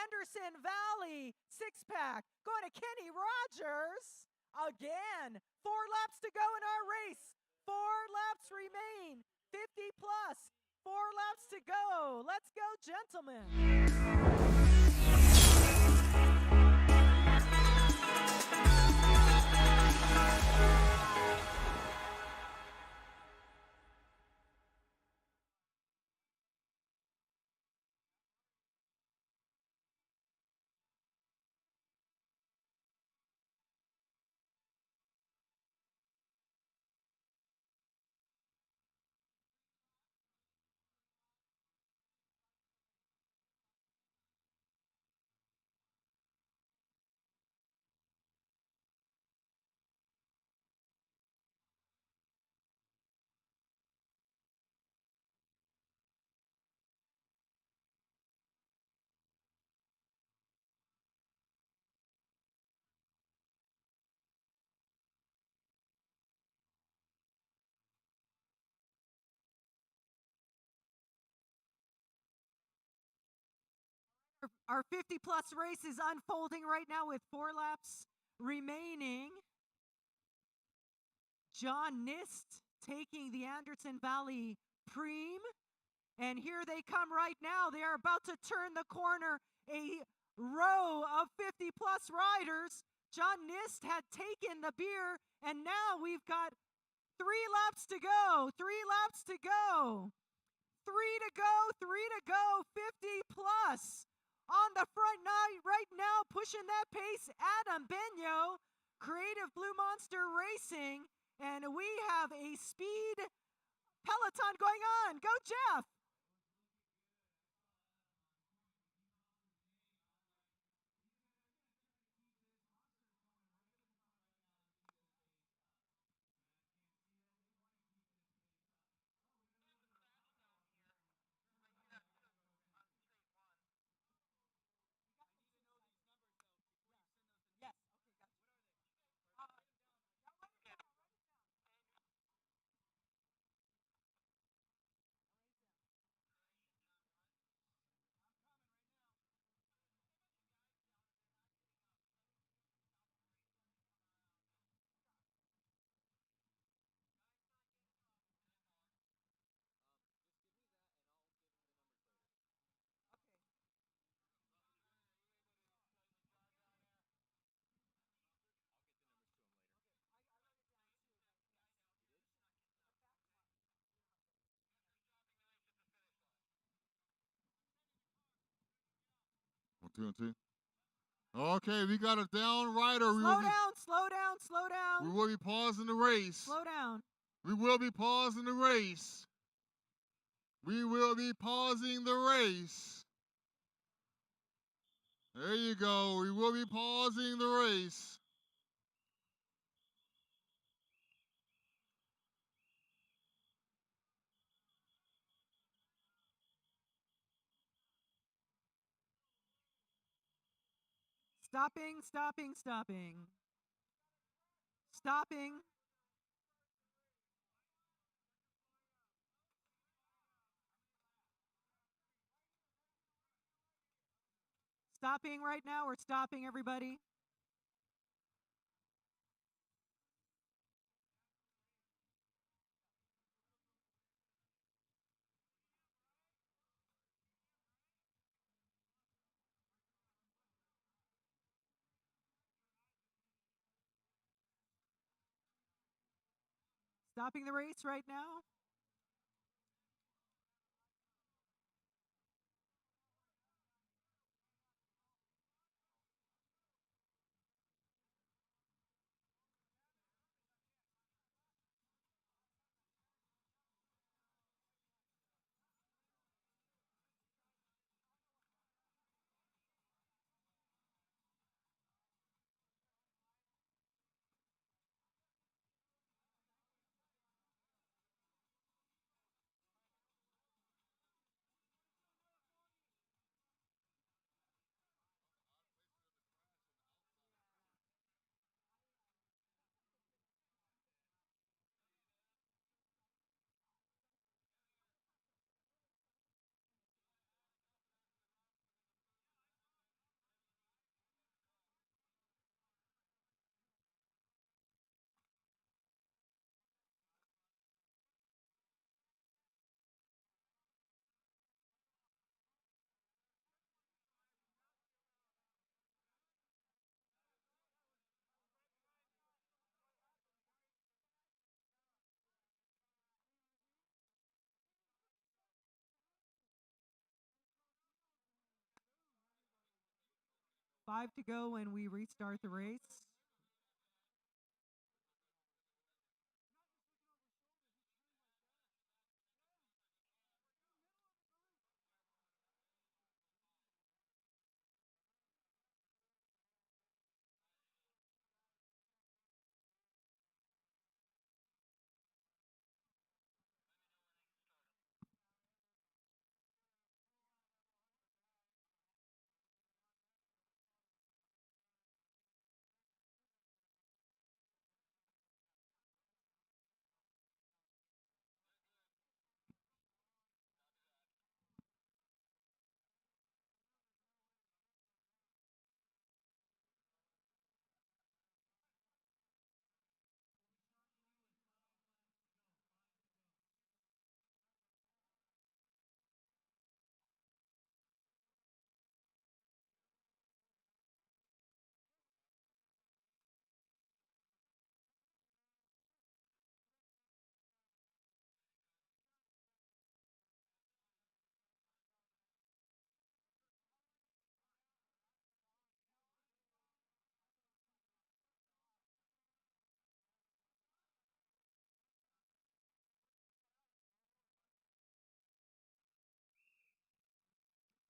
Anderson Valley six-pack going to Kenny Rogers. Again, 4 laps to go in our race. 4 laps remain. 50 plus. 4 laps to go. Let's go, gentlemen. Our 50 plus race is unfolding right now with 4 laps remaining. John Nist taking the Anderson Valley Preem. And here they come right now. They are about to turn the corner. A row of 50 plus riders. John Nist had taken the beer, and now we've got 3 laps to go. 3 laps to go. 3 to go, 3 to go, 50 plus. On the front right now, pushing that pace, Adam Benyo, Creative Blue Monster Racing. And we have a speed peloton going on. Go, Jeff. Okay, we got a down rider. Slow down. We will be pausing the race. Slow down. We will be pausing the race. We will be pausing the race. There you go. We will be pausing the race. Stopping. Stopping right now. We're stopping, everybody. Stopping the race right now. 5 to go when we restart the race.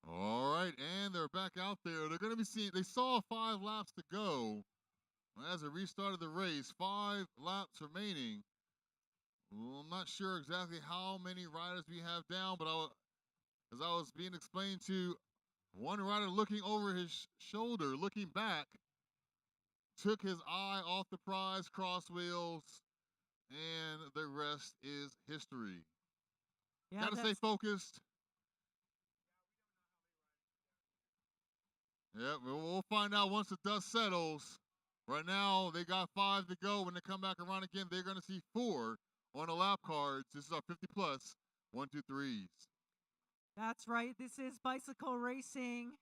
All right, and they're back out there. They're going to be seeing, they saw 5 laps to go as it restarted the race. 5 laps remaining. Well, I'm not sure exactly how many riders we have down, but as I was being explained to, one rider looking over his shoulder, looking back, took his eye off the prize cross wheels, and the rest is history. Yeah, Gotta stay focused. Yep, we'll find out once the dust settles. Right now, they got 5 to go. When they come back around again, they're going to see 4 on the lap cards. This is our 50 plus 1, 2, 3s. That's right. This is bicycle racing.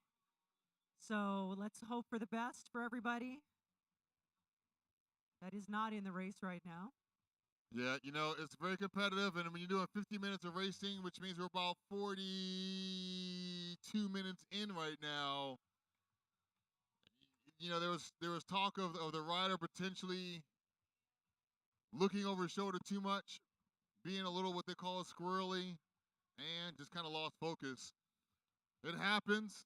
So let's hope for the best for everybody that is not in the race right now. Yeah, you know, it's very competitive. And when you're doing 50 minutes of racing, which means we're about 42 minutes in right now, you know, there was talk of the rider potentially looking over his shoulder too much, being a little what they call squirrely, and just kind of lost focus. It happens.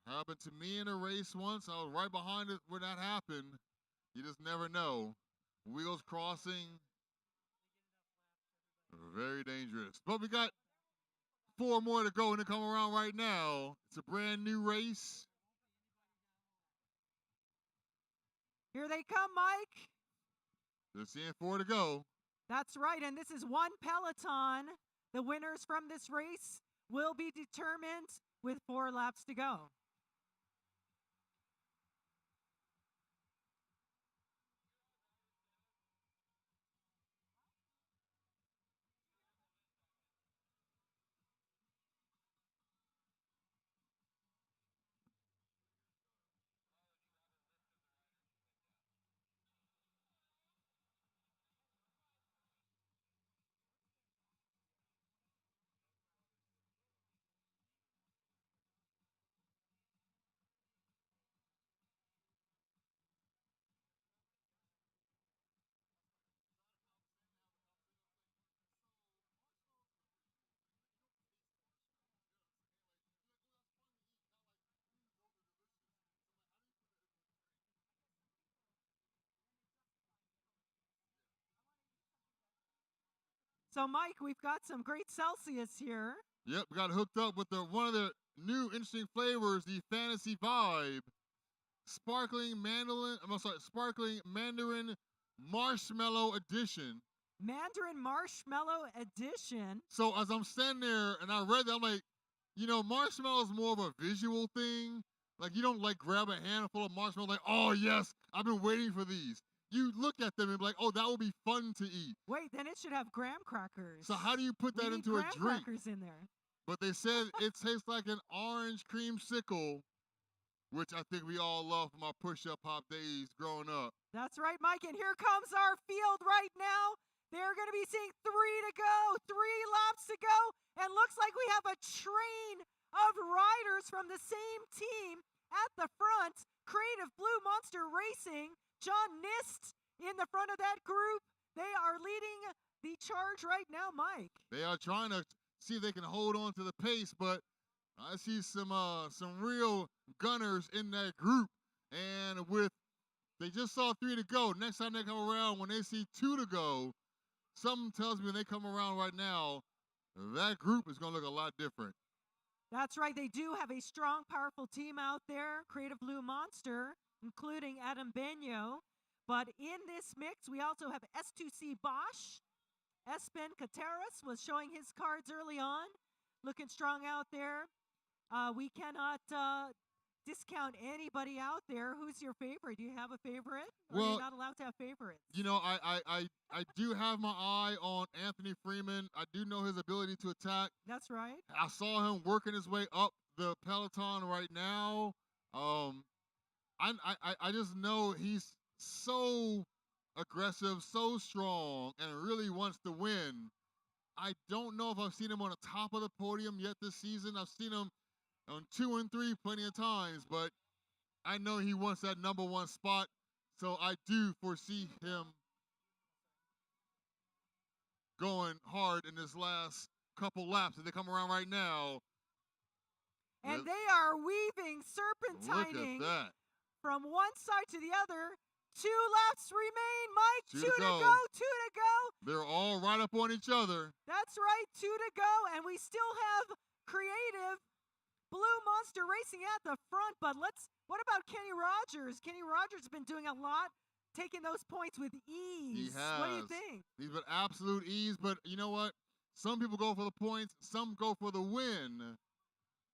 Happened to me in a race once. I was right behind it when that happened. You just never know. Wheels crossing, very dangerous. But we got 4 more to go and to come around right now. It's a brand new race. Here they come, Mike. They're seeing 4 to go. That's right, and this is one peloton. The winners from this race will be determined with 4 laps to go. So, Mike, we've got some great Celsius here. Yep, we got hooked up with one of the new interesting flavors, the Fantasy Vibe. Sparkling Mandarin Marshmallow Edition. Mandarin Marshmallow Edition. So as I'm standing there and I read that, I'm like, you know, marshmallow is more of a visual thing. Like you don't like grab a handful of marshmallow like, oh yes, I've been waiting for these. You look at them and be like, oh, that will be fun to eat. Wait, then it should have graham crackers. So how do you put that into a drink? Graham crackers in there. But they said it tastes like an orange creamsicle, which I think we all love from our push-up pop days growing up. That's right, Mike. And here comes our field right now. They're going to be seeing 3 to go, 3 laps to go, and looks like we have a train of riders from the same team at the front. Creative Blue Monster Racing, John Nist in the front of that group. They are leading the charge right now, Mike. They are trying to see if they can hold on to the pace, but I see some real gunners in that group. And they just saw 3 to go. Next time they come around, when they see 2 to go, something tells me when they come around right now, that group is going to look a lot different. That's right. They do have a strong, powerful team out there, Creative Blue Monster, including Adam Benyo. But in this mix, we also have S2C Bosch. Espen Kateras was showing his cards early on, looking strong out there. We cannot discount anybody out there. Who's your favorite? Do you have a favorite? Or are you not allowed to have favorites? You know, I do have my eye on Anthony Freeman. I do know his ability to attack. That's right. I saw him working his way up the peloton right now. I just know he's so aggressive, so strong, and really wants to win. I don't know if I've seen him on the top of the podium yet this season. I've seen him on 2 and 3 plenty of times, but I know he wants that number 1 spot, so I do foresee him going hard in this last couple laps as they come around right now. And they are weaving, serpentining from one side to the other. 2 laps remain, Mike. 2 to go, 2 to go. They're all right up on each other. That's right, 2 to go, and we still have Creative Blue Monster Racing at the front, but what about Kenny Rogers? Kenny Rogers has been doing a lot, taking those points with ease. He has. What do you think? He's been absolute ease, but you know what? Some people go for the points, some go for the win.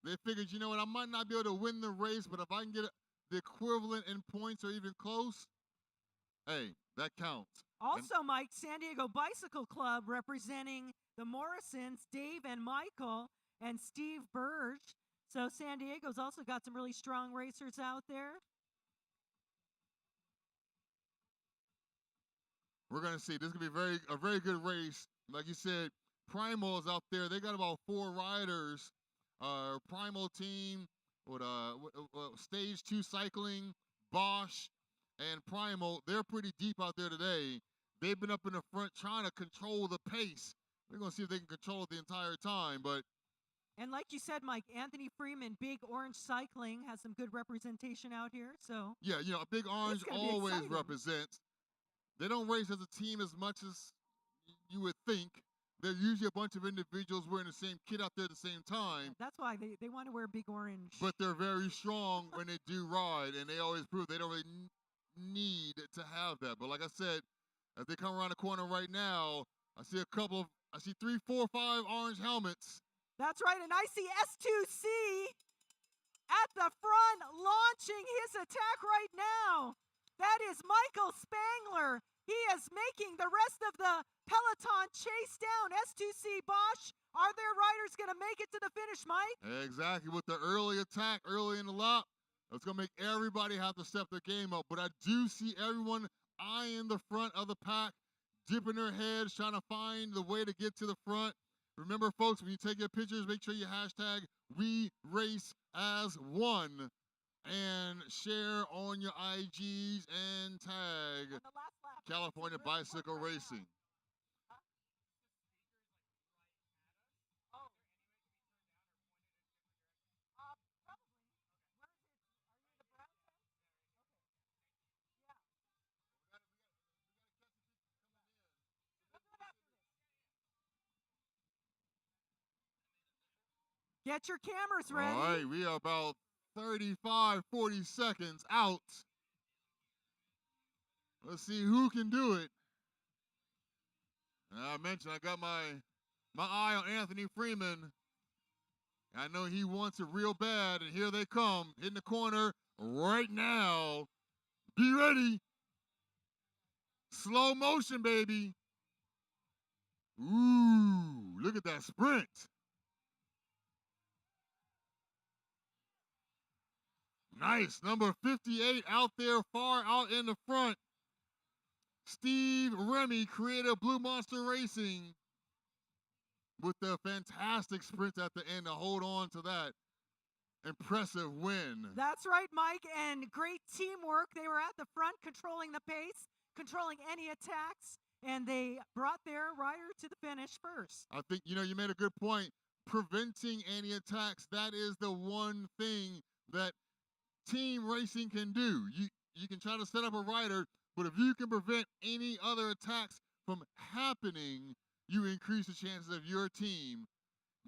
They figured, you know what, I might not be able to win the race, but if I can get the equivalent in points or even close, hey, that counts. Also, Mike, San Diego Bicycle Club representing the Morrisons, Dave and Michael, and Steve Burge. So San Diego's also got some really strong racers out there. We're going to see. This is going to be a very good race. Like you said, Primal is out there. They got about 4 riders. Primal team with Stage 2 Cycling, Bosch, and Primal. They're pretty deep out there today. They've been up in the front trying to control the pace. We're going to see if they can control it the entire time. And like you said, Mike, Anthony Freeman, Big Orange Cycling, has some good representation out here. So yeah, you know, a Big Orange always represents. They don't race as a team as much as you would think. They're usually a bunch of individuals wearing the same kit out there at the same time. That's why they want to wear Big Orange. But they're very strong when they do ride, and they always prove they don't really need to have that. But like I said, as they come around the corner right now, I see 3, 4, 5 orange helmets. That's right, and I see S2C at the front launching his attack right now. That is Michael Spangler. He is making the rest of the peloton chase down S2C Bosch. Are their riders going to make it to the finish, Mike? Exactly. With the early attack, early in the lap, it's going to make everybody have to step their game up. But I do see everyone eyeing the front of the pack, dipping their heads, trying to find the way to get to the front. Remember, folks, when you take your pictures, make sure you hashtag #WeRaceAsOne and share on your IGs and tag California Bicycle Racing. Get your cameras ready. All right, we are about 35, 40 seconds out. Let's see who can do it. And I mentioned I got my eye on Anthony Freeman. I know he wants it real bad, and here they come, in the corner right now. Be ready. Slow motion, baby. Ooh, look at that sprint. Nice, number 58 out there, far out in the front. Steve Remy created Blue Monster Racing with the fantastic sprint at the end to hold on to that impressive win. That's right, Mike, and great teamwork. They were at the front controlling the pace, controlling any attacks, and they brought their rider to the finish first. I think, you made a good point. Preventing any attacks, that is the one thing that team racing can do. You can try to set up a rider, but if you can prevent any other attacks from happening, you increase the chances of your team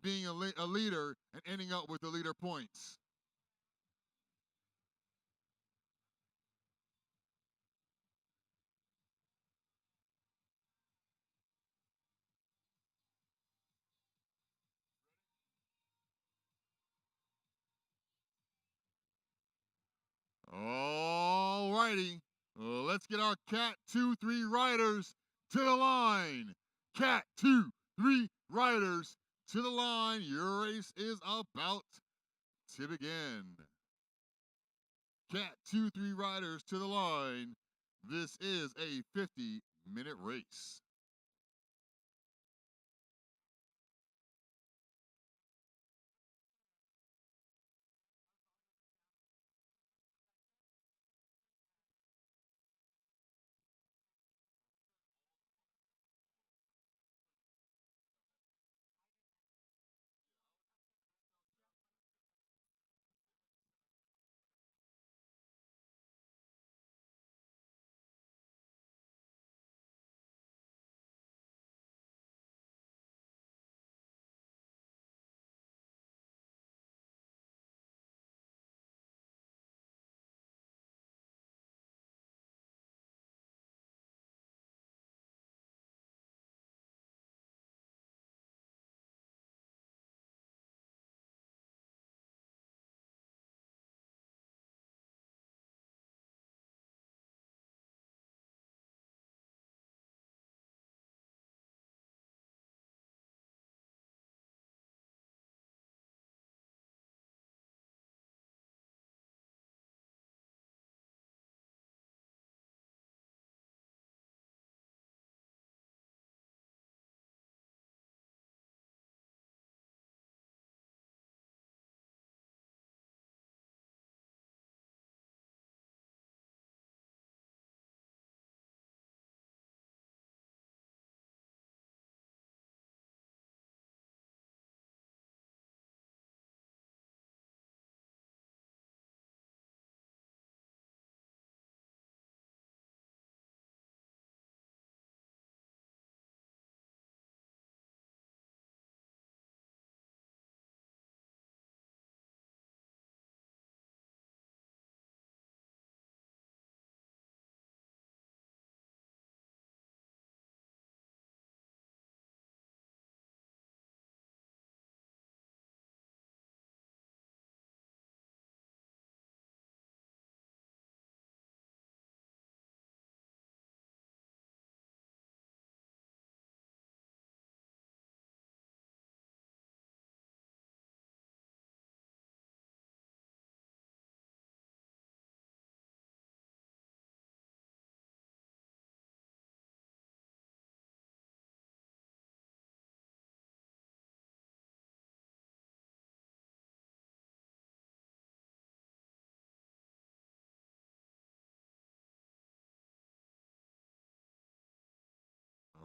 being a leader and ending up with the leader points. All righty. Let's get our Cat 2-3 riders to the line. Cat 2-3 riders to the line. Your race is about to begin. Cat 2-3 riders to the line. This is a 50-minute race.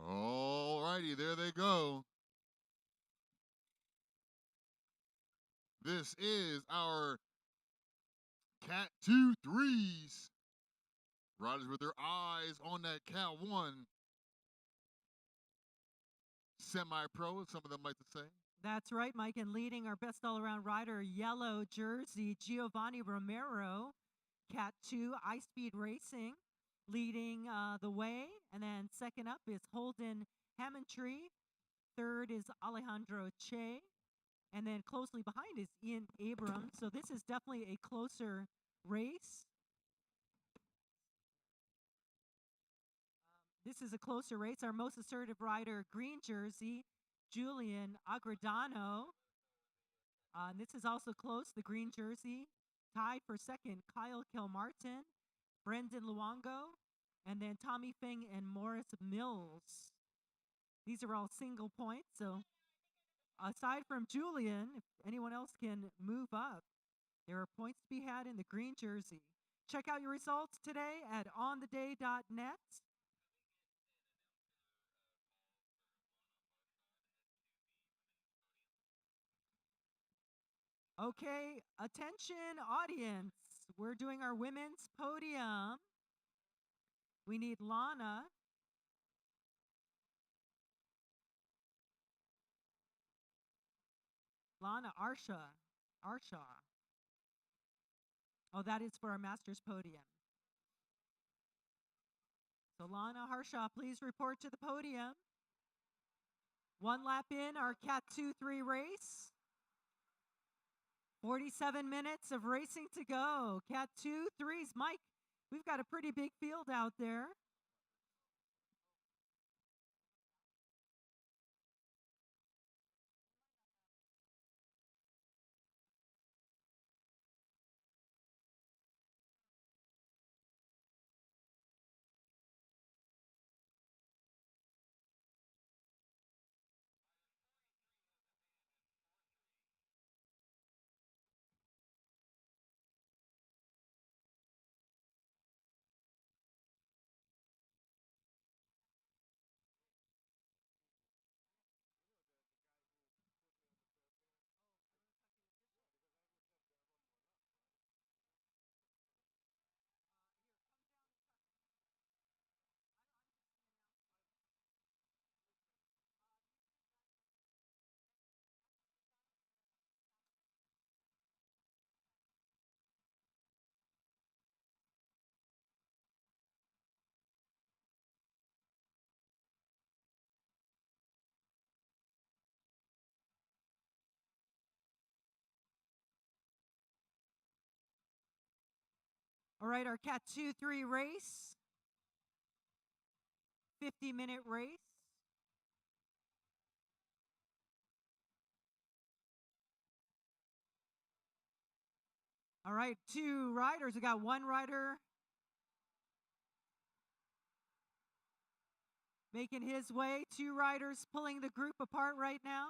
All righty, there they go. This is our Cat 2-3s. Riders with their eyes on that Cat 1. Semi-pro, as some of them like to say. That's right, Mike, and leading our best all-around rider, yellow jersey, Giovanni Romero, Cat 2 iSpeed Racing, leading the way. And then second up is Holden Hammondtree. Third is Alejandro Che. And then closely behind is Ian Abrams. So this is definitely a closer race. This is a closer race. Our most assertive rider, green jersey, Julian Agradano. This is also close, the green jersey. Tied for second, Kyle Kilmartin, Brendan Luongo, And then Tommy Feng and Morris Mills. These are all single points. So aside from Julian, if anyone else can move up, there are points to be had in the green jersey. Check out your results today at ontheday.net. Okay, attention audience. We're doing our women's podium. We need Lana. Lana Arsha. Arsha. Oh, that is for our master's podium. So Lana Harshaw, please report to the podium. 1 lap in our Cat 2-3 race. 47 minutes of racing to go. Cat 2-3s. Mike, we've got a pretty big field out there. All right, our Cat 2-3 race. 50-minute race. All right, 2 riders. We got 1 rider making his way. 2 riders pulling the group apart right now.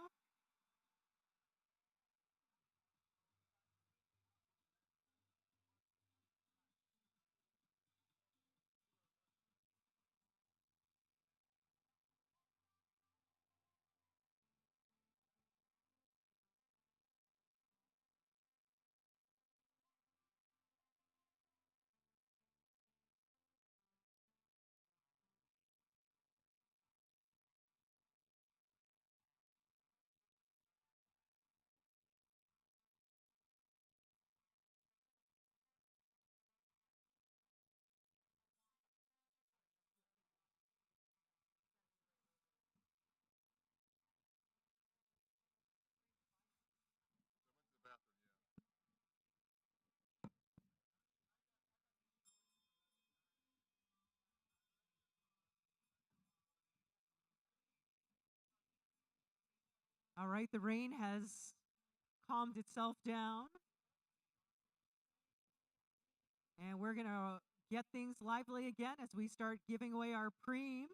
All right, the rain has calmed itself down. And we're going to get things lively again as we start giving away our preems.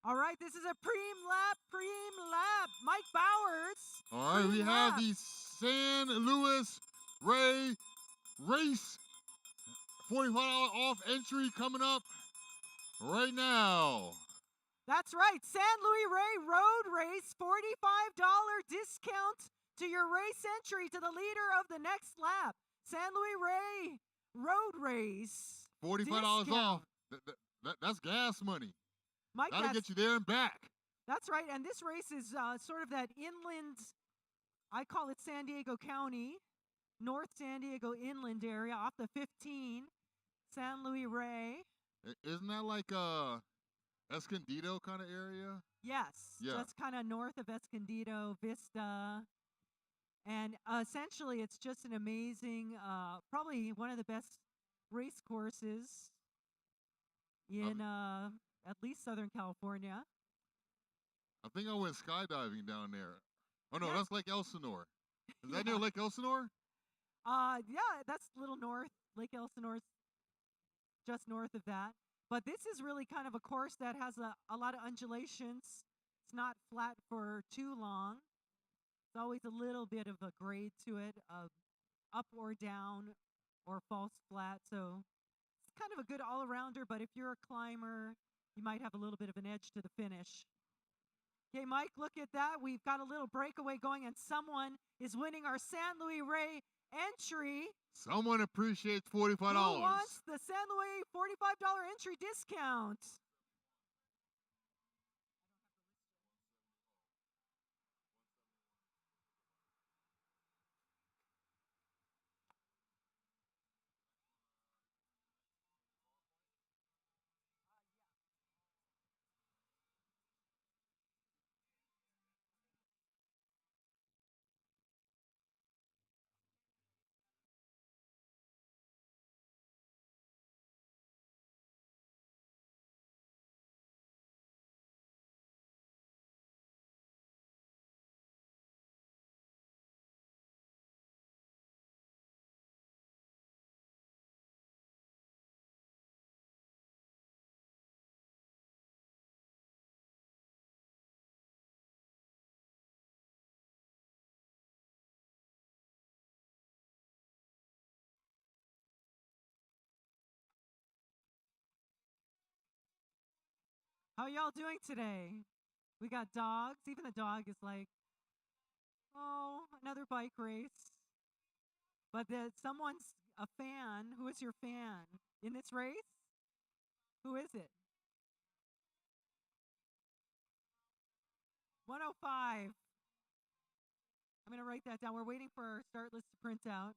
All right, this is a preem lap. Mike Bowers. All right, we have the San Luis Rey race. $45 off entry coming up right now. That's right, San Luis Rey Road Race, $45 discount to your race entry to the leader of the next lap. San Luis Rey Road Race. $45 discount. off. That's gas money. Mike, that'll get you there and back. That's right, and this race is sort of that inland, I call it San Diego County, North San Diego inland area off the 15, San Luis Rey. Isn't that like Escondido kind of area? Yes, yeah. Just kind of north of Escondido, Vista. And essentially, it's just an amazing, probably one of the best race courses in at least Southern California. I think I went skydiving down there. Oh no, Yeah. that's Lake Elsinore. Is that Yeah. near Lake Elsinore? Yeah, that's a little north. Lake Elsinore's just north of that. But this is really kind of a course that has a lot of undulations. It's not flat for too long. It's always a little bit of a grade to it, of up or down or false flat. So it's kind of a good all-arounder, but if you're a climber, you might have a little bit of an edge to the finish. Okay, Mike, look at that. We've got a little breakaway going, and someone is winning our San Luis Rey entry. Someone appreciates $45. Who wants the San Luis $45 entry discount? How y'all doing today? We got dogs. Even the dog is like, oh, another bike race. But someone's a fan. Who is your fan in this race? Who is it? 105. I'm going to write that down. We're waiting for our start list to print out.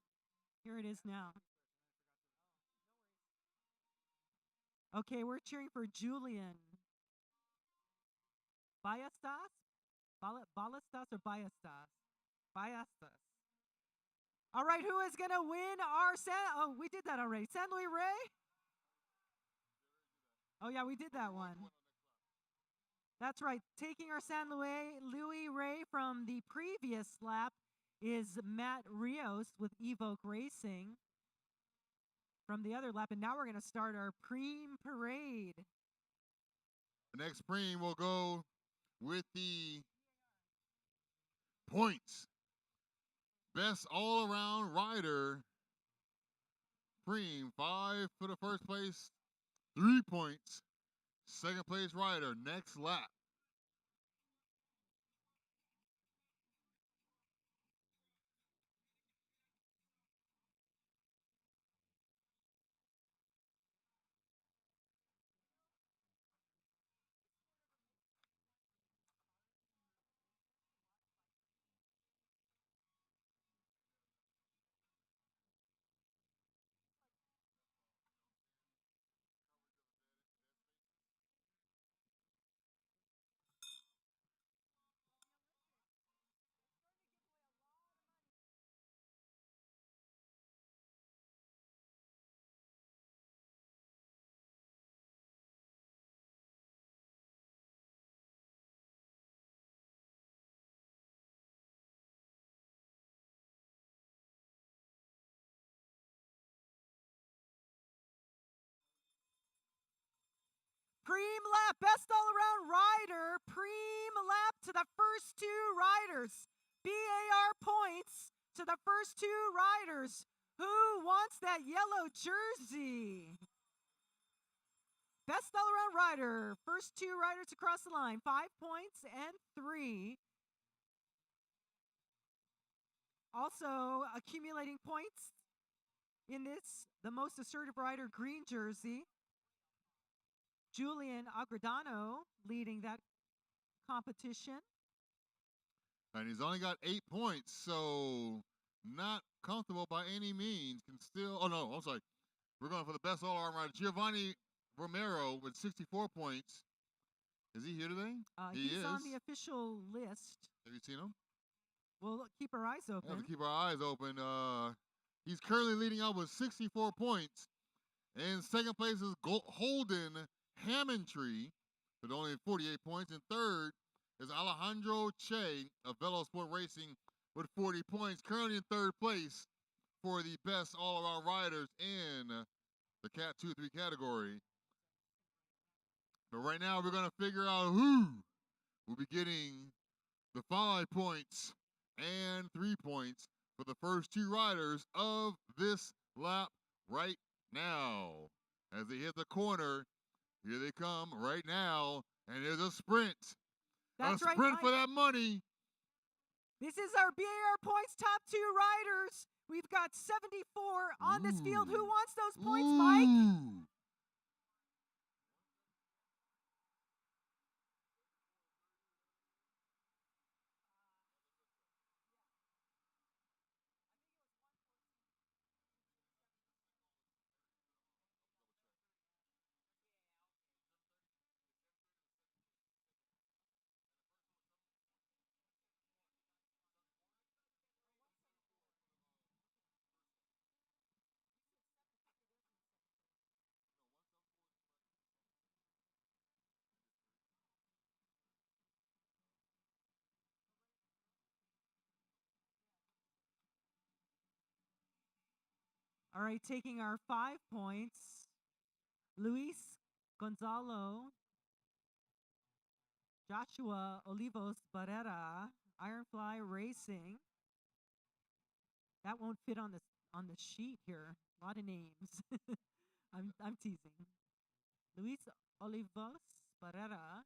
Here it is now. Okay, we're cheering for Julian. Bayastas? Balastas or Bayastas? Bayastas. All right, who is going to win our Oh, we did that already. San Luis Rey? Oh, yeah, we did that one. That's right. Taking our San Luis Rey from the previous lap is Matt Rios with Evoke Racing from the other lap. And now we're going to start our Preem Parade. The next Preem will go with the points. Best all-around rider. Preem, 5 for the first place, 3 points. Second place rider, next lap. Preem lap, best all-around rider. Preem lap to the first 2 riders. BAR points to the first 2 riders. Who wants that yellow jersey? Best all-around rider. First 2 riders across the line. 5 points and 3. Also accumulating points in this, the most assertive rider, green jersey. Julian Agradano leading that competition. And he's only got 8 points, so not comfortable by any means. Can still, oh no, I'm sorry. We're going for the best all-around rider. Giovanni Romero with 64 points. Is he here today? He's on the official list. Have you seen him? We'll keep our eyes open. We'll have to keep our eyes open. He's currently leading out with 64 points. And second place is Holden Hammondtree with only 48 points. And third, is Alejandro Che of Velosport Racing with 40 points, currently in third place for the best all-around riders in the Cat 2-3 category. But right now, we're going to figure out who will be getting the 5 points and 3 points for the first two riders of this lap right now. As they hit the corner, here they come right now, and there's a sprint. That's a sprint for that money. This is our BAR points top two riders. We've got 74 on this field. Who wants those points, Mike? All right, taking our 5 points, Luis Gonzalo, Joshua Olivos Barrera, Ironfly Racing. That won't fit on the sheet here. A lot of names. I'm teasing. Luis Olivos Barrera.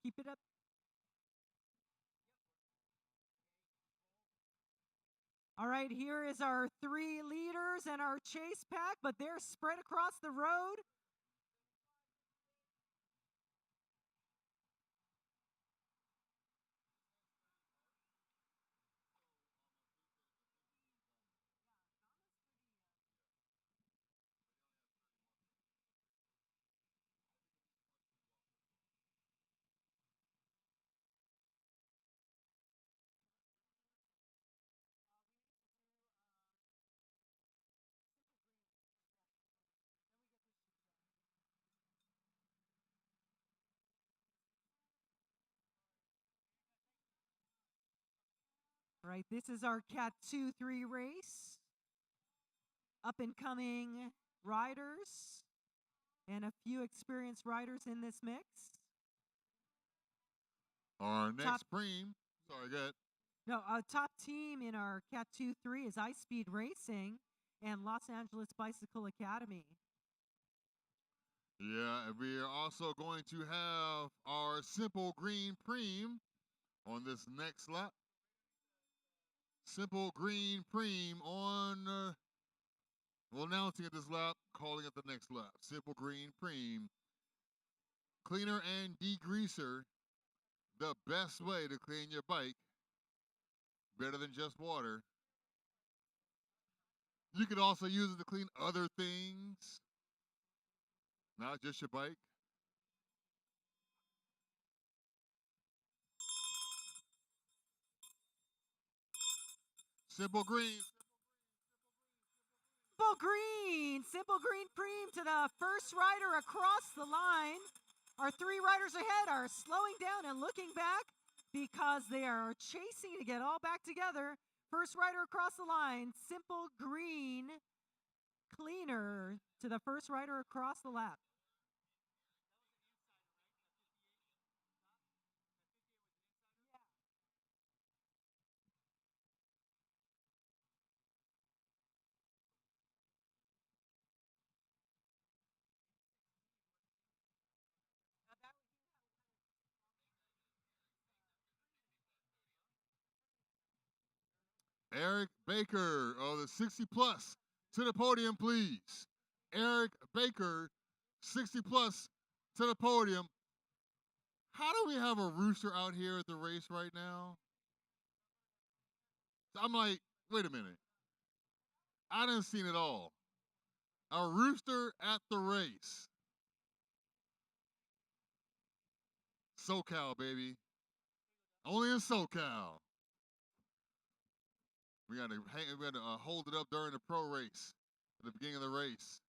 Keep it up. All right, here is our 3 leaders and our chase pack, but they're spread across the road. All right, this is our Cat 2-3 race. Up and coming riders and a few experienced riders in this mix. Our next preem. Sorry, go ahead. No, our top team in our Cat 2-3 is Ice Speed Racing and Los Angeles Bicycle Academy. Yeah, and we are also going to have our Simple Green Preem on this next lap. Simple Green Preem on, well, announcing at this lap, calling it the next lap. Simple Green Preem. Cleaner and degreaser, the best way to clean your bike. Better than just water. You could also use it to clean other things, not just your bike. Simple Green. Simple Green Preem to the first rider across the line. Our 3 riders ahead are slowing down and looking back because they are chasing to get all back together. First rider across the line, Simple Green Cleaner to the first rider across the lap. Eric Baker of the 60 plus to the podium, please. Eric Baker, 60 plus to the podium. How do we have a rooster out here at the race right now? I'm like, Wait a minute. I done seen it all. A rooster at the race. SoCal, baby. Only in SoCal. We gotta hold it up during the pro race, at the beginning of the race.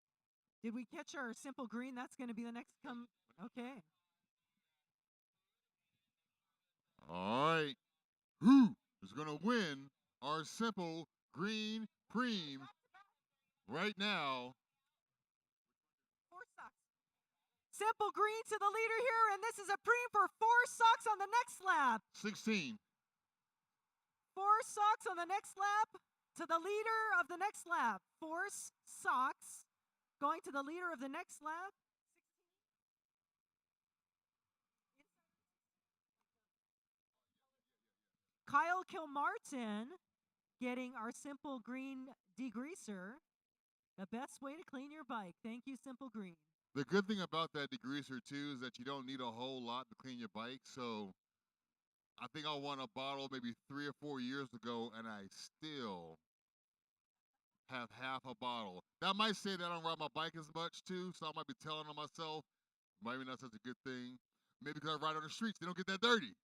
Did we catch our simple green? That's going to be the next come. Okay. All right. Who is gonna win our simple green preem right now? Four socks. Simple green to the leader here, and this is a preem for 4 socks on the next lap. 16. 4 socks on the next lap to the leader of the next lap. 4 socks going to the leader of the next lap. Kyle Kilmartin getting our simple green degreaser. The best way to clean your bike. Thank you, Simple Green. The good thing about that degreaser too is that you don't need a whole lot to clean your bike. So I think I won a bottle maybe 3 or 4 years ago, and I still have half a bottle. That might say that I don't ride my bike as much too, so I might be telling on myself. Maybe not such a good thing. Maybe because I ride on the streets, they don't get that dirty.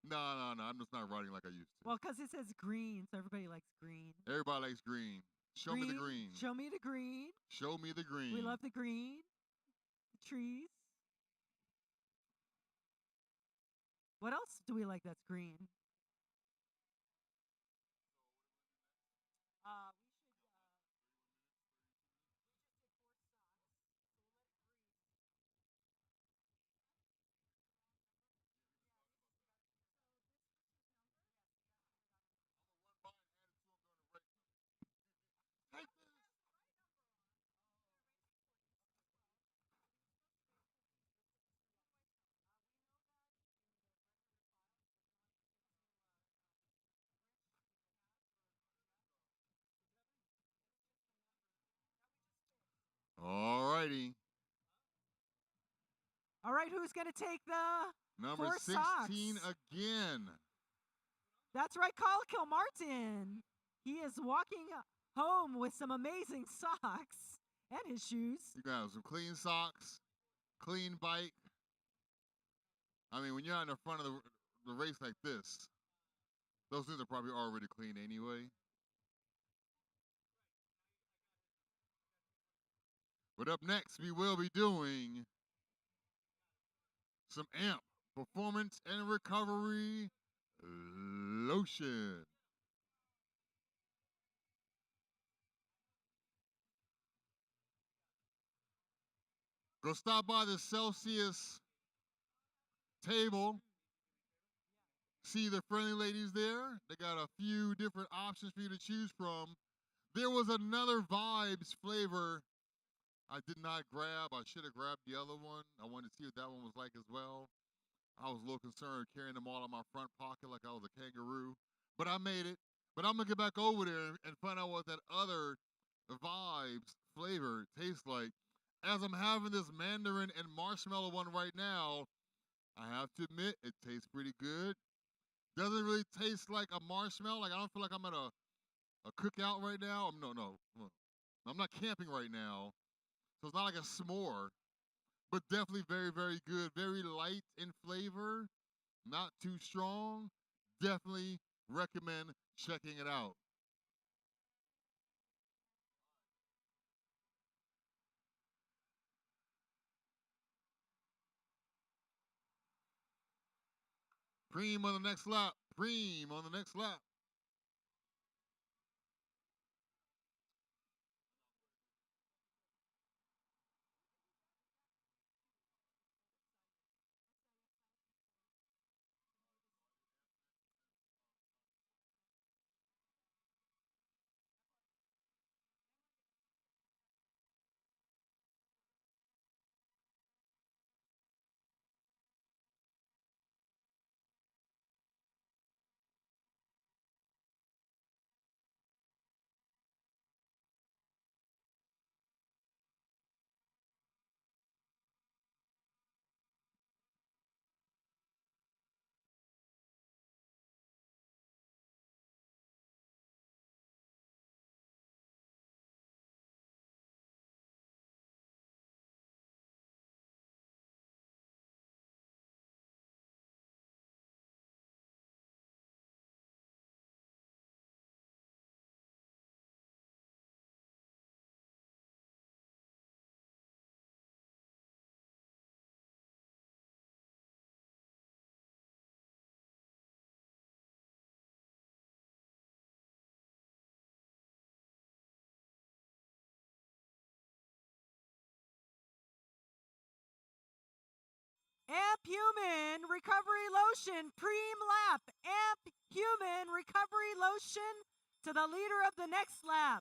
No, I'm just not riding like I used to. Well, because it says green, so everybody likes green. Everybody likes green. Show me the green. Show me the green. Show me the green. We love the green. The trees. What else do we like that's green? All righty. All right, who's going to take the Number 4 16 socks? again. That's right, Kyle Kilmartin. He is walking home with some amazing socks and his shoes. You got some clean socks, clean bike. I mean, when you're out in the front of the race like this, those things are probably already clean anyway. But up next, we will be doing some AMP Performance and Recovery Lotion. Go stop by the Celsius table. See the friendly ladies there? They got a few different options for you to choose from. There was another Vibes flavor I did not grab. I should have grabbed the other one. I wanted to see what that one was like as well. I was a little concerned carrying them all in my front pocket like I was a kangaroo. But I made it. But I'm going to get back over there and find out what that other Vibes flavor tastes like. As I'm having this mandarin and marshmallow one right now, I have to admit, it tastes pretty good. Doesn't really taste like a marshmallow. Like, I don't feel like I'm at a cookout right now. No. I'm not camping right now. So it's not like a s'more, but definitely very, very good. Very light in flavor, not too strong. Definitely recommend checking it out. Preem on the next lap. Preem on the next lap. Amp Human Recovery Lotion Preem Lap. Amp Human Recovery Lotion to the leader of the next lap.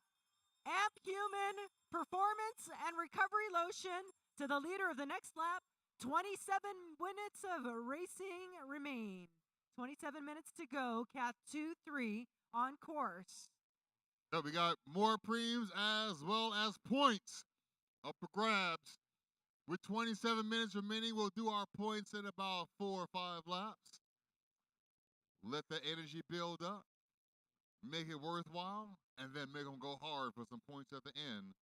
Amp Human Performance and Recovery Lotion to the leader of the next lap. 27 minutes of racing remain. 27 minutes to go. Cat 2-3 on course. So we got more preems as well as points up for grabs. With 27 minutes remaining, we'll do our points in about 4 or 5 laps. Let the energy build up, make it worthwhile, and then make them go hard for some points at the end,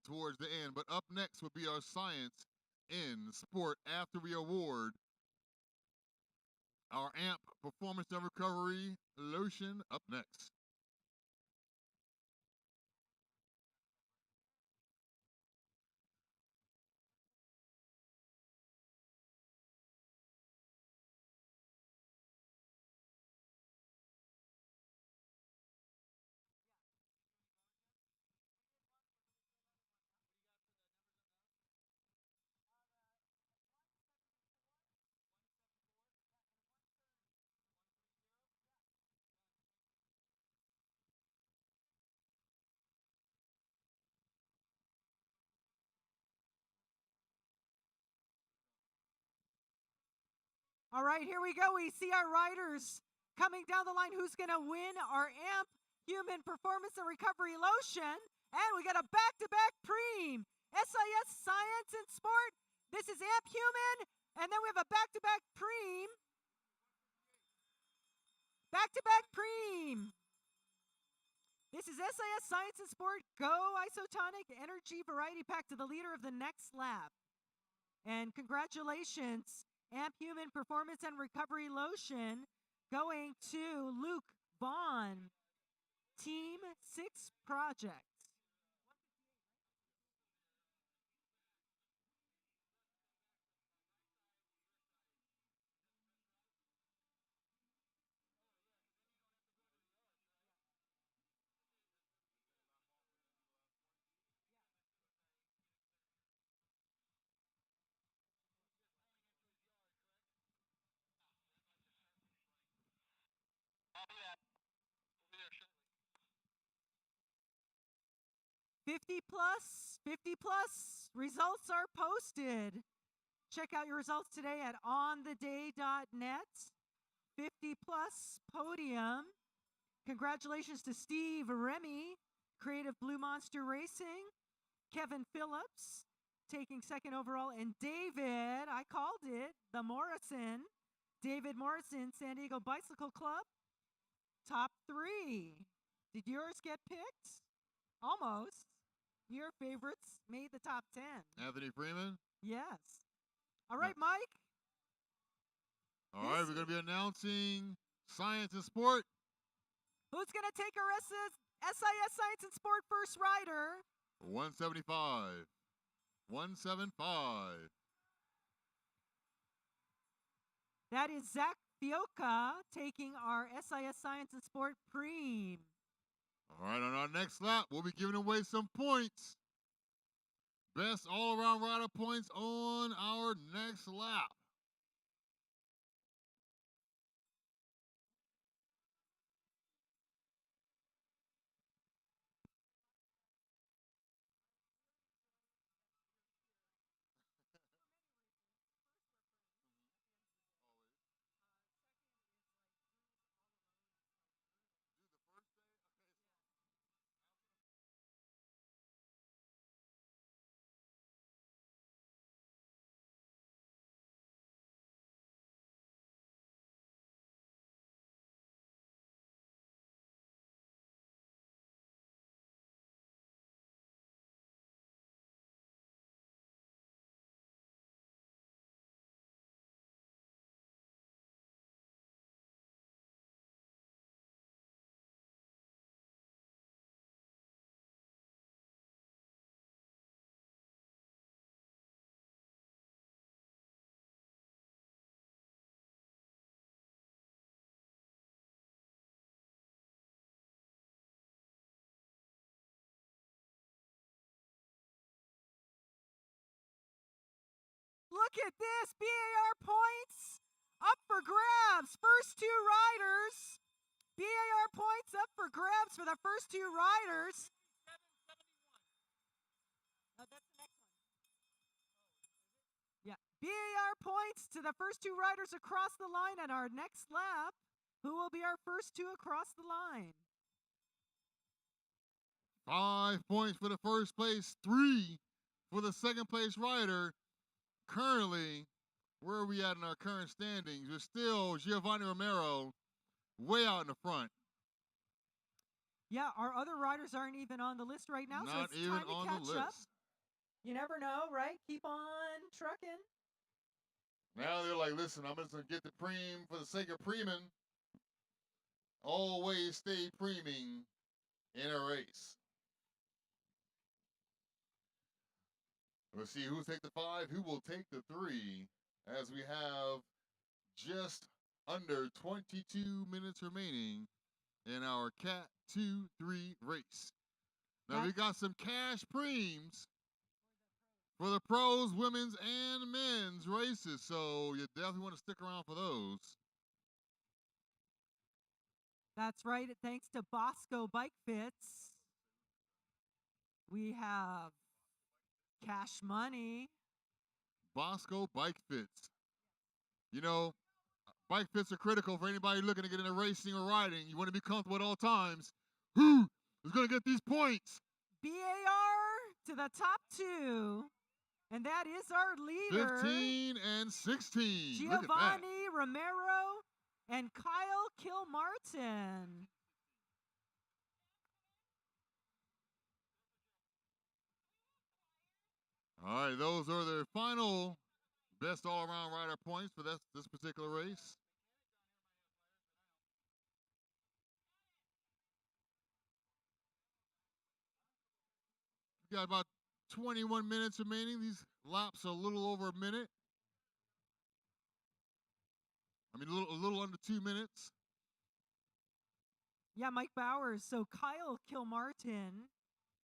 towards the end. But up next will be our science in sport after we award our AMP Performance and Recovery Lotion up next. All right, here we go. We see our riders coming down the line. Who's going to win our AMP Human Performance and Recovery Lotion? And we got a back-to-back Preem. SIS Science and Sport. This is AMP Human. And then we have a back-to-back Preem. Back-to-back Preem. This is SIS Science and Sport Go Isotonic Energy Variety Pack to the leader of the next lap. And congratulations, Amp Human Performance and Recovery Lotion going to Luke Bond, Team 6 Project. $50 plus results are posted. Check out your results today at ontheday.net. 50 plus podium. Congratulations to Steve Remy, Creative Blue Monster Racing. Kevin Phillips taking second overall. And David, I called it, the Morrison. David Morrison, San Diego Bicycle Club. Top 3. Did yours get picked? Almost. Your favorites made the top 10. Anthony Freeman? Yes. All right, Mike. All right, we're going to be announcing Science and Sport. Who's going to take our SIS Science and Sport first rider? 175. 175. That is Zach Fioca taking our SIS Science and Sport Preem. All right, on our next lap, we'll be giving away some points. Best all-around rider points on our next lap. look at this. BAR points up for grabs. First two riders. BAR points up for grabs for the first two riders. That's the next one. Yeah. BAR points to the first two riders across the line at our next lap. Who will be our first two across the line? 5 points for the first place, 3 for the second place rider. Currently, where are we at in our current standings? We're still Giovanni Romero way out in the front. Yeah, our other riders aren't even on the list right now, so Not it's even time to on catch the up. list. You never know, right? Keep on trucking. Now they're like, listen, I'm just going to get the preem for the sake of preeming. Always stay preeming in a race. Let's see who'll take the 5, who will take the 3, as we have just under 22 minutes remaining in our Cat 2-3 race. Now we got some cash preems for the pros, women's, and men's races, so you definitely want to stick around for those. That's right. Thanks to Bosco Bike Fits, we have cash money. Bosco Bike Fits. You know, bike fits are critical for anybody looking to get into racing or riding. You want to be comfortable at all times. Who is going to get these points? BAR to the top two. And that is our leader. 15 and 16. Giovanni Romero and Kyle Kilmartin. All right, those are their final best all-around rider points for this particular race. We got about 21 minutes remaining. These laps are a little over a minute. I mean, a little under 2 minutes. Yeah, Mike Bowers. So Kyle Kilmartin,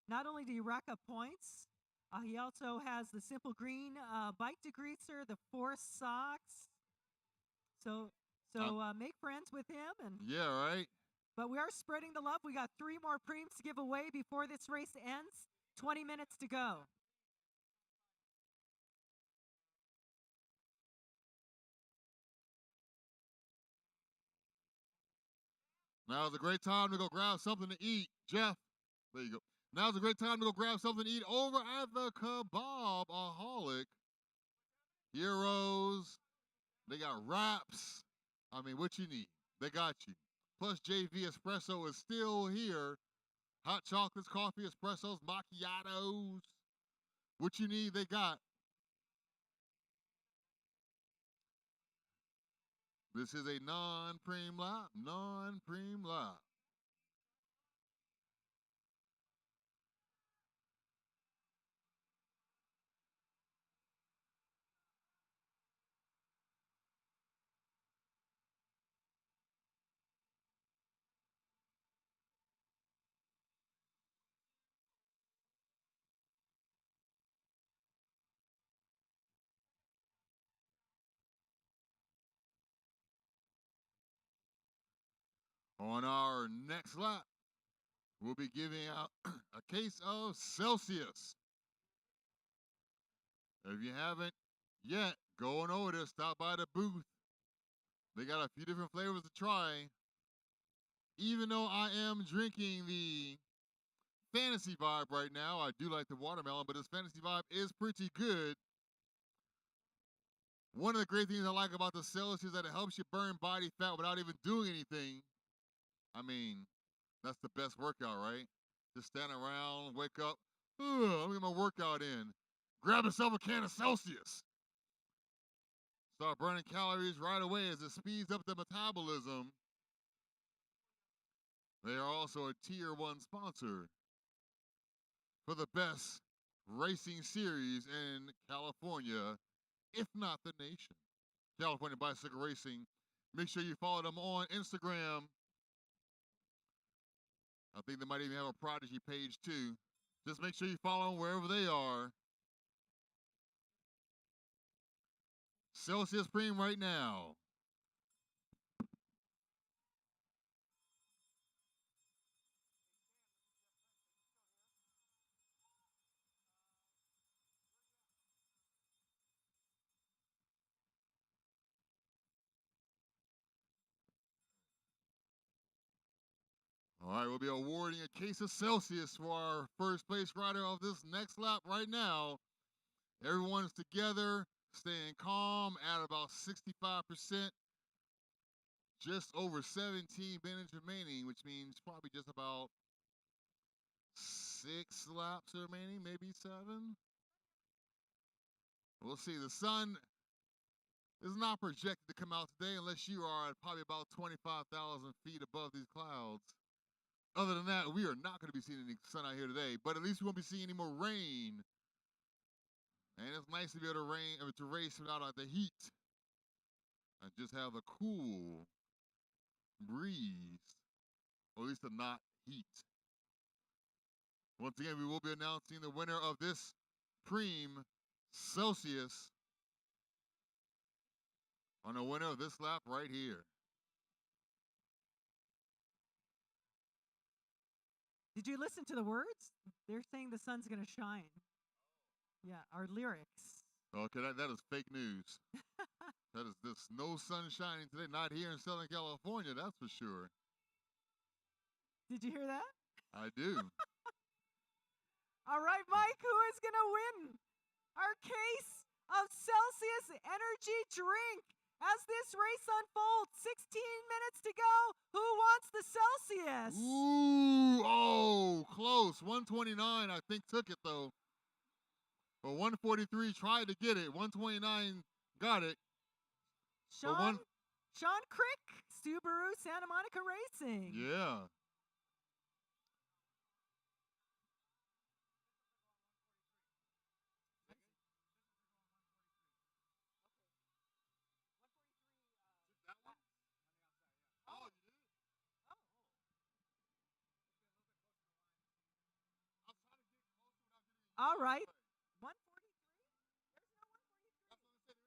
not only did he rack up points, he also has the Simple Green bike degreaser, the Force socks. So make friends with him. And yeah, right. But we are spreading the love. We got 3 more preems to give away before this race ends. 20 minutes to go. Now's a great time to go grab something to eat. Jeff, there you go. Now's a great time to go grab something to eat over at the Kebab-aholic. Heroes. They got wraps. I mean, what you need, they got you. Plus, JV Espresso is still here. Hot chocolates, coffee, espressos, macchiatos. What you need, they got. This is a non-preem lap. Non-preem lap. On our next lap, we'll be giving out a case of Celsius. If you haven't yet, go on over there, stop by the booth. They got a few different flavors to try. Even though I am drinking the Fantasy Vibe right now, I do like the watermelon, but this Fantasy Vibe is pretty good. One of the great things I like about the Celsius is that it helps you burn body fat without even doing anything. I mean, that's the best workout, right? Just stand around, wake up, let me get my workout in. Grab yourself a can of Celsius. Start burning calories right away as it speeds up the metabolism. They are also a Tier 1 sponsor for the best racing series in California, if not the nation. California Bicycle Racing. Make sure you follow them on Instagram. I think they might even have a Prodigy page too. Just make sure you follow them wherever they are. Celsius Prime right now. All right, we'll be awarding a case of Celsius for our first place rider of this next lap right now. Everyone's together, staying calm at about 65%. Just over 17 minutes remaining, which means probably just about 6 laps remaining, maybe 7. We'll see. The sun is not projected to come out today unless you are at probably about 25,000 feet above these clouds. Other than that, we are not going to be seeing any sun out here today, but at least we won't be seeing any more rain. And it's nice to be able to race without the heat and just have a cool breeze, or at least a not heat. Once again, we will be announcing the winner of this Prime Celsius on the winner of this lap right here. Did you listen to the words? They're saying the sun's going to shine. Yeah, our lyrics. Okay, that is fake news. There's no sun shining today, not here in Southern California, that's for sure. Did you hear that? I do. All right, Mike, who is going to win our case of Celsius energy drink as this race unfolds? 16 minutes to go. Who wants the Celsius? Ooh, oh, close. 129, I think, took it, though. But 143 tried to get it. 129 got it. Sean Crick, Subaru Santa Monica Racing. Yeah. All right. 143? There's no 143.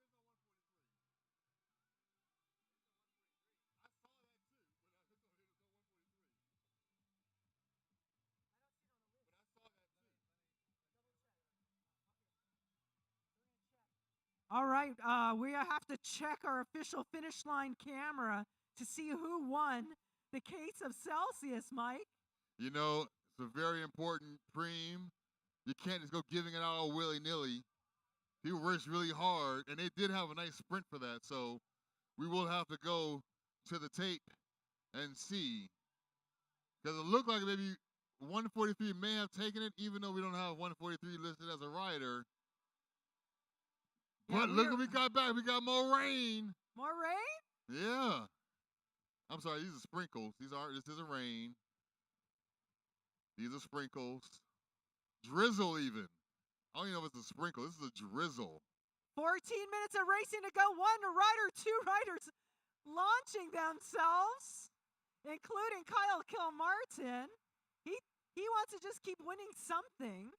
All right, we have to check our official finish line camera to see who won the case of Celsius, Mike. You know, it's a very important Prime. You can't just go giving it out willy-nilly. People raced really hard, and they did have a nice sprint for that, so we will have to go to the tape and see. Because it looked like maybe 143 may have taken it, even though we don't have 143 listed as a rider. Yeah, but look what we got back. We got more rain. More rain? Yeah. I'm sorry, these are sprinkles. This isn't rain. These are sprinkles. Drizzle even. I don't even know if it's a sprinkle. This is a drizzle. 14 minutes of racing to go. One rider, two riders launching themselves, including Kyle Kilmartin. He wants to just keep winning something.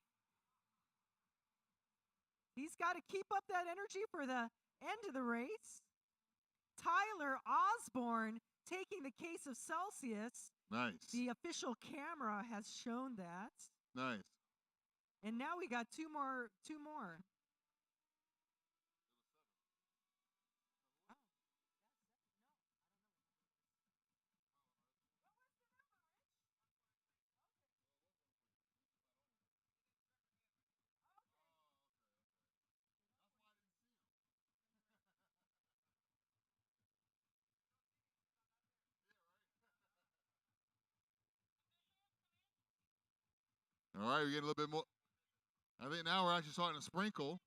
He's got to keep up that energy for the end of the race. Tyler Osborne taking the case of Celsius. Nice. The official camera has shown that. Nice. And now we got two more. All right, we get a little bit more. I think now we're actually starting to sprinkle.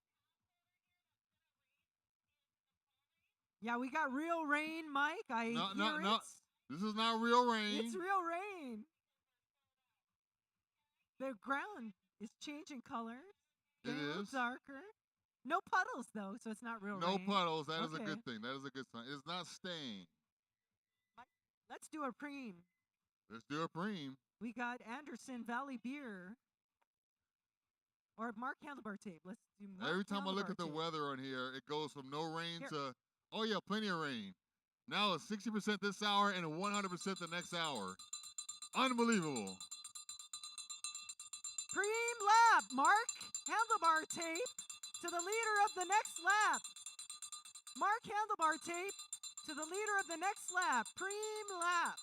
Yeah, we got real rain, Mike. I hear it. This is not real rain. It's real rain. The ground is changing colors. It is darker. No puddles though, so it's not real rain. No puddles. That is a good thing. That is a good sign. It's not staying. Let's do a Prime. Let's do a Prime. We got Anderson Valley Beer. Or Mark Handlebar tape. Let's do Mark Every time I look Handlebar at the tape. weather on here, it goes from no rain Here. to, oh yeah, plenty of rain. Now it's 60% this hour and 100% the next hour. Unbelievable. Preem lap. Mark Handlebar tape to the leader of the next lap. Mark Handlebar tape to the leader of the next lap. Preem lap.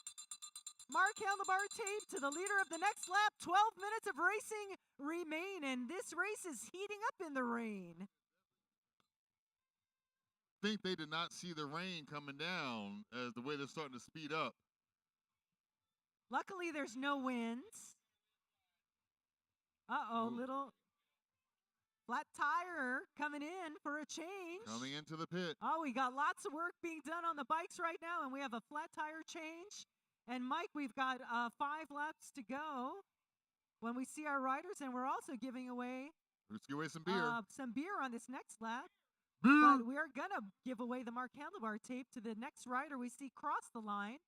Mark Handlebar tape to the leader of the next lap. 12 minutes of racing remain, and this race is heating up in the rain. I think they did not see the rain coming down as the way they're starting to speed up. Luckily, there's no winds. Uh-oh, Ooh. little flat tire coming in for a change. Coming into the pit. Oh, we got lots of work being done on the bikes right now, and we have a flat tire change. And Mike, we've got 5 laps to go when we see our riders, and we're also giving away Let's give away some beer. some beer on this next lap. Beer! But we are going to give away the Mark Handlebar tape to the next rider we see cross the line.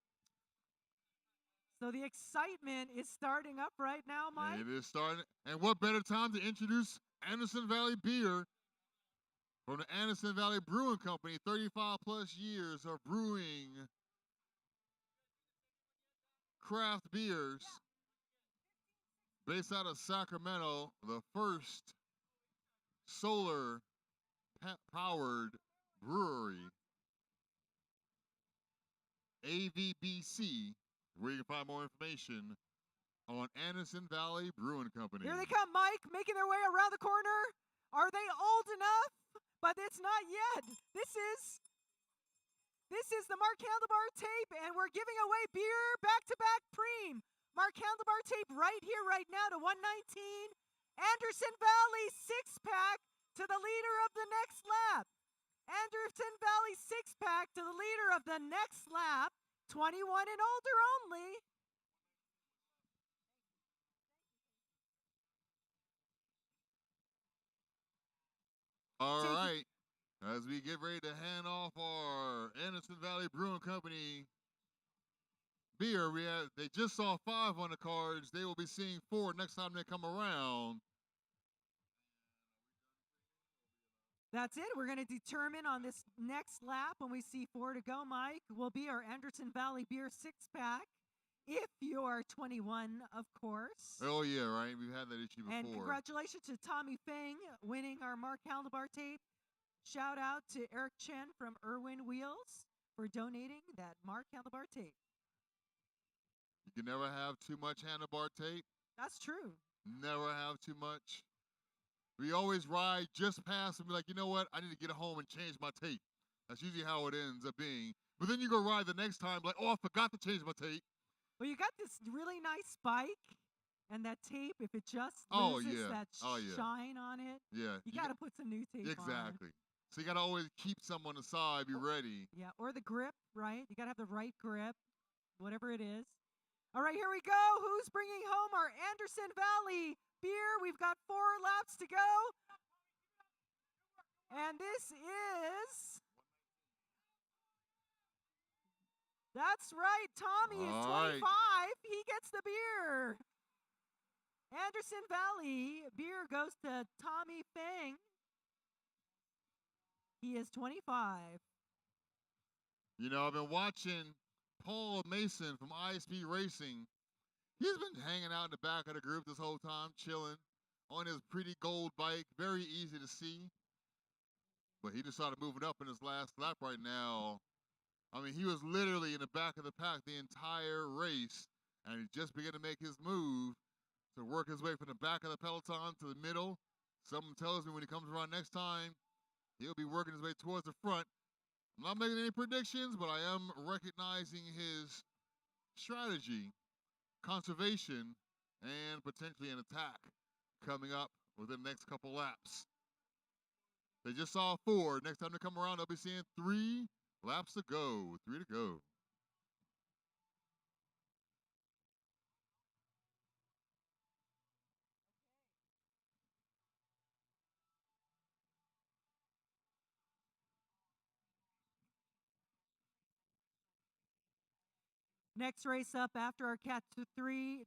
So the excitement is starting up right now, Mike. It is starting. And what better time to introduce Anderson Valley Beer from the Anderson Valley Brewing Company. 35 plus years of brewing craft beers. Based out of Sacramento, the first solar powered brewery. AVBC, where you can find more information on Anderson Valley Brewing Company. Here they come, Mike, making their way around the corner. Are they old enough? But it's not yet. This is the Mark Handlebar tape, and we're giving away beer back-to-back Preem. Mark Handlebar tape right here, right now to 119. Anderson Valley 6-pack to the leader of the next lap. Anderson Valley 6-pack to the leader of the next lap. 21 and older only. All right. As we get ready to hand off our Anderson Valley Brewing Company beer, they just saw 5 on the cards. They will be seeing 4 next time they come around. That's it. We're going to determine on this next lap when we see 4 to go, Mike, will be our Anderson Valley Beer 6-pack. If you are 21, of course. Oh, yeah, right? We've had that issue before. And congratulations to Tommy Feng winning our Mark Handlebar tape. Shout out to Eric Chen from Irwin Wheels for donating that Mark Handlebar tape. You can never have too much handlebar tape. That's true. Never have too much. We always ride just past and be like, you know what? I need to get home and change my tape. That's usually how it ends up being. But then you go ride the next time like, oh, I forgot to change my tape. Well, you got this really nice bike, and that tape, if it just loses that shine on it, you got to put some new tape on. Exactly. So you got to always keep some on the side, be ready. Yeah, or the grip, right? You got to have the right grip, whatever it is. All right, here we go. Who's bringing home our Anderson Valley beer? We've got 4 laps to go. And this is... That's right. Tommy is 25. He gets the beer. Anderson Valley beer goes to Tommy Feng. He is 25. You know, I've been watching Paul Mason from ISP Racing. He's been hanging out in the back of the group this whole time, chilling on his pretty gold bike. Very easy to see. But he just started moving up in his last lap right now. I mean, he was literally in the back of the pack the entire race, and he just began to make his move to work his way from the back of the peloton to the middle. Someone tells me when he comes around next time, he'll be working his way towards the front. I'm not making any predictions, but I am recognizing his strategy, conservation, and potentially an attack coming up within the next couple laps. They just saw 4. Next time they come around, they'll be seeing 3 laps to go. 3 to go. Next race up after our Cat 2-3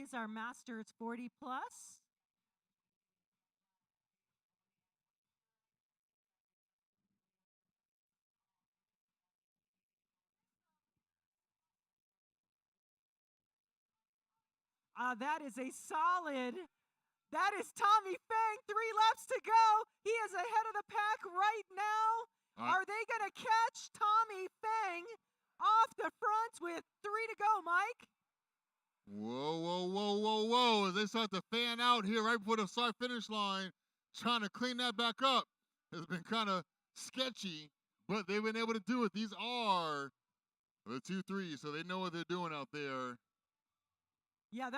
is our Masters 40 Plus. That is a solid. That is Tommy Fang. 3 laps to go. He is ahead of the pack right now. Are they going to catch Tommy Fang off the front with 3 to go, Mike? Whoa, whoa, whoa, whoa, whoa. As they start to fan out here right before the start finish line, trying to clean that back up has been kind of sketchy, but they've been able to do it. These are the 2-3, so they know what they're doing out there. Yeah,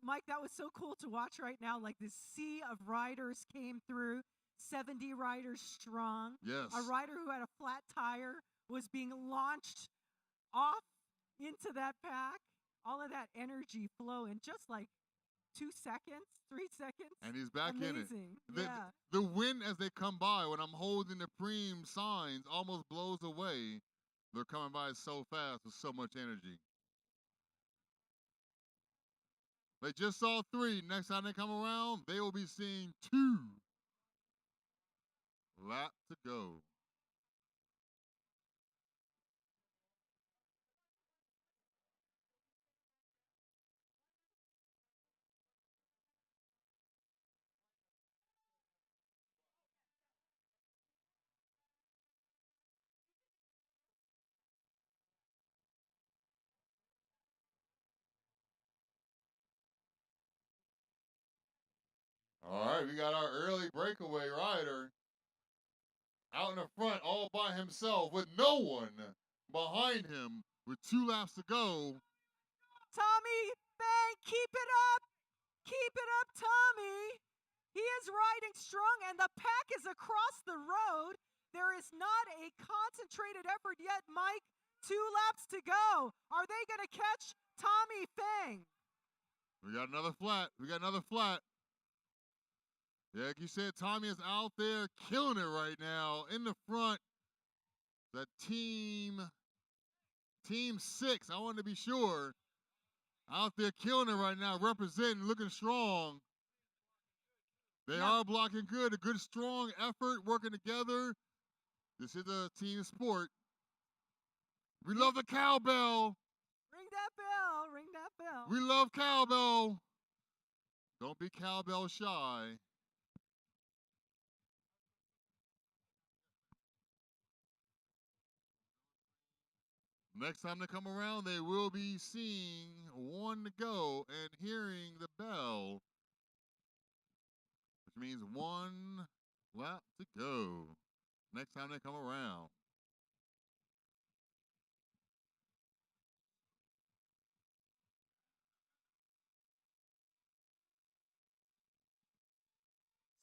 Mike, that was so cool to watch right now. Like this sea of riders came through, 70 riders strong. Yes. A rider who had a flat tire was being launched off into that pack. All of that energy flow in just like 2 seconds, 3 seconds. And he's back Amazing. in it. Yeah. The wind as they come by, when I'm holding the Preem signs, almost blows away. They're coming by so fast with so much energy. They just saw 3. Next time they come around, they will be seeing 2. Lap to go. All right, we got our early breakaway rider out in the front all by himself with no one behind him with 2 laps to go. Tommy Fang, keep it up. Keep it up, Tommy. He is riding strong, and the pack is across the road. There is not a concentrated effort yet, Mike. 2 laps to go. Are they going to catch Tommy Fang? We got another flat. We got another flat. Yeah, like you said, Tommy is out there killing it right now in the front. The team 6, I want to be sure, out there killing it right now, representing, looking strong. They are blocking good, a good strong effort, working together. This is a team sport. We love the cowbell. Ring that bell, ring that bell. We love cowbell. Don't be cowbell shy. Next time they come around, they will be seeing 1 to go and hearing the bell, which means 1 lap to go. Next time they come around.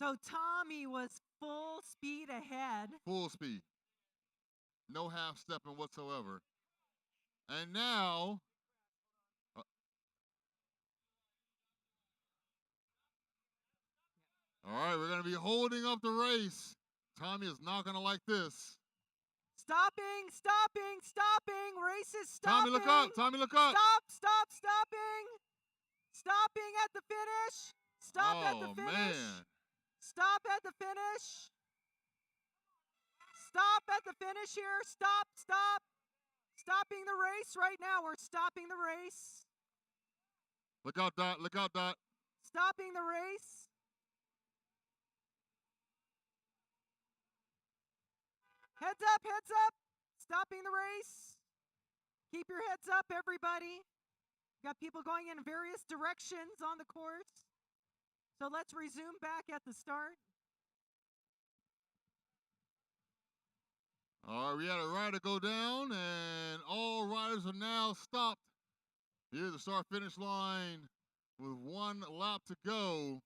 So Tommy was full speed ahead. Full speed. No half stepping whatsoever. And now, all right, we're going to be holding up the race. Tommy is not going to like this. Stopping, stopping, stopping. Race is stopping. Tommy, look up. Tommy, look up. Stop, stopping. Stopping at the finish. Stop at the finish. Man. Stop at the finish. Stop at the finish here. Stop. Stopping the race right now. We're stopping the race. Look out, Dot. Look out, Dot. Stopping the race. Heads up, heads up. Stopping the race. Keep your heads up, everybody. Got people going in various directions on the course. So let's resume back at the start. All right, we had a rider go down, and all riders are now stopped here at the start-finish line with 1 lap to go.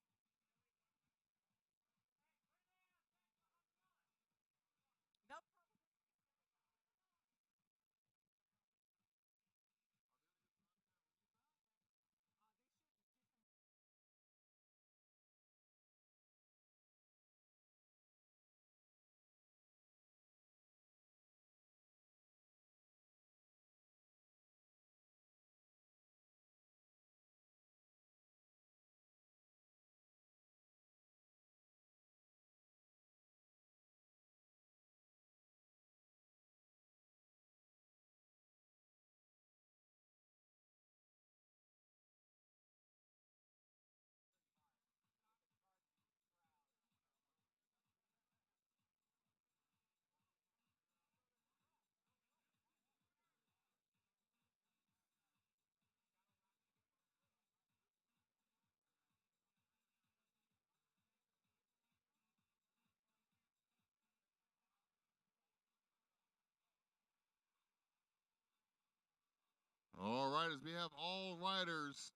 as we have all riders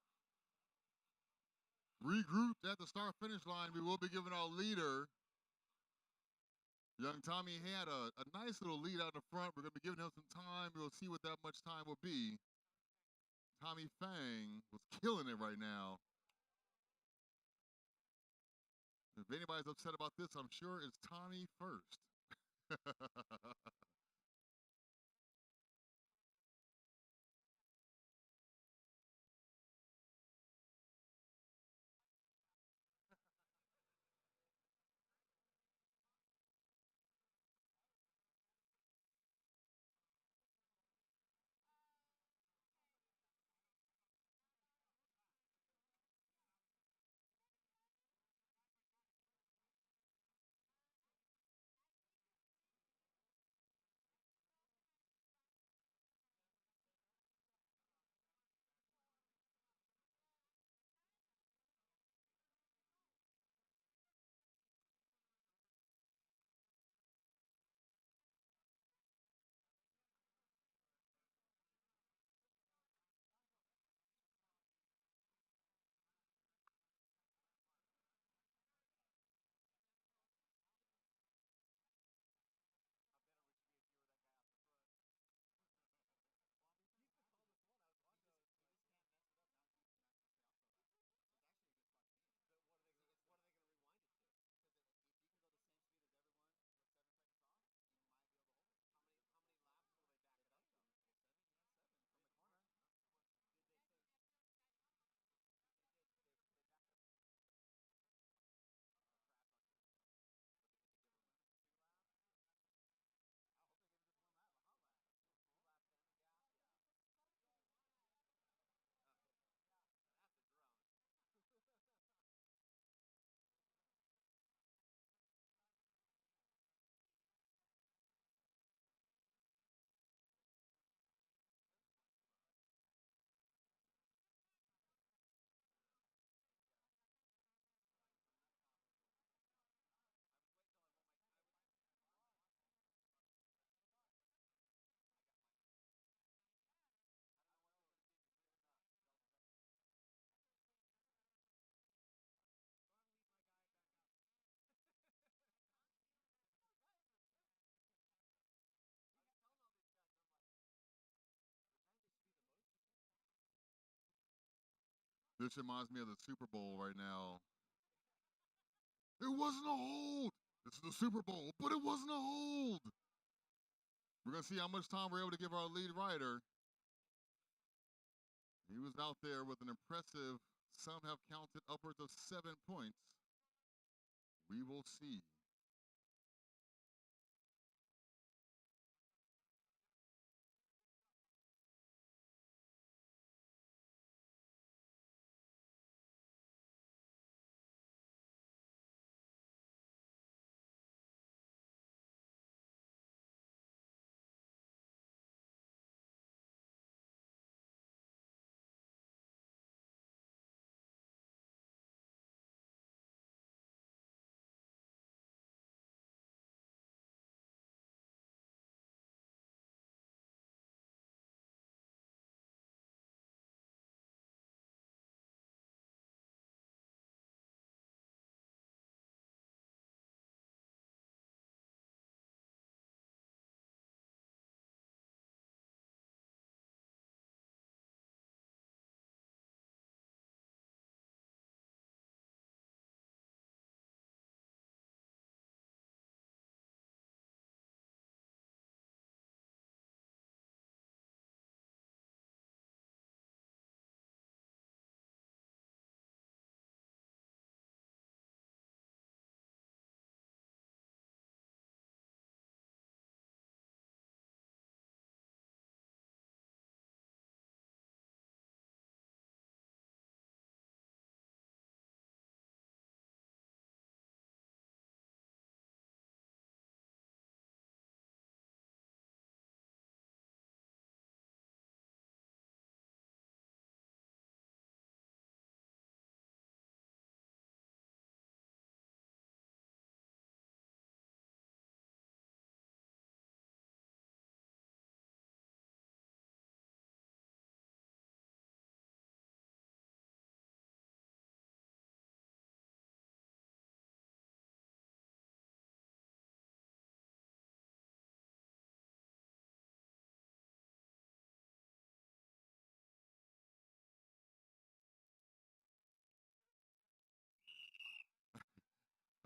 regrouped at the start-finish line, we will be giving our leader, young Tommy. He had a nice little lead out in the front. We're going to be giving him some time. We'll see what that much time will be. Tommy Fang was killing it right now. If anybody's upset about this, I'm sure it's Tommy first. This reminds me of the Super Bowl right now. It wasn't a hold. This is the Super Bowl, but it wasn't a hold. We're going to see how much time we're able to give our lead rider. He was out there with an impressive, some have counted upwards of 7 points. We will see.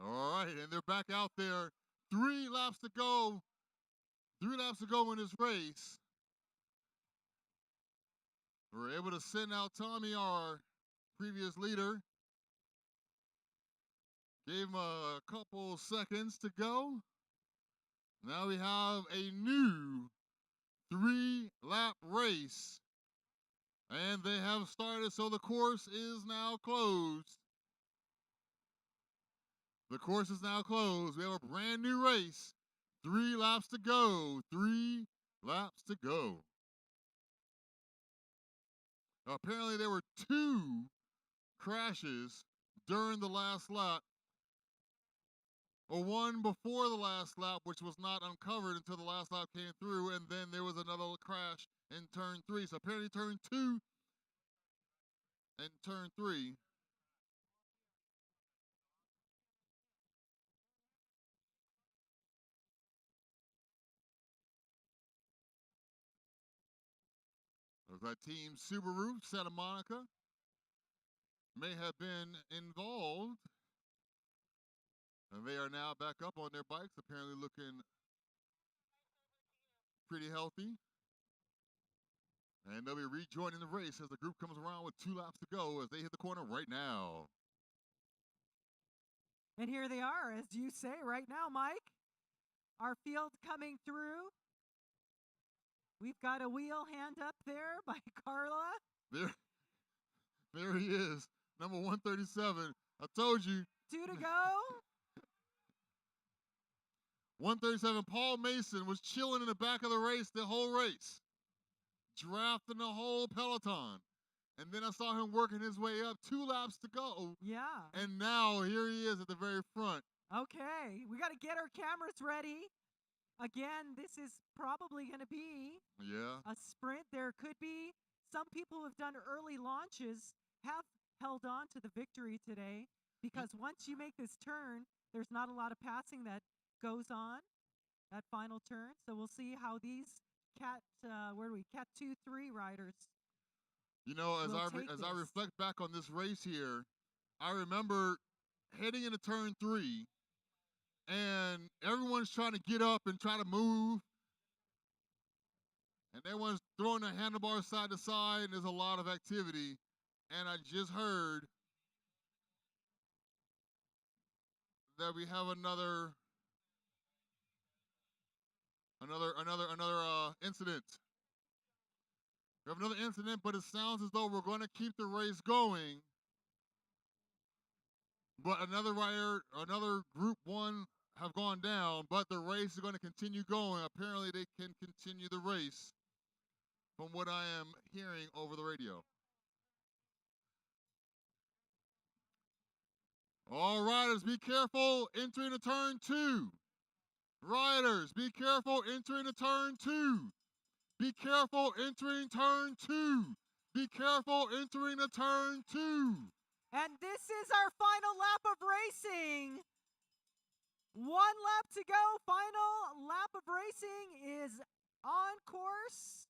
All right, and they're back out there. 3 laps to go. 3 laps to go in this race. We're able to send out Tommy, our previous leader. Gave him a couple seconds to go. Now we have a new 3-lap race. And they have started, so the course is now closed. The course is now closed. We have a brand new race. 3 laps to go. 3 laps to go. Apparently, there were 2 crashes during the last lap, or one before the last lap, which was not uncovered until the last lap came through, and then there was another crash in turn 3. So apparently, turn 2 and turn 3. There's that team Subaru, Santa Monica, may have been involved. And they are now back up on their bikes, apparently looking pretty healthy. And they'll be rejoining the race as the group comes around with 2 laps to go as they hit the corner right now. And here they are, as you say right now, Mike. Our field coming through. We've got a wheel hand up there by Carla. There he is, number 137. I told you. 2 to go. 137, Paul Mason was chilling in the back of the race the whole race, drafting the whole peloton. And then I saw him working his way up, 2 laps to go. Yeah. And now here he is at the very front. Okay, we got to get our cameras ready. Again, this is probably going to be a sprint. There could be some people who have done early launches have held on to the victory today because once you make this turn, there's not a lot of passing that goes on that final turn. So we'll see how these Cat 2-3 riders. You know, as I reflect back on this race here, I remember heading into turn 3, and everyone's trying to get up and try to move, and everyone's throwing their handlebars side to side, and there's a lot of activity. And I just heard that we have another incident. We have another incident, but it sounds as though we're going to keep the race going. But another rider, another Group 1 have gone down, but the race is going to continue going. Apparently, they can continue the race from what I am hearing over the radio. All riders, be careful entering the turn 2. Riders, be careful entering the turn 2. Be careful entering turn 2. Be careful entering the turn 2. And this is our final lap of racing. 1 lap to go. Final lap of racing is on course.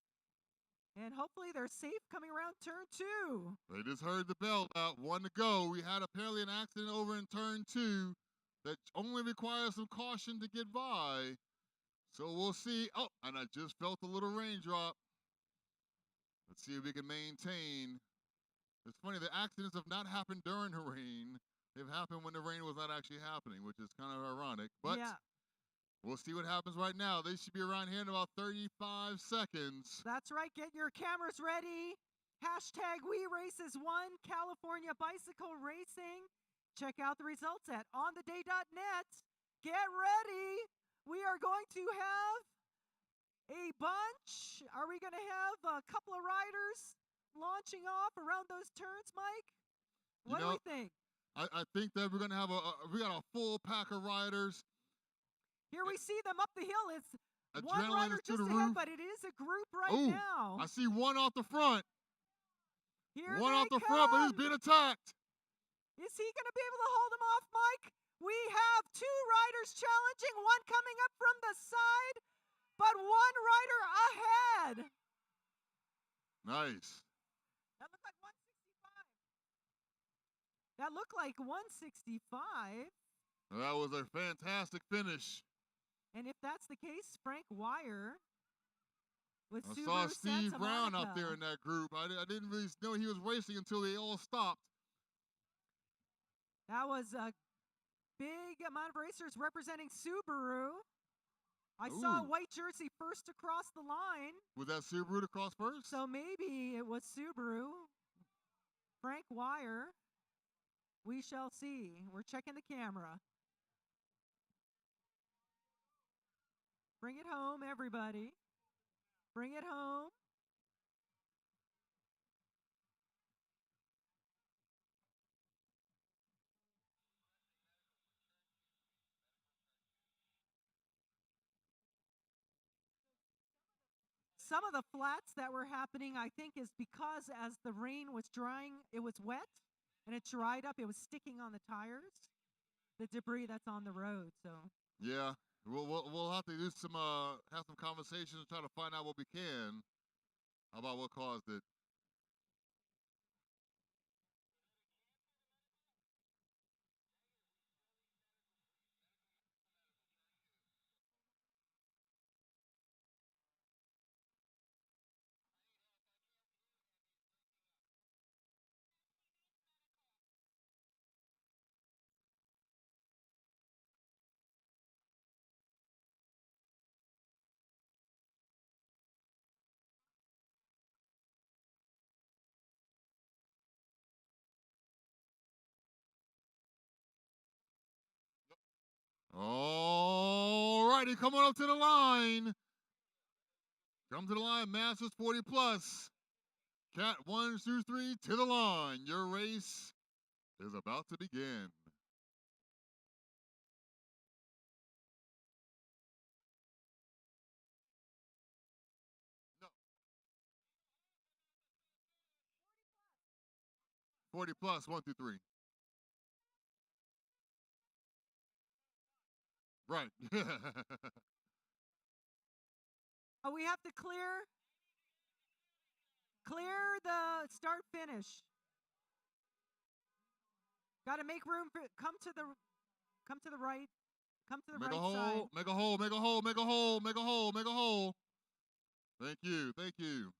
And hopefully they're safe coming around turn 2. They just heard the bell out. 1 to go. We had apparently an accident over in turn 2 that only requires some caution to get by. So we'll see. Oh, and I just felt a little raindrop. Let's see if we can maintain. It's funny, the accidents have not happened during the rain. They've happened when the rain was not actually happening, which is kind of ironic. But we'll see what happens right now. They should be around here in about 35 seconds. That's right. Get your cameras ready. Hashtag WeRaces1 California Bicycle Racing. Check out the results at ontheday.net. Get ready. We are going to have a bunch. Are we going to have a couple of riders launching off around those turns, Mike? What do we think? I think that we're going to have we got a full pack of riders. Here we see them up the hill. It's one Adrenaline rider is to just the ahead, roof. but it is a group right now. I see one off the front. Here one they off the come. front, but he's being attacked. Is he going to be able to hold him off, Mike? We have 2 riders challenging, one coming up from the side, but 1 rider ahead. Nice. That looked like 165. That looked like 165. That was a fantastic finish. And if that's the case, Frank Wire with I saw Subaru Steve Santa Brown Monica. out there in that group. I didn't really know he was racing until they all stopped. That was a big amount of racers representing Subaru. I saw a Ooh. white jersey first across the line. Was that Subaru to cross first? So maybe it was Subaru. Frank Wire. We shall see. We're checking the camera. Bring it home, everybody. Bring it home. Some of the flats that were happening, I think, is because as the rain was drying, it was wet and it dried up. It was sticking on the tires, the debris that's on the road. So Yeah, we'll have to do some have some conversations and try to find out what we can about what caused it. All righty, come on up to the line. Come to the line, Masters 40 plus. Cat 1 through 3 to the line. Your race is about to begin. No. 40 plus, 1 through 3. Right. oh, we have to clear the start finish. Got to make room for come to the right. Come to the Make right a hole, side. make a hole, make a hole, make a hole, make a hole, make a hole. Thank you, thank you.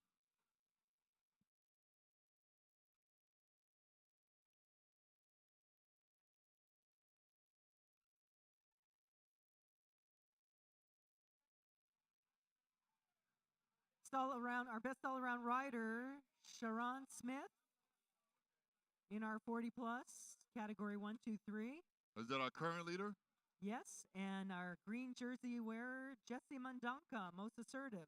Our best all-around rider, Sharon Smith, in our 40 plus category 1, 2, 3. Is that our current leader? Yes, and our green jersey wearer, Jesse Mundonka, most assertive.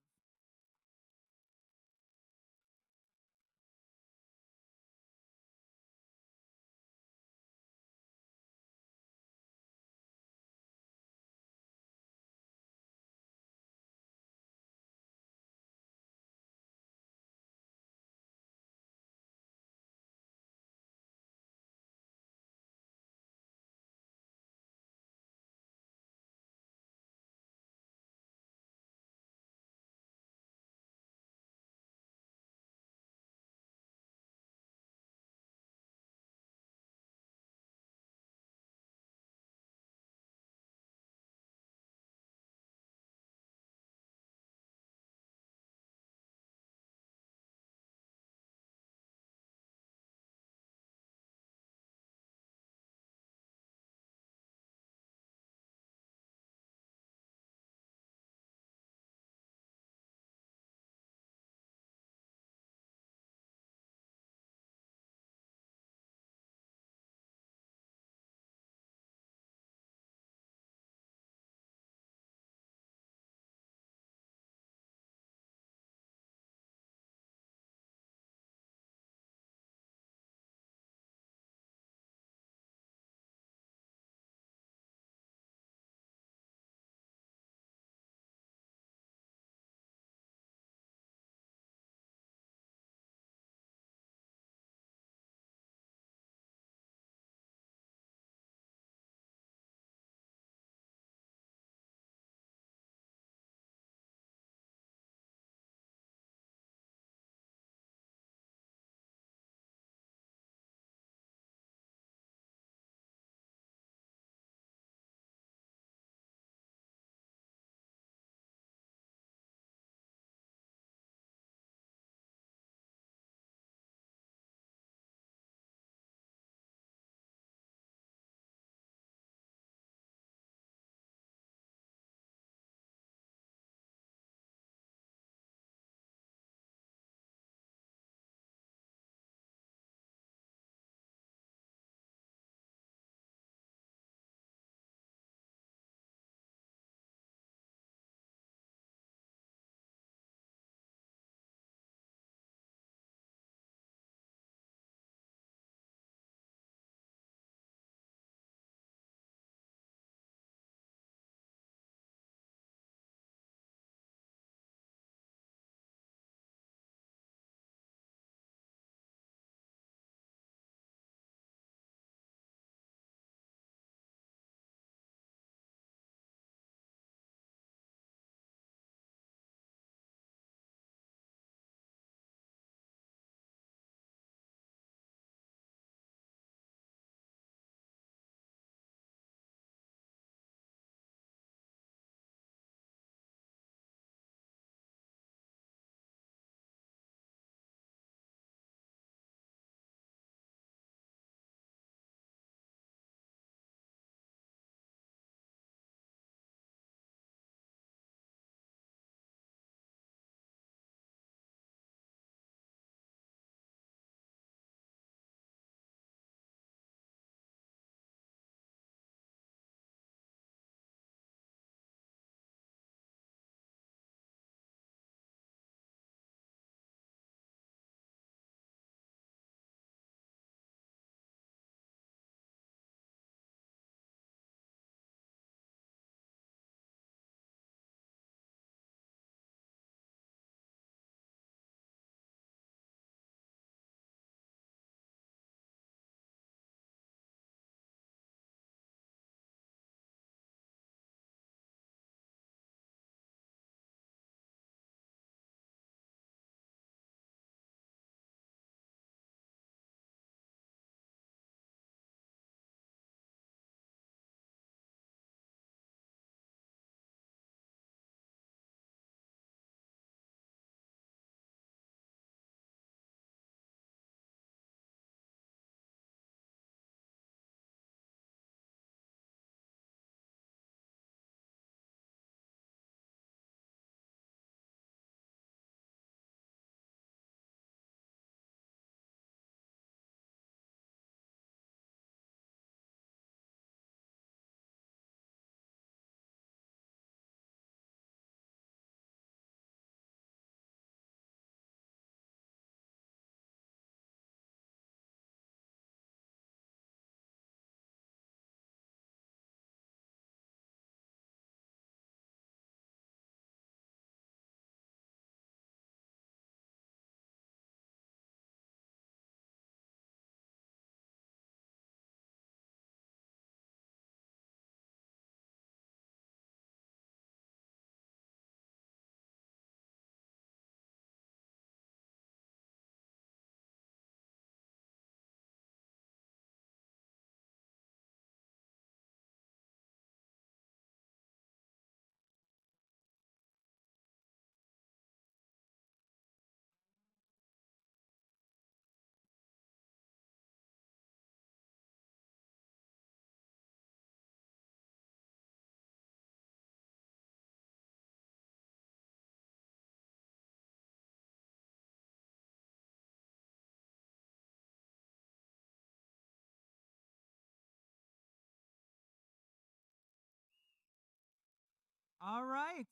All right.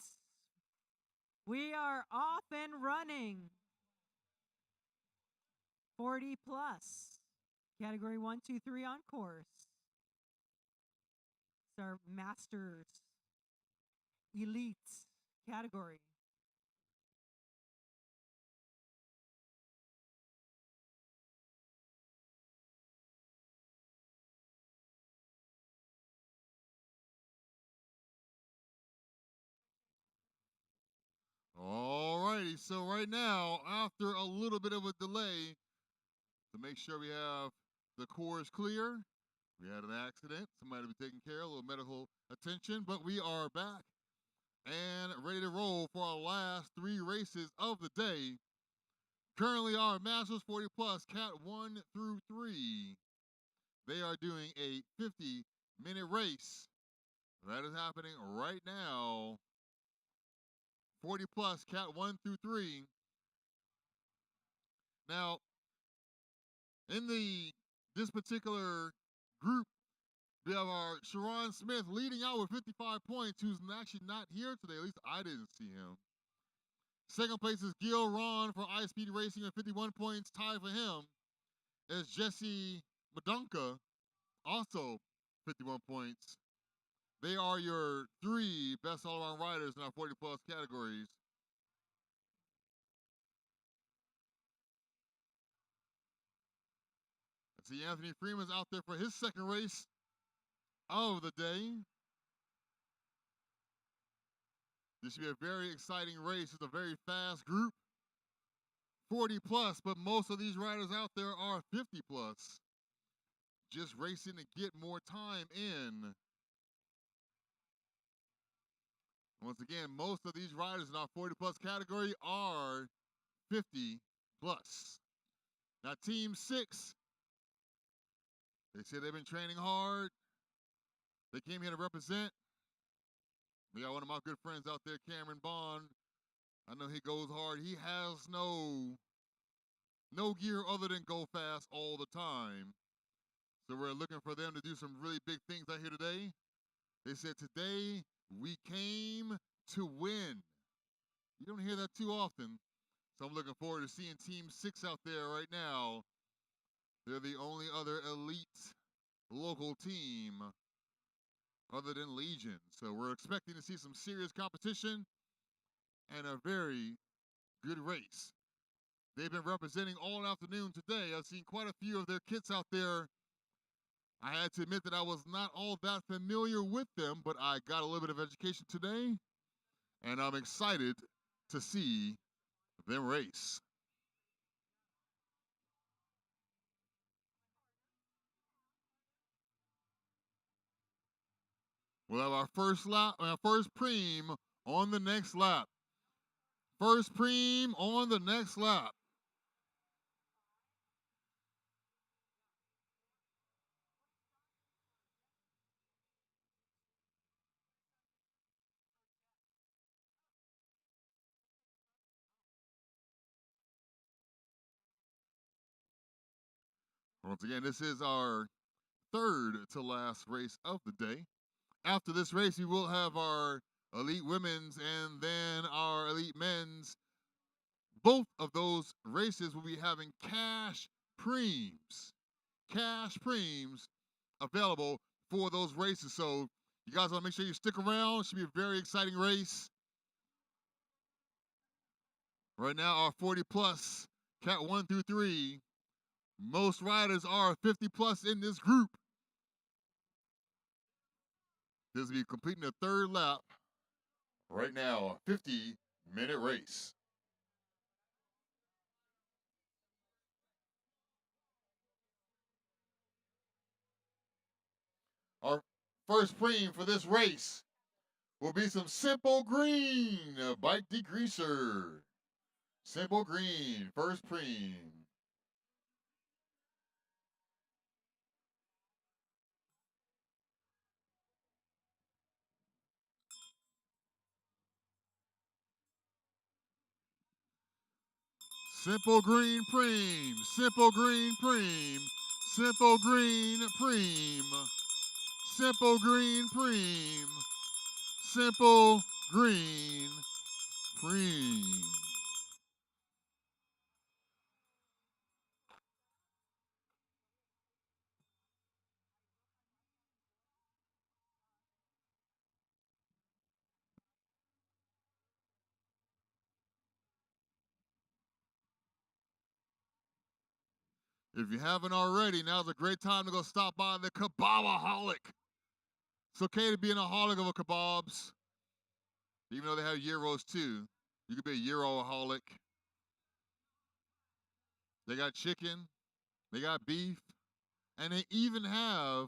We are off and running. 40 plus. Category 1, 2, 3 on course. It's our Masters Elite category. All righty, so right now, after a little bit of a delay, to make sure we have the course clear, we had an accident, somebody to be taken care of, a little medical attention, but we are back and ready to roll for our last 3 races of the day. Currently, our Masters 40 Plus, Cat 1 through 3, they are doing a 50-minute race. That is happening right now. 40 plus, Cat 1 through 3. Now, in this particular group, we have our Sharon Smith leading out with 55 points, who's actually not here today. At least I didn't see him. Second place is Gil Ron for Ice Speed Racing with 51 points. Tied for him is Jesse Madonka, also 51 points. They are your 3 best all-around riders in our 40-plus categories. I see Anthony Freeman's out there for his second race of the day. This should be a very exciting race. It's a very fast group. 40 plus, but most of these riders out there are 50 plus. Just racing to get more time in. Once again, most of these riders in our 40 plus category are 50 plus. Now, Team 6, they say they've been training hard. They came here to represent. We got one of my good friends out there, Cameron Bond. I know he goes hard. He has no gear other than go fast all the time. So we're looking for them to do some really big things out here today. They said, today we came to win. You don't hear that too often. So I'm looking forward to seeing Team 6 out there right now. They're the only other elite local team other than Legion. So we're expecting to see some serious competition and a very good race. They've been representing all afternoon today. I've seen quite a few of their kits out there. I had to admit that I was not all that familiar with them, but I got a little bit of education today, and I'm excited to see them race. We'll have our first lap, our first preem on the next lap. First preem on the next lap. Once again, this is our third to last race of the day. After this race, we will have our elite women's and then our elite men's. Both of those races will be having cash preems available for those races. So you guys want to make sure you stick around. It should be a very exciting race. Right now, our 40 plus, Cat 1 through 3. Most riders are 50 plus in this group. This will be completing the third lap. Right now, a 50-minute race. Our first preem for this race will be some Simple Green Bike Degreaser. Simple Green, first preem. Simple Green Preem, Simple Green Preem, Simple Green Preem, Simple Green Preem, Simple green, Preem. If you haven't already, now's a great time to go stop by the Kebabaholic. It's okay to be an aholic of a kebabs, even though they have gyros too. You could be a gyro-aholic. They got chicken, they got beef, and they even have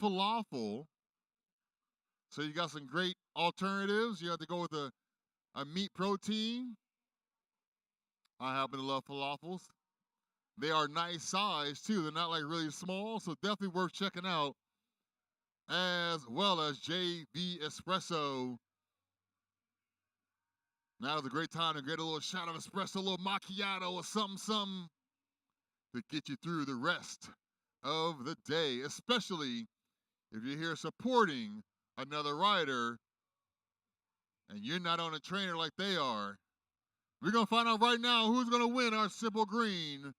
falafel. So you got some great alternatives. You have to go with a meat protein. I happen to love falafels. They are nice size too. They're not like really small, so definitely worth checking out. As well as JV Espresso. Now is a great time to get a little shot of espresso, a little macchiato or something to get you through the rest of the day, especially if you're here supporting another rider and you're not on a trainer like they are. We're going to find out right now who's going to win our Simple Green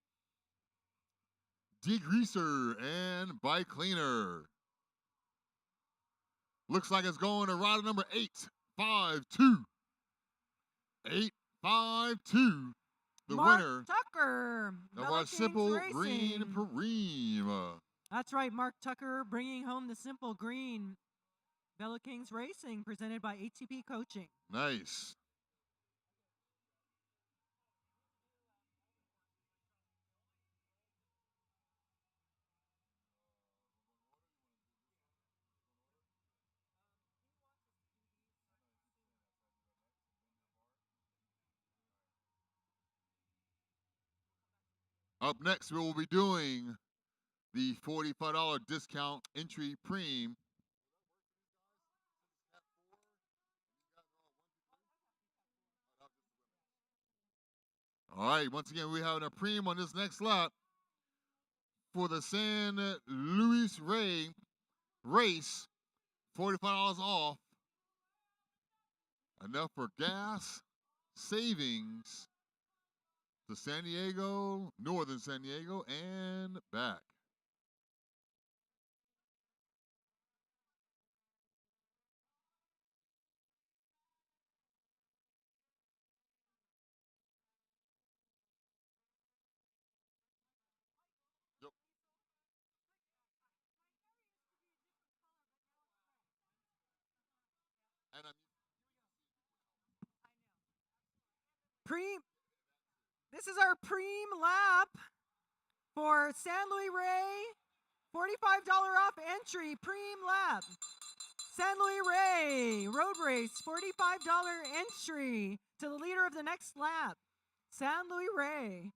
Degreaser and Bike Cleaner. Looks like it's going to rider number 852. 852. The Mark winner Tucker of our Simple Green Racing. Preem. That's right, Mark Tucker bringing home the Simple Green Bella Kings Racing, presented by ATP Coaching. Nice. Up next, we will be doing the $45 discount entry Preem. All right, once again, we're having a Preem on this next lap for the San Luis Rey race. $45 off. Enough for gas savings to San Diego, northern San Diego, and back. Yep. And Preem. This is our Preem lap for San Luis Rey. $45 off entry, Preem lap. San Luis Rey road race, $45 entry to the leader of the next lap. San Luis Rey.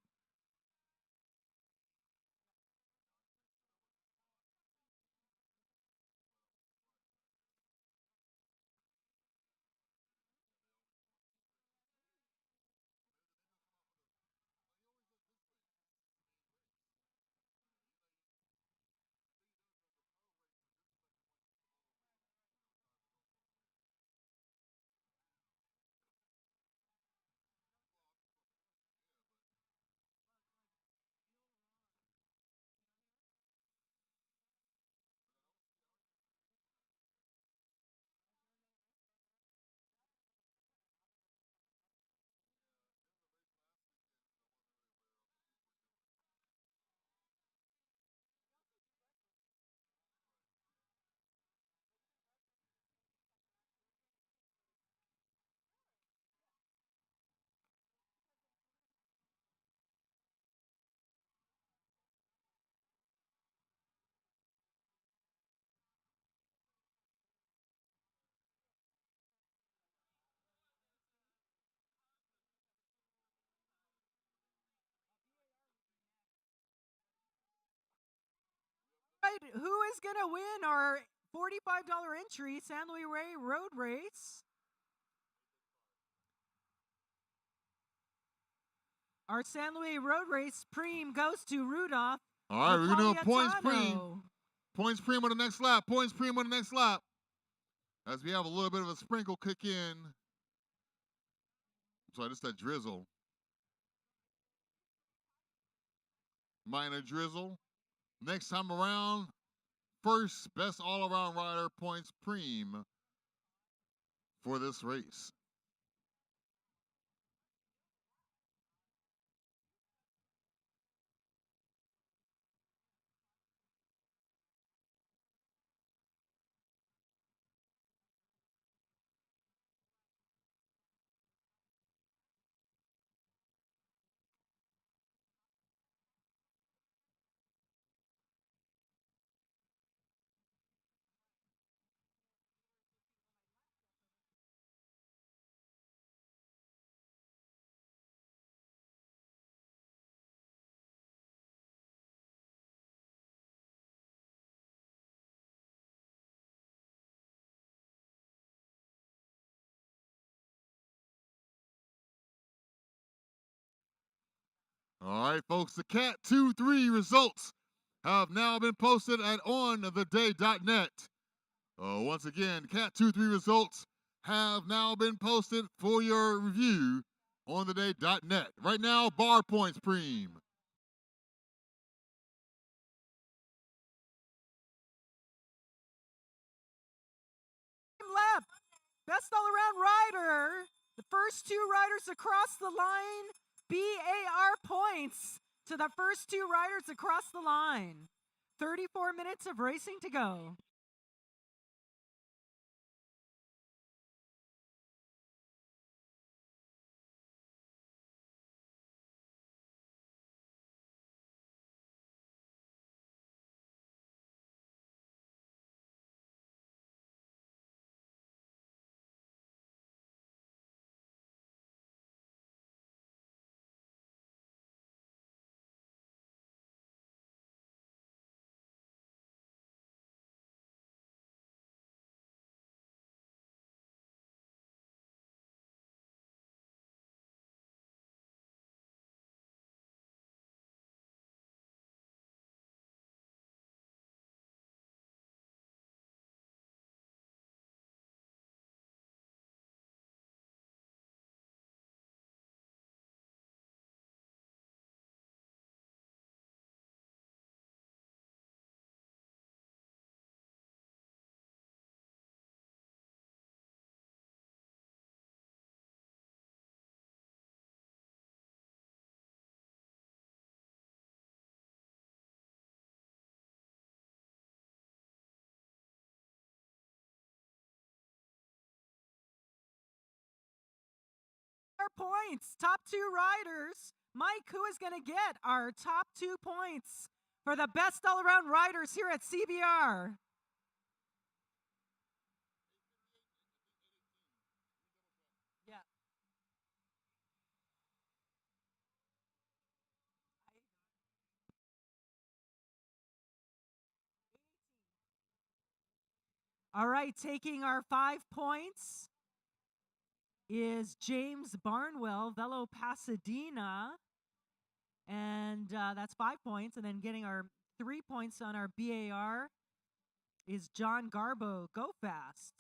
Right, who is going to win our $45 entry San Luis Rey road race? Our San Luis road race Preem goes to Rudolph. all right, we're going to do a points Preem. Napolitano. Points Preem on the next lap. Points Preem on the next lap. as we have a little bit of a sprinkle kick in. Sorry, this is that drizzle. Minor drizzle. Next time around, first best all-around rider points preem for this race. All right, folks, the Cat 2-3 results have now been posted at ontheday.net. Once again, Cat 2-3 results have now been posted for your review on theday.net. Right now, bar points preem. Lap. Best all-around rider. The first two riders across the line. BAR points to the first two riders across the line. 34 minutes of racing to go. Points. Top two riders. Mike, who is going to get our top 2 points for the best all-around riders here at CBR? Yeah. All right, taking our 5 points is James Barnwell, Velo Pasadena. And that's 5 points. And then getting our 3 points on our BAR is John Garbo, Go Fast.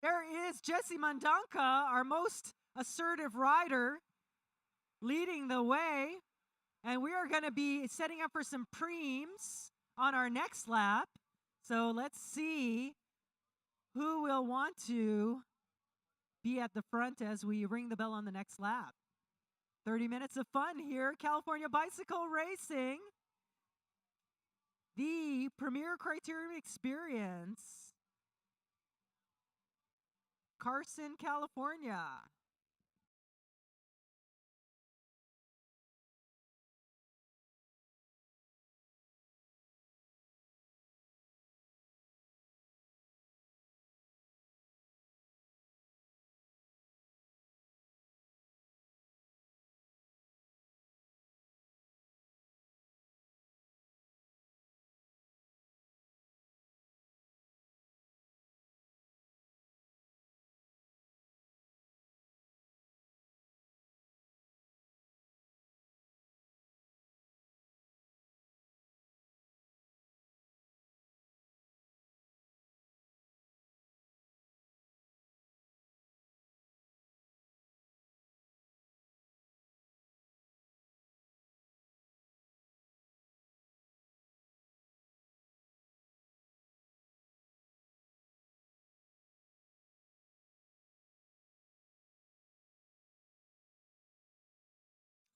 There is Jesse Mandanka, our most assertive rider, leading the way. And we are going to be setting up for some preems on our next lap. So let's see who will want to be at the front as we ring the bell on the next lap. 30 minutes of fun here. California Bicycle Racing, the premier criterium experience. Carson, California.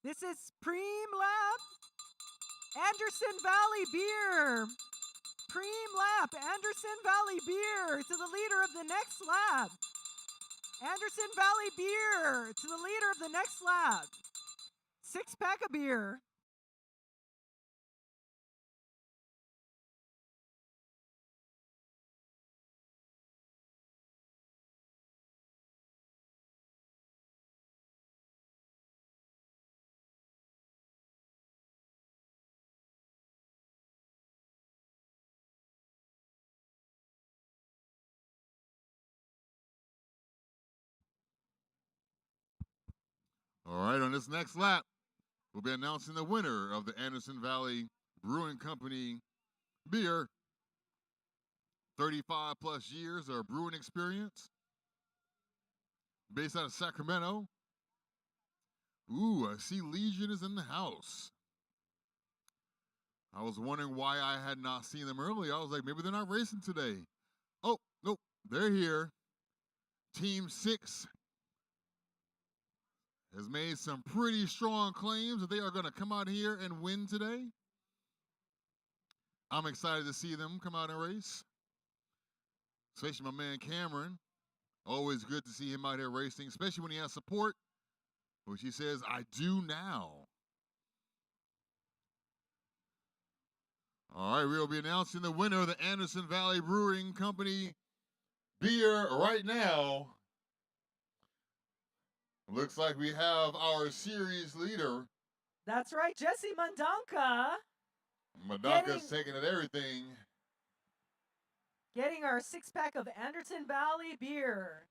This is Preem Lap, Anderson Valley Beer. Preem Lap, Anderson Valley Beer to the leader of the next lap. Anderson Valley Beer to the leader of the next lap. 6-pack of beer. All right, on this next lap, we'll be announcing the winner of the Anderson Valley Brewing Company beer. 35 plus years of brewing experience. Based out of Sacramento. Ooh, I see Legion is in the house. I was wondering why I had not seen them earlier. I was like, maybe they're not racing today. Oh, nope, they're here. Team 6 has made some pretty strong claims that they are going to come out here and win today. I'm excited to see them come out and race. Especially my man Cameron. Always good to see him out here racing, especially when he has support, which he says, I do now. All right, we'll be announcing the winner of the Anderson Valley Brewing Company beer right now. Looks like we have our series leader. That's right, Jesse Mendonca. Madonka's taking at everything. Getting our 6-pack of Anderson Valley beer.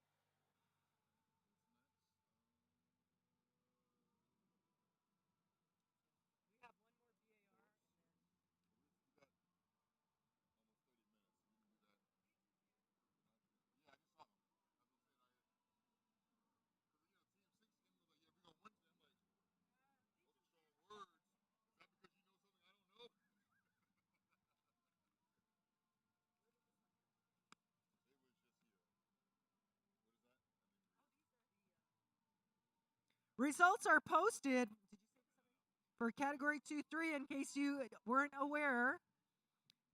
Results are posted for category 2-3 in case you weren't aware.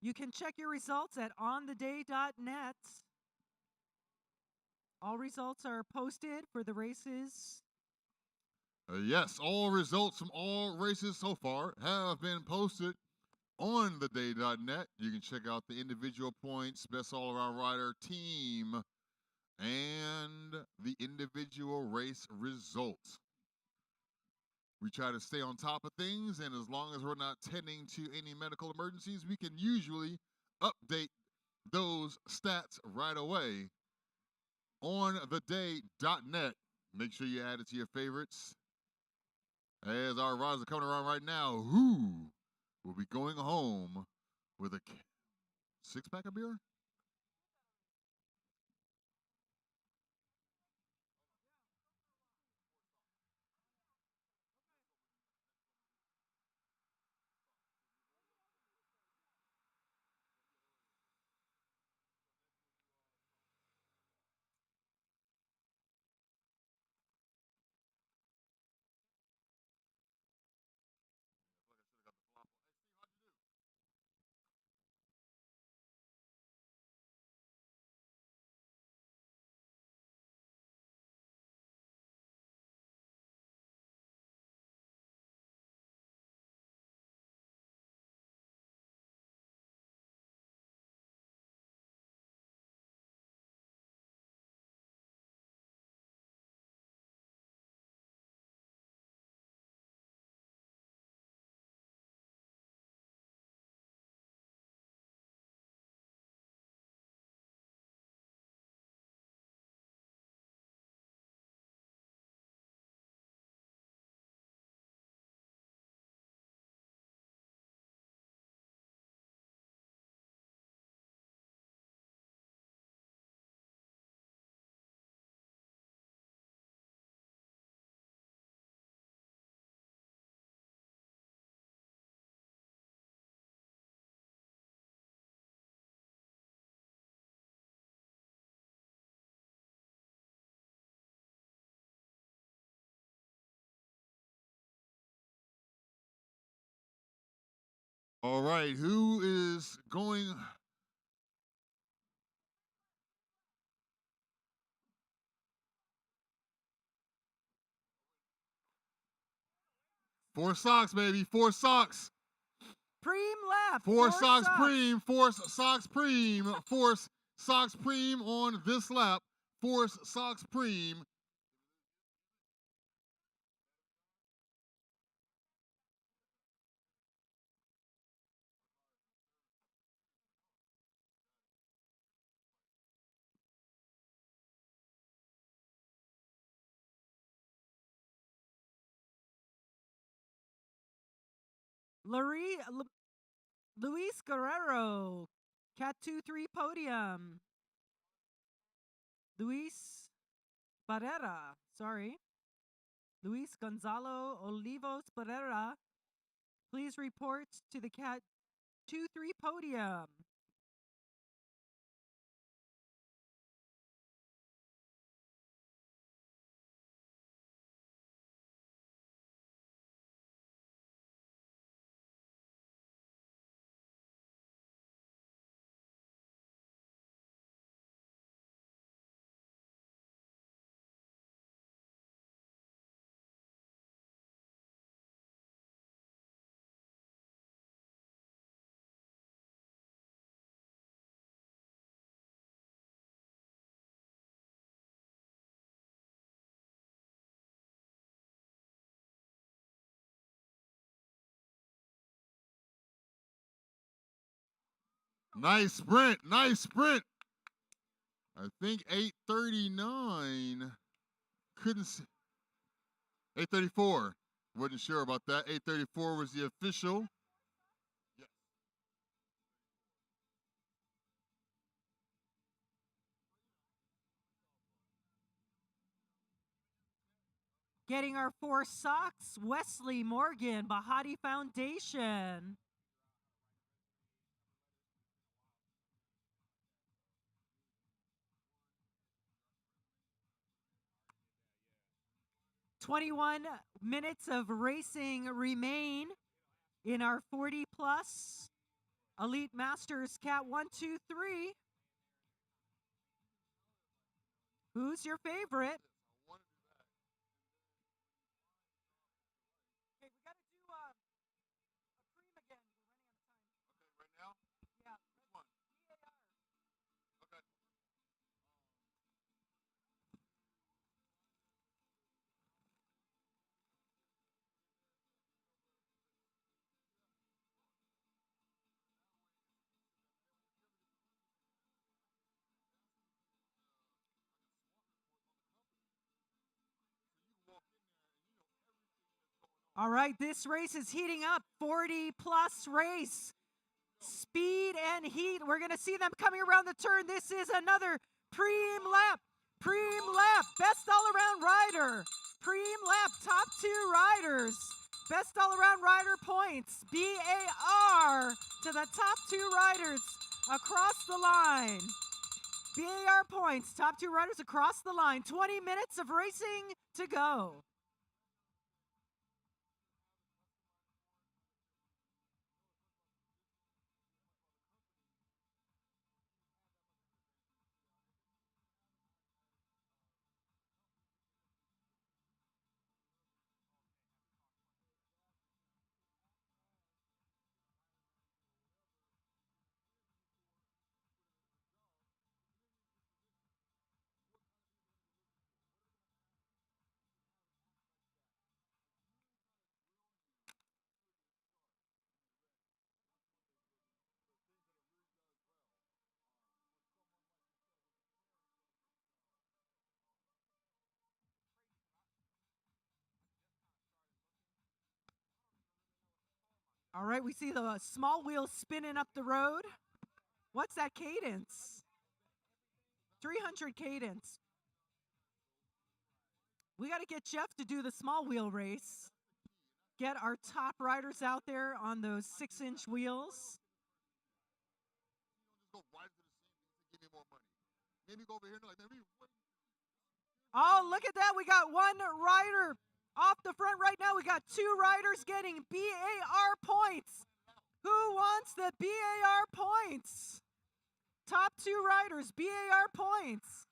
You can check your results at ontheday.net. All results are posted for the races. Yes, all results from all races so far have been posted on theday.net. You can check out the individual points, best all-around rider, team, and the individual race results. We try to stay on top of things, and as long as we're not tending to any medical emergencies, we can usually update those stats right away on theday.net. Make sure you add it to your favorites. As our riders are coming around right now, who will be going home with a 6-pack of beer? All right, who is going? Four socks, baby. Four socks. Preem left. Four socks preem. Force socks preem. Force socks preem on this lap. Force socks preem. Luis Guerrero, Cat 2-3 podium. Luis Barrera, sorry. Luis Gonzalo Olivos Barrera, please report to the Cat 2-3 podium. Nice sprint. Nice sprint. I think 8:39. Couldn't see. 8:34. Wasn't sure about that. 8:34 was the official. Getting our 4 socks, Wesley Morgan, Bahati Foundation. "21 minutes of racing remain in our 40 plus Elite Masters Cat 1-2-3. Who's your favorite? Okay, we gotta do a cream again. We're running out of time. Okay, right now? Yeah. Which one? VAR. Okay. All right, this race is heating up. 40 plus race. Speed and heat. We're going to see them coming around the turn. This is another preem lap. Preem lap. Best all around rider. Preem lap. Top 2 riders. Best all around rider points. BAR to the top 2 riders across the line. BAR points. Top 2 riders across the line. 20 minutes of racing to go. All right, we see the small wheels spinning up the road. What's that cadence? 300 cadence. We got to get Jeff to do the small wheel race. Get our top riders out there on those 6-inch wheels. Just go right to the scene to give me more money. Maybe go over here and like, maybe. Oh, look at that. We got one rider off the front right now. We got 2 riders getting BAR points. Who wants the BAR points? Top 2 riders, BAR points.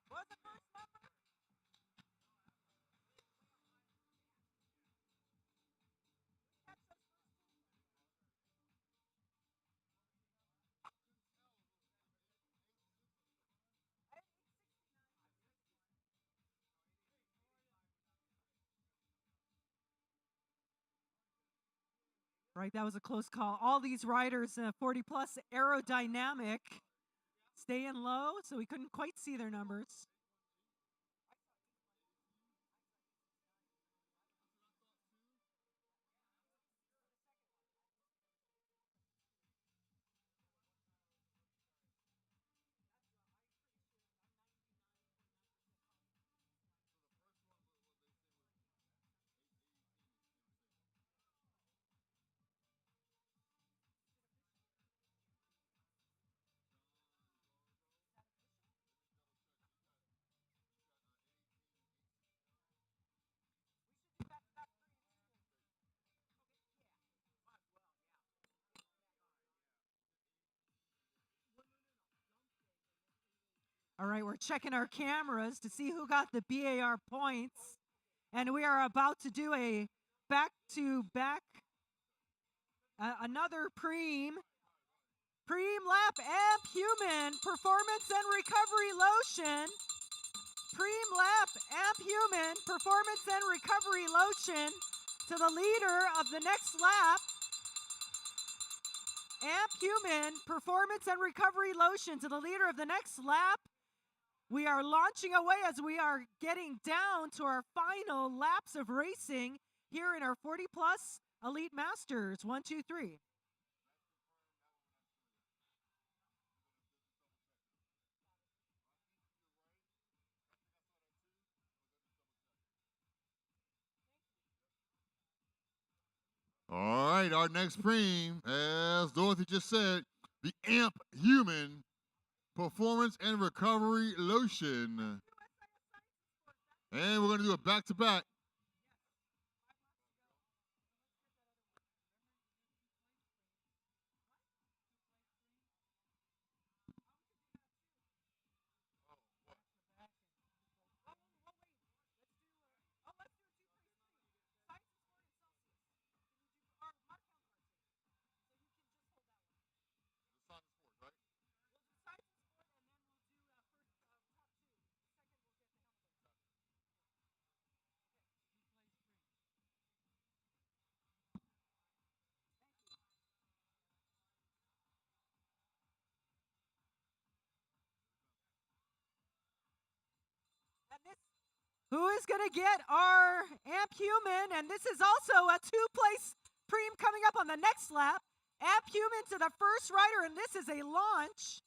What's the first number? Right, that was a close call. All these riders, 40 plus aerodynamic, staying low, so we couldn't quite see their numbers. All right, we're checking our cameras to see who got the BAR points. And we are about to do a back-to-back, another Preem Lap Amp Human Performance and Recovery Lotion. Preem Lap Amp Human Performance and Recovery Lotion to the leader of the next lap. Amp Human Performance and Recovery Lotion to the leader of the next lap. We are launching away as we are getting down to our final laps of racing here in our 40 plus Elite Masters. 1, 2, 3. All right, our next Preem, as Dorothy just said, the Amp Human Performance and Recovery Lotion. And we're going to do a back-to-back. Who is going to get our Amp Human? And this is also a 2-place Preem coming up on the next lap. Amp Human to the first rider, and this is a launch.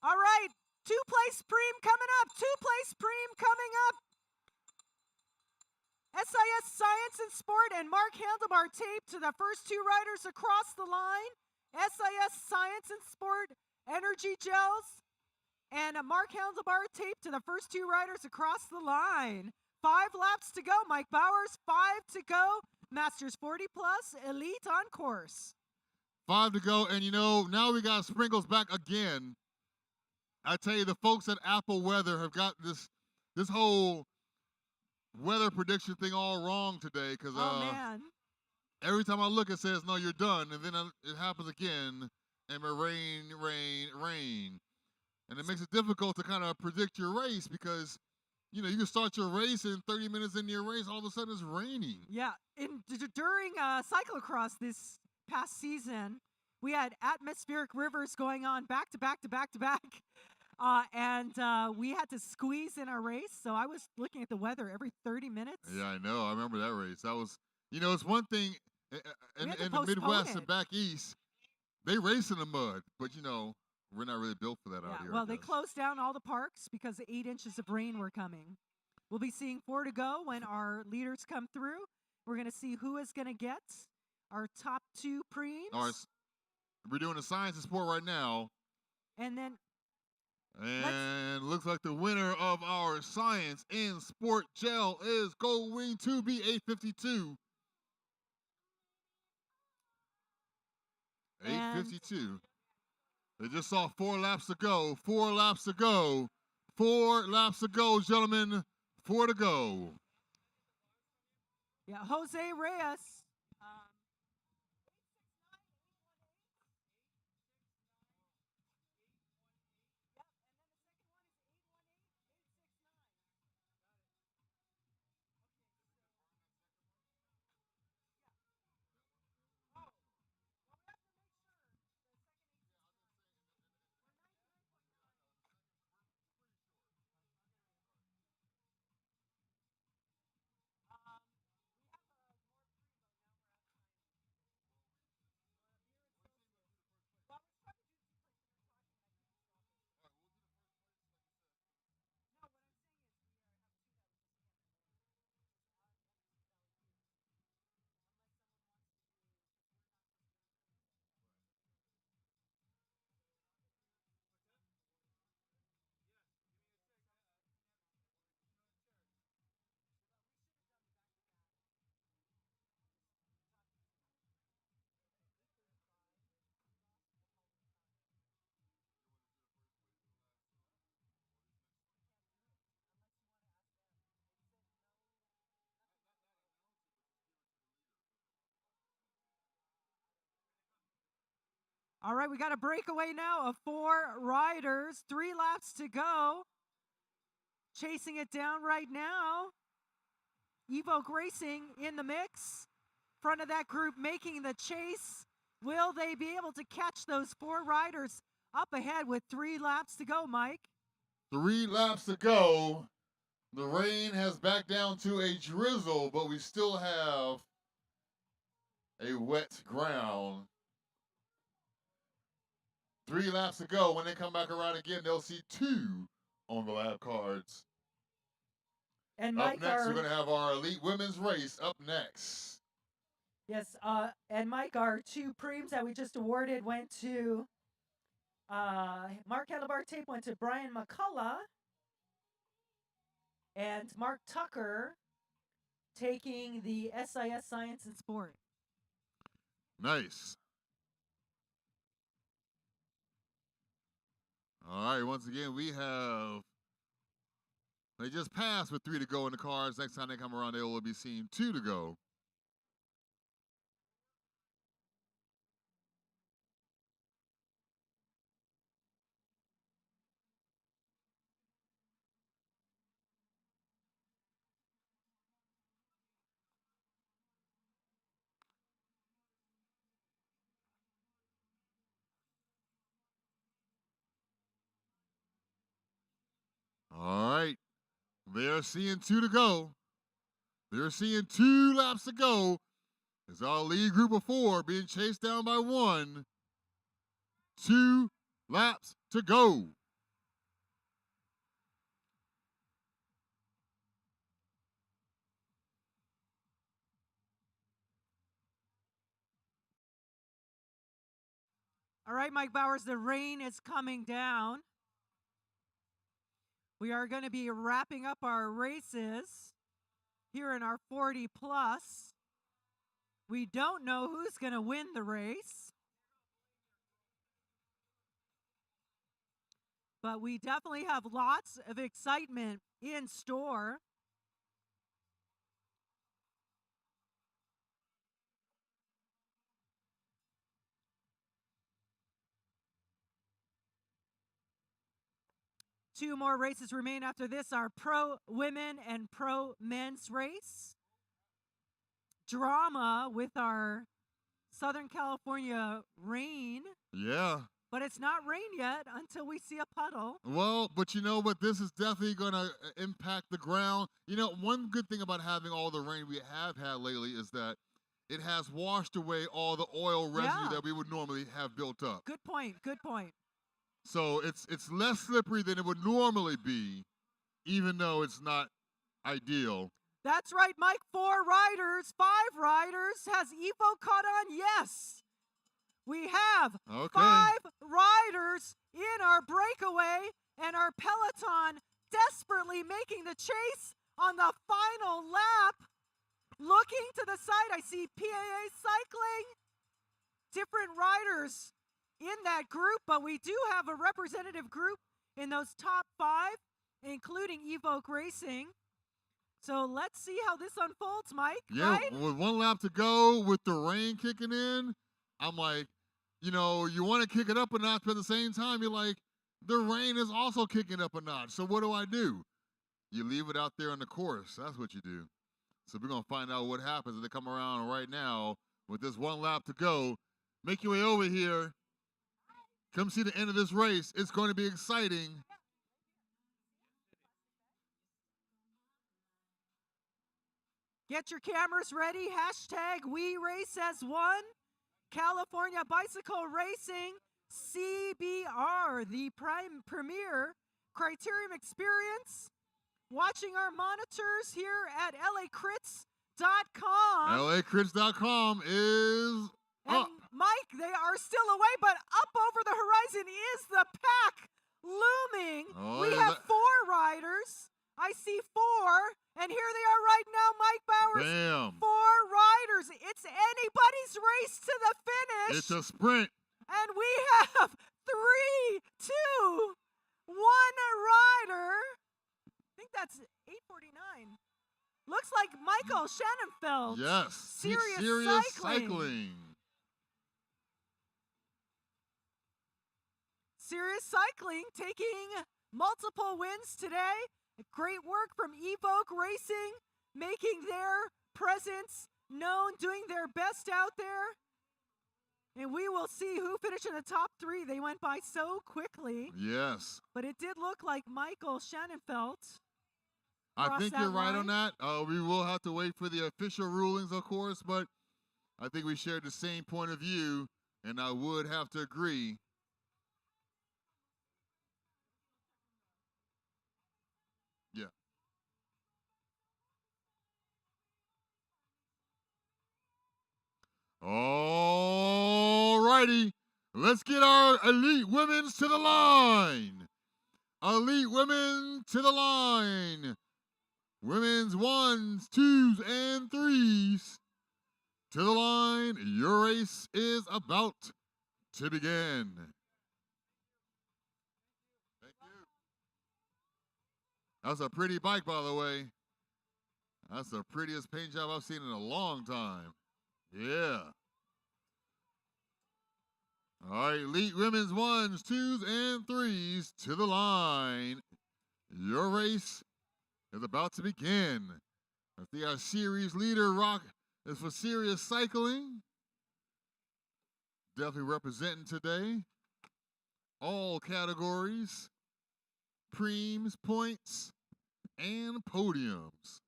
All right, 2-place Preem coming up. 2-place Preem coming up. SIS Science and Sport and Mark Handlebar tape to the first 2 riders across the line. SIS Science and Sport Energy Gels and a Mark Handlebar tape to the first 2 riders across the line. 5 laps to go. Mike Bowers, 5 to go. Masters 40 plus Elite on course. 5 to go, and now we got Sprinkles back again. I tell you, the folks at Apple Weather have got this whole weather prediction thing all wrong today, because man. Every time I look, it says, no, you're done, and then it happens again, and rain, rain, rain. And it makes it difficult to kind of predict your race because, you can start your race and 30 minutes into your race, all of a sudden it's raining. Yeah, during cyclocross this past season, we had atmospheric rivers going on back to back to back to back. And we had to squeeze in our race, so I was looking at the weather every 30 minutes. Yeah, I know. I remember that race. That was, it's one thing in the Midwest and back east, they race in the mud, but, we're not really built for that out here. Well, they closed down all the parks because 8 inches of rain were coming. We'll be seeing 4 to go when our leaders come through. We're going to see who is going to get our top 2 Preems. All right, we're doing the science and sport right now. And then And looks like the winner of our Science in Sport Gel is going to be 852. 852. They just saw 4 laps to go. 4 laps to go. 4 laps to go, gentlemen. 4 to go. Yeah, Jose Reyes. All right, we got a breakaway now of 4 riders. 3 laps to go. Chasing it down right now. Evoke Racing in the mix. Front of that group making the chase. Will they be able to catch those 4 riders up ahead with 3 laps to go, Mike? 3 laps to go. The rain has backed down to a drizzle, but we still have a wet ground. 3 laps to go. When they come back around again, they'll see 2 on the lap cards. And up Mike, next, we're going to have our Elite Women's Race up next. Yes, and Mike, our 2 preems that we just awarded went to Mark Hellebar went to Brian McCullough, and Mark Tucker taking the SIS Science and Sport. Nice. All right, once again, we have, they just passed with 3 to go in the cars. Next time they come around, they will be seeing 2 to go. All right, they're seeing 2 to go. They're seeing 2 laps to go. It's our lead group of 4 being chased down by 1. 2 laps to go. All right, Mike Bowers, the rain is coming down. We are going to be wrapping up our races here in our 40 plus. We don't know who's going to win the race, but we definitely have lots of excitement in store. Two more races remain after this, our pro women and pro men's race. Drama with our Southern California rain. Yeah. But it's not rain yet until we see a puddle. Well, but you know what? This is definitely going to impact the ground. You know, one good thing about having all the rain we have had lately is that it has washed away all the oil residue that we would normally have built up. Good point. Good point. So it's less slippery than it would normally be, even though it's not ideal. That's right, Mike. 4 riders, 5 riders. Has Evo caught on? Yes. We have 5 riders in our breakaway, and the final lap. Looking to the side, I see PAA Cycling. Different riders in that group, but we do have a representative group in those top 5, including Evoque Racing. So let's see how this unfolds, Mike. Yeah, right? with 1 lap to go, with the rain kicking in, I'm like, you want to kick it up a notch, but at the same time, you're like, the rain is also kicking up a notch. So what do? You leave it out there on the course. That's what you do. So we're going to find out what happens as they come around right now with this 1 lap to go. Make your way over here. Come see the end of this race. It's going to be exciting. Get your cameras ready. Hashtag #WeRaceAs1. California Bicycle Racing, CBR, the premier criterium experience. Watching our monitors here at LACrits.com. LACrits.com is up. Mike, they are still away, but up over the horizon is the pack looming. We have 4 riders. I see 4, and here they are right now, Mike Bowers. Bam. 4 riders. It's anybody's race to the finish. It's a sprint. And we have 3, 2, 1 rider. I think that's 8:49. Looks like Michael Shannenfeld. Yes. Serious Cycling. Serious Cycling taking multiple wins today. Great work from Evoque Racing, making their presence known, doing their best out there. And we will see who finished in the top 3. They went by so quickly. Yes. But it did look like Michael Shannenfeld. I think you're right on that. We will have to wait for the official rulings, of course, but I think we shared the same point of view, and I would have to agree. Yeah. All righty. Let's get our elite women's to the line. Elite women to the line. Women's 1s, 2s, and 3s to the line. Your race is about to begin. Thank you. That's a pretty bike, by the way. That's the prettiest paint job I've seen in a long time. Yeah. All right, elite women's 1s, 2s, and 3s to the line. Your race is about to begin. I think our series leader, Rock, is for Serious Cycling. Definitely representing today. All categories, preems, points, and podiums.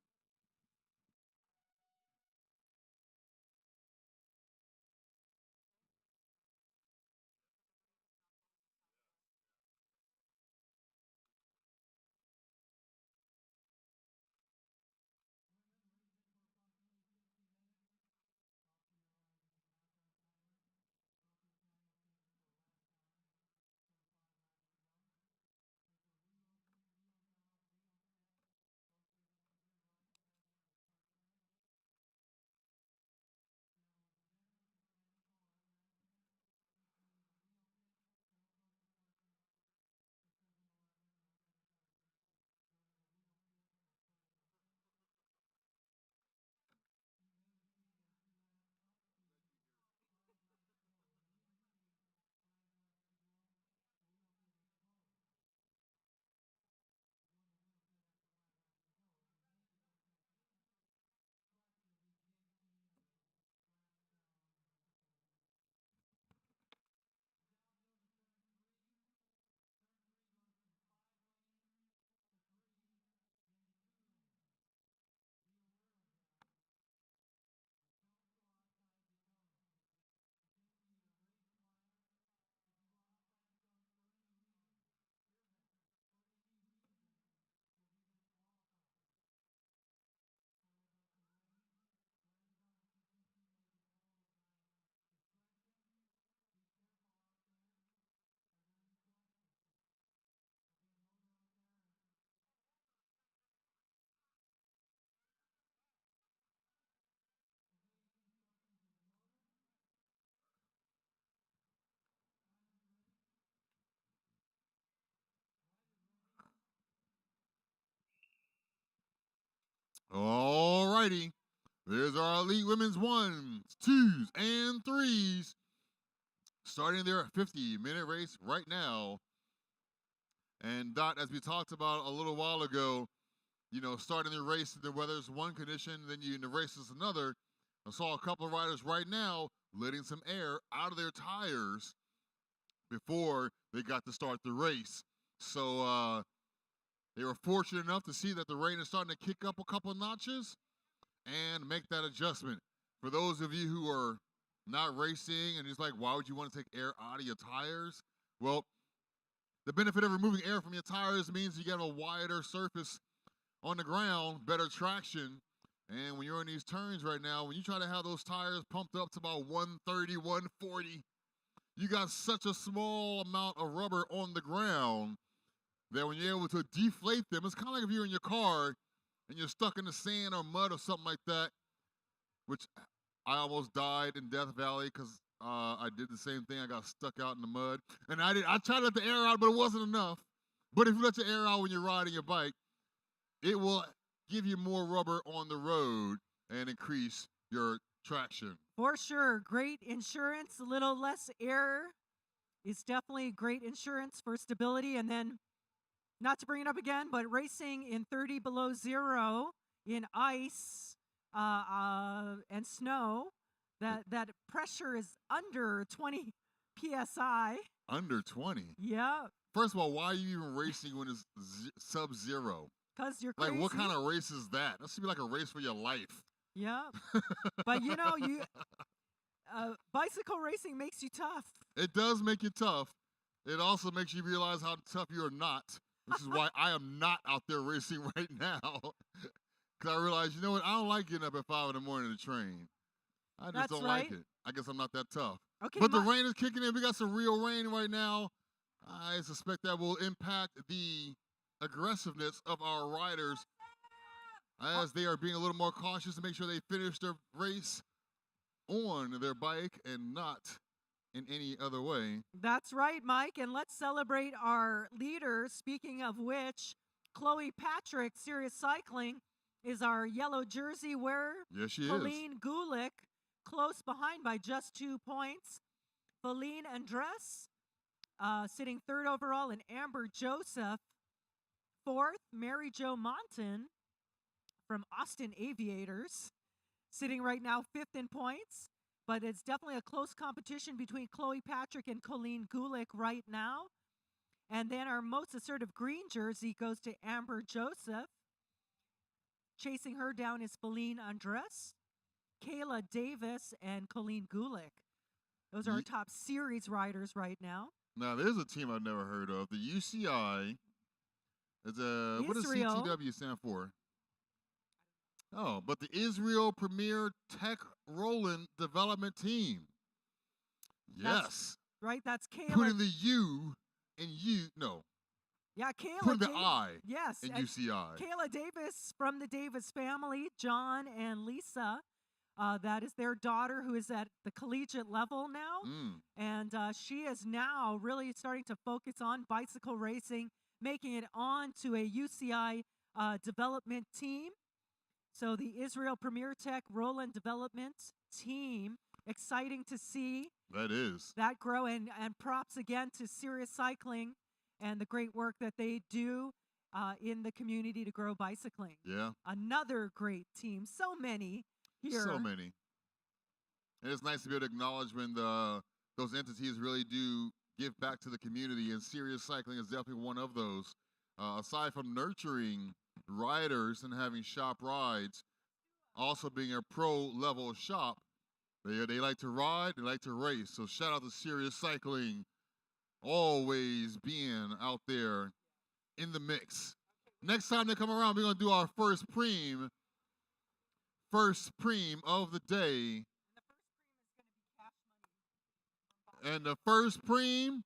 righty. There's our elite women's 1s, 2s, and 3s. Starting their 50-minute race right now. And Dot, as we talked about a little while ago, starting the race, the weather's one condition, then the race is another. I saw a couple of riders right now letting some air out of their tires before they got to start the race. So they were fortunate enough to see that the rain is starting to kick up a couple of notches and make that adjustment. For those of you who are not racing and just like, why would you want to take air out of your tires? Well, the benefit of removing air from your tires means you get a wider surface on the ground, better traction. And when you're in these turns right now, when you try to have those tires pumped up to about 130, 140, you got such a small amount of rubber on the ground that when you're able to deflate them, it's kind of like if you're in your car and you're stuck in the sand or mud or something like that, which I almost died in Death Valley because I did the same thing. I got stuck out in the mud. And I tried to let the air out, but it wasn't enough. But if you let your air out when you're riding your bike, it will give you more rubber on the road and increase your traction. For sure. Great insurance. A little less air is definitely great insurance for stability. And then, not to bring it up again, but racing in 30 below zero in ice and snow, that pressure is under 20 PSI. Under 20? Yeah. First of all, why are you even racing when it's sub-zero? Because you're crazy. Like, what kind of race is that? That should be like a race for your life. Yeah. But, bicycle racing makes you tough. It does make you tough. It also makes you realize how tough you are not, which is why I am not out there racing right now. Because I realize, you know what? I don't like getting up at 5 in the morning to train. I just don't like it. I guess I'm not that tough. Okay, but the rain is kicking in. We got some real rain right now. I suspect that will impact the aggressiveness of our riders as they are being a little more cautious to make sure they finish their race on their bike and not in any other way. That's right, Mike. And let's celebrate our leaders. Speaking of which, Chloe Patrick, Serious Cycling, is our yellow jersey wearer. Yes, she is. Colleen Gulick, close behind by just 2 points. Feline Andres, sitting third overall, and Amber Joseph, fourth. Mary Jo Monton from Austin Aviators, sitting right now fifth in points. But it's definitely a close competition between Chloe Patrick and Colleen Gulick right now. And then our most assertive green jersey goes to Amber Joseph. Chasing her down is Feline Andres, Kayla Davis, and Colleen Gulick. Those are our top series riders right now. Now, there's a team I've never heard of. The UCI. What does CTW stand for? Oh, but the Israel Premier Tech Roland Development Team. Yes. That's Kayla. Putting the U in U. No. Yeah, Kayla. Putting the I yes, in UCI. Kayla Davis from the Davis family, John and Lisa. That is their daughter, who is at the collegiate level now. And she is now really starting to focus on bicycle racing, making it on to a UCI development team. So the Israel Premier Tech Roland Development Team, exciting to see. That is. That grow, and props again to Serious Cycling and the great work that they do in the community to grow bicycling. Yeah. Another great team. So many here. So many. And it's nice to be able to acknowledge when those entities really do give back to the community, and Serious Cycling is definitely one of those. Aside from nurturing riders and having shop rides, also being a pro-level shop, they like to ride, they like to race. So shout out to Serious Cycling, always being out there in the mix. Next time they come around, we're going to do our first preem of the day. And the first preem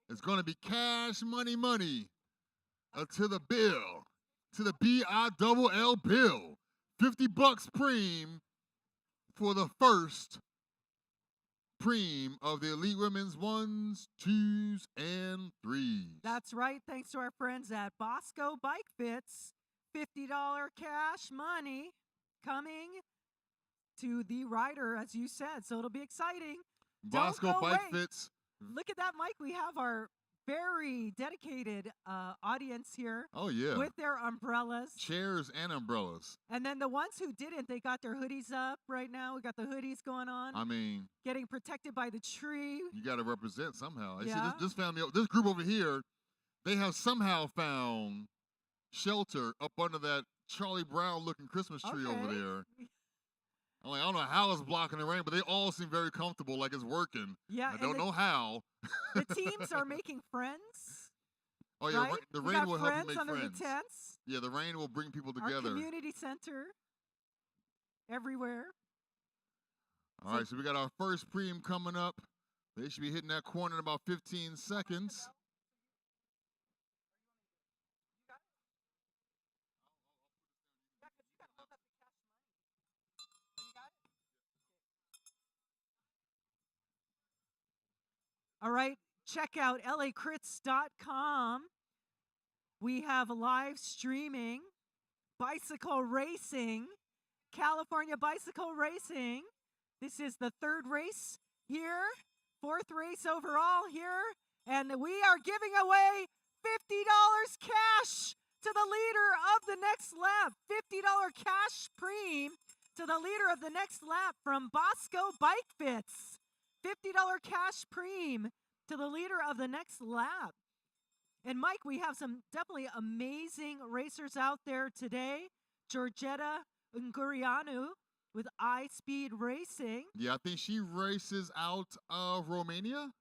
is going to be cash money to the bill, to the BILL bill. $50 preem for the first preem of the Elite Women's 1s, 2s, and 3s. That's right. Thanks to our friends at Bosco Bike Fits. $50 cash money coming to the rider, as you said. So it'll be exciting. Bosco Bike Fits. Look at that, Mike. We have our very dedicated audience here. Oh, yeah. With their umbrellas. Chairs and umbrellas. And then the ones who didn't, they got their hoodies up right now. We got the hoodies going on. I mean, getting protected by the tree. You got to represent somehow. Yeah. See, this family, this group over here, they have somehow found shelter up under that Charlie Brown looking Christmas tree over there. I'm like, I don't know how it's blocking the rain, but they all seem very comfortable, like it's working. Yeah, I don't know how. The teams are making friends. Oh yeah, right? The rain will help you make under friends. The tents. Yeah, the rain will bring people together. Our community center, everywhere. All right, so we got our first preem coming up. They should be hitting that corner in about 15 seconds. All right, check out lacrits.com. We have live streaming, bicycle racing, California bicycle racing. This is the third race here, fourth race overall here, and we are giving away $50 cash to the leader of the next lap. $50 cash preem to the leader of the next lap from Bosco Bike Fits. $50 cash preem to the leader of the next lap. And Mike, we have some definitely amazing racers out there today. Georgetta Ungurianu with iSpeed Racing. Yeah, I think she races out of Romania.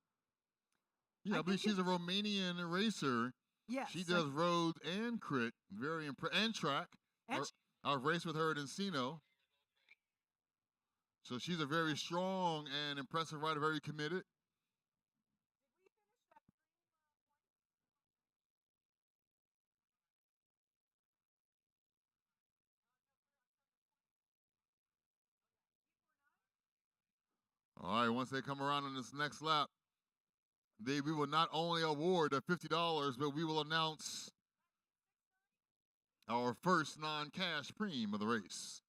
Yeah, I believe she's a Romanian racer. Yes. She does road and crit, very and track. I've raced with her at Encino. So she's a very strong and impressive rider, very committed. All right, once they come around on this next lap, we will not only award the $50, but we will announce our first non-cash preem of the race.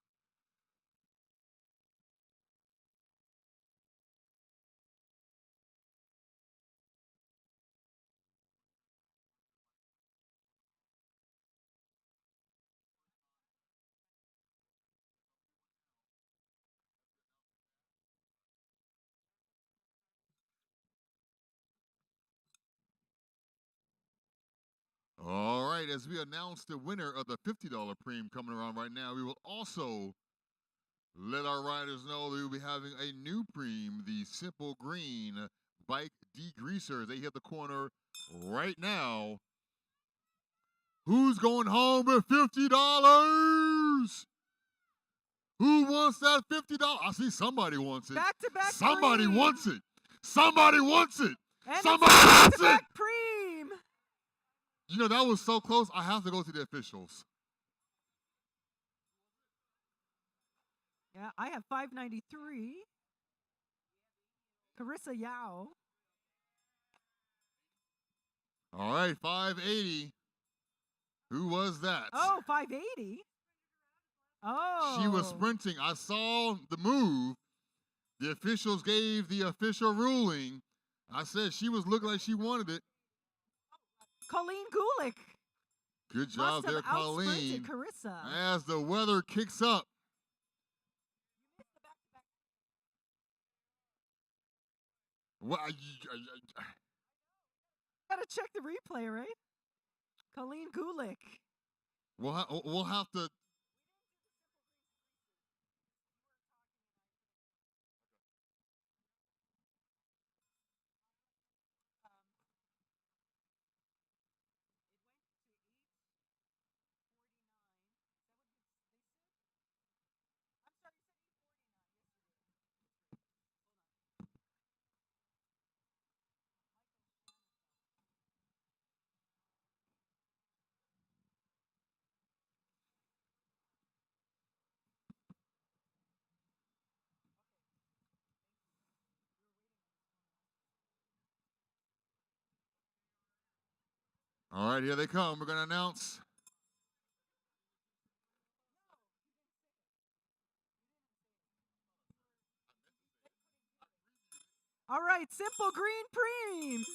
All right, as we announce the winner of the $50 preem coming around right now, we will also let our riders know that we will be having a new preem, the Simple Green Bike Degreasers. They hit the corner right now. Who's going home with $50? Who wants that $50? I see somebody wants it. Back-to-back Somebody preem. wants it. Somebody wants it. And somebody wants it. Preem. You know, that was so close. I have to go to the officials. Yeah, I have 593. Carissa Yao. All right, 580. Who was that? Oh, 580. Oh. She was sprinting. I saw the move. The officials gave the official ruling. I said she was looking like she wanted it. Colleen Gulick. Good job there, Colleen. Carissa. As the weather kicks up. What? Gotta check the replay, right? Colleen Gulick. We'll have to. All right, here they come. We're going to announce All right, Simple Green Preem.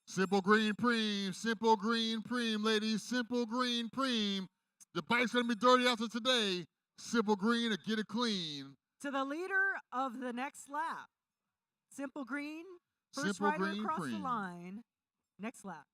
Simple Green Preem, ladies. Simple Green Preem. The bike's going to be dirty after today. Simple Green to get it clean. To the leader of the next lap. Simple Green, first Simple rider Green across the Preem. line. Next lap.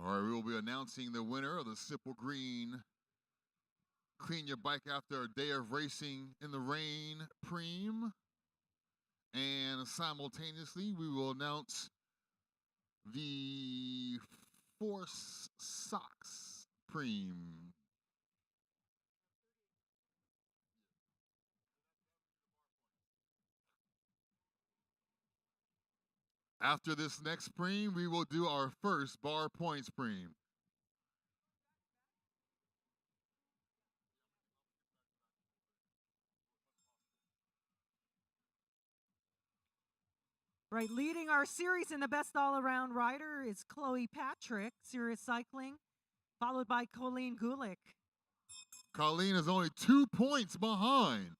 All right, we will be announcing the winner of the Simple Green Clean Your Bike After a Day of Racing in the Rain Preem. And simultaneously, we will announce the Force Socks Preem. After this next preem, we will do our first bar points preem. Right, leading our series in the best all-around rider is Chloe Patrick, Serious Cycling, followed by Colleen Gulick. Colleen is only 2 points behind.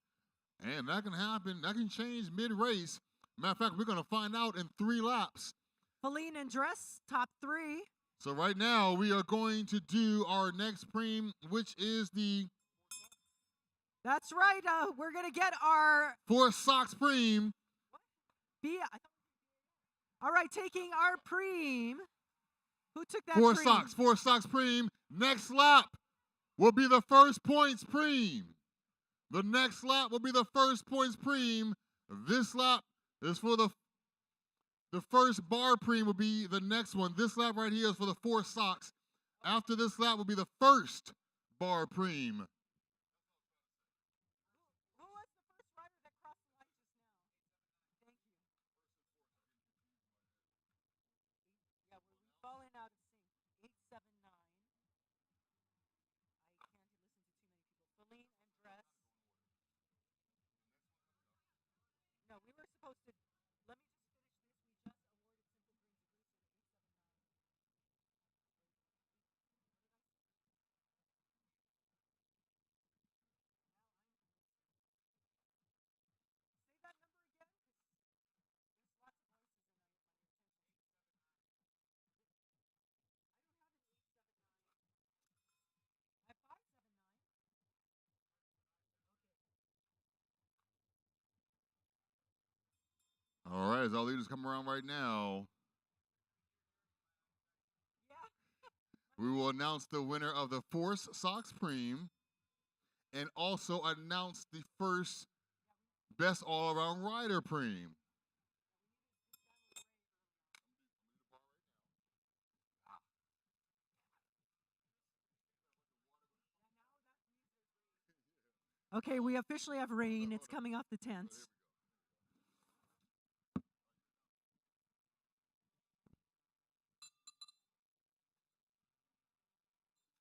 And that can happen. That can change mid-race. Matter of fact, we're going to find out in 3 laps. Feline and Dress, top 3. So right now, we are going to do our next preem, which is the... That's right. We're going to get our... Force Socks preem. All right, taking our preem. Who took that Force preem? Socks preem. Next lap will be the first points preem. The next lap will be the first points preem. This lap is for the first bar preem will be the next one. This lap right here is for the Force Socks. After this lap will be the first bar preem. Who was the first rider that crossed the line just now? Thank you. Yeah, we're falling out of sync. 879. I can't listen to too many people. Feline and Dress. No, we were supposed to. Let me just finish this. We just awarded Simple Green to Bruce at 879. Say that number again, because there's lots of voices and my attention. I don't have an 879. I have 579. All right, as our leaders come around right now, Yeah. we will announce the winner of the Force Socks preem and also announce the first best all-around rider preem. Okay, we officially have rain. It's coming off the tents.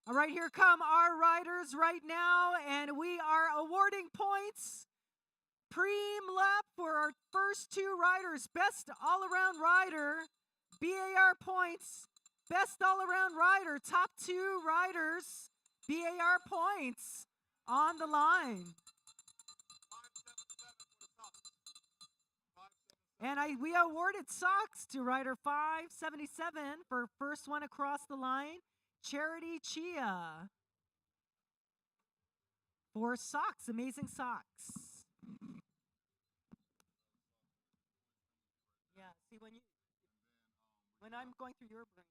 All right, here come our riders right now, and we are awarding points. Preem lap for our first 2 riders. Best all-around rider, BAR points. Best all-around rider, top 2 riders, BAR points on the line. And we awarded socks to rider 577 for first one across the line, Charity Chia. For socks, amazing socks. Yeah, see when I'm going through your brain.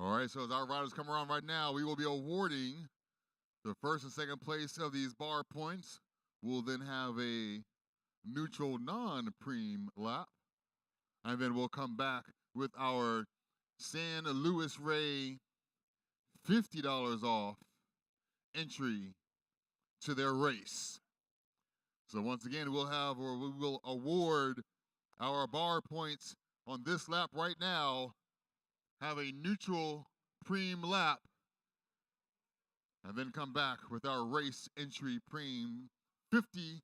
All right, so as our riders come around right now, we will be awarding the first and second place of these bar points. We'll then have a neutral non-preem lap. And then we'll come back with our San Luis Rey $50 off entry to their race. So once again, we will award our bar points on this lap right now, have a neutral preem lap, and then come back with our race entry preem $50.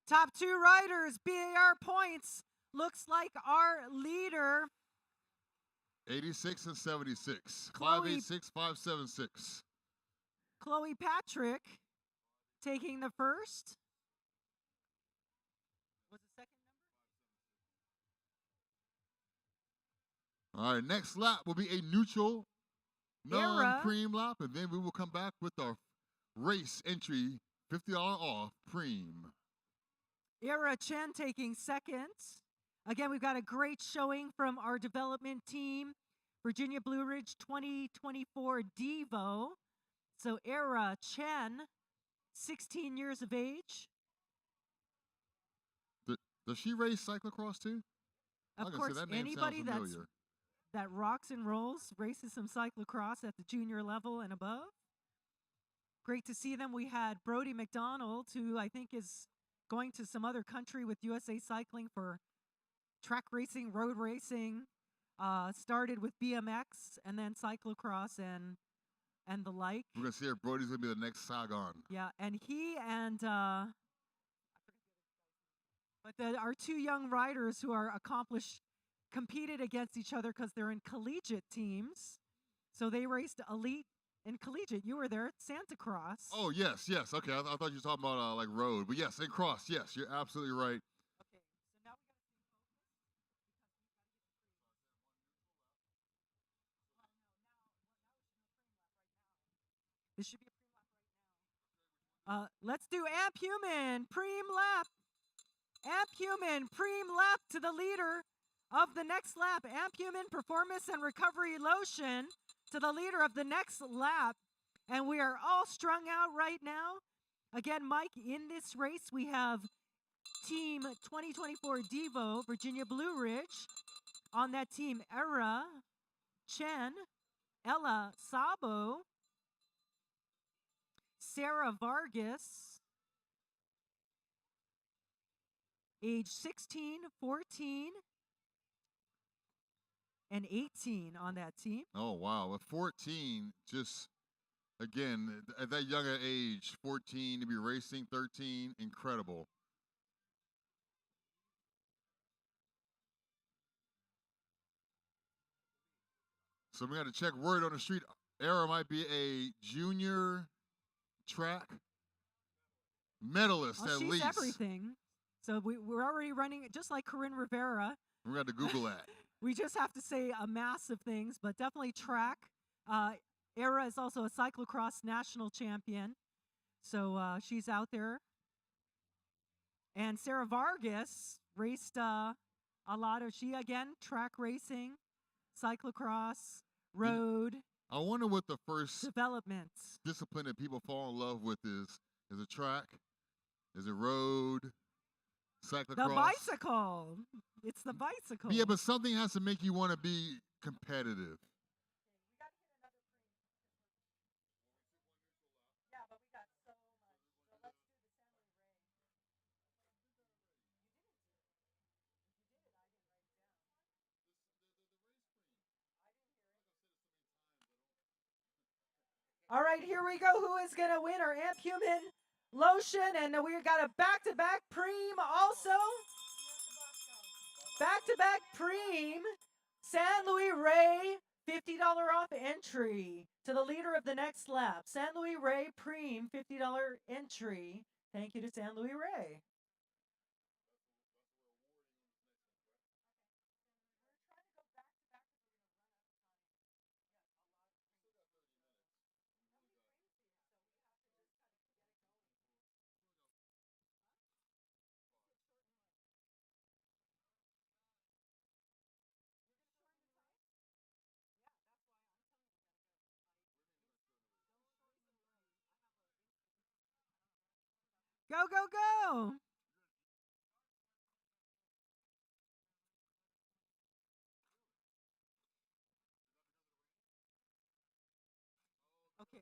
Top two riders, BAR points. Looks like our leader, 86 and 76. Chloe- 586, 576. Chloe Patrick, taking the first. What's the second number? All right, next lap will be a neutral non-preem lap, and then we will come back with our race entry $50 off preem. Era Chen taking second. Again, we've got a great showing from our development team, Virginia Blue Ridge 2024 Devo. So Era Chen, 16 years of age. Does she race cyclocross too? Of course, that name anybody sounds familiar. that rocks and rolls, races some cyclocross at the junior level and above. Great to see them. We had Brody McDonald, who I think is going to some other country with USA Cycling for track racing, road racing. Started with BMX and then cyclocross and the like. We're gonna see if Brody's gonna be the next Sagan. Yeah, and he and our two young riders who are accomplished competed against each other because they're in collegiate teams. So they raced elite and collegiate. You were there at Santa Cross. Oh yes. Okay, I thought you were talking about like road, but yes, in cross. Yes, you're absolutely right. Okay, so now we got to stay focused. This should be a preem lap right now. Let's do Amp Human preem lap. Amp Human preem lap to the leader of the next lap. Amp Human Performance and Recovery Lotion to the leader of the next lap. And we are all strung out right now. Again, Mike, in this race, we have Team 2024 Devo, Virginia Blue Ridge. On that team, Era Chen, Ella Sabo, Sarah Vargas, age 16, 14, and 18 on that team. Oh wow, with 14, just again at that younger age, 14 to be racing, 13, incredible. So we got to check word on the street. Era might be a junior track medalist at she's least. Everything. So we're already running it just like Corinne Rivera. We got to Google that. We just have to say a mass of things, but definitely track. Era is also a cyclocross national champion. So she's out there. And Sarah Vargas raced a lot of, she again, track racing, cyclocross, road. I wonder what the first developments discipline that people fall in love with is. Is it track? Is it road? Cyclocross? The bicycle. It's the bicycle. Yeah, but something has to make you want to be competitive. All right, here we go. Who is going to win our Amp Human lotion? And we got a back-to-back preem also. Back-to-back preem. San Luis Rey, $50 off entry to the leader of the next lap. San Luis Rey preem, $50 entry. Thank you to San Luis Rey. Go, go, go. Okay.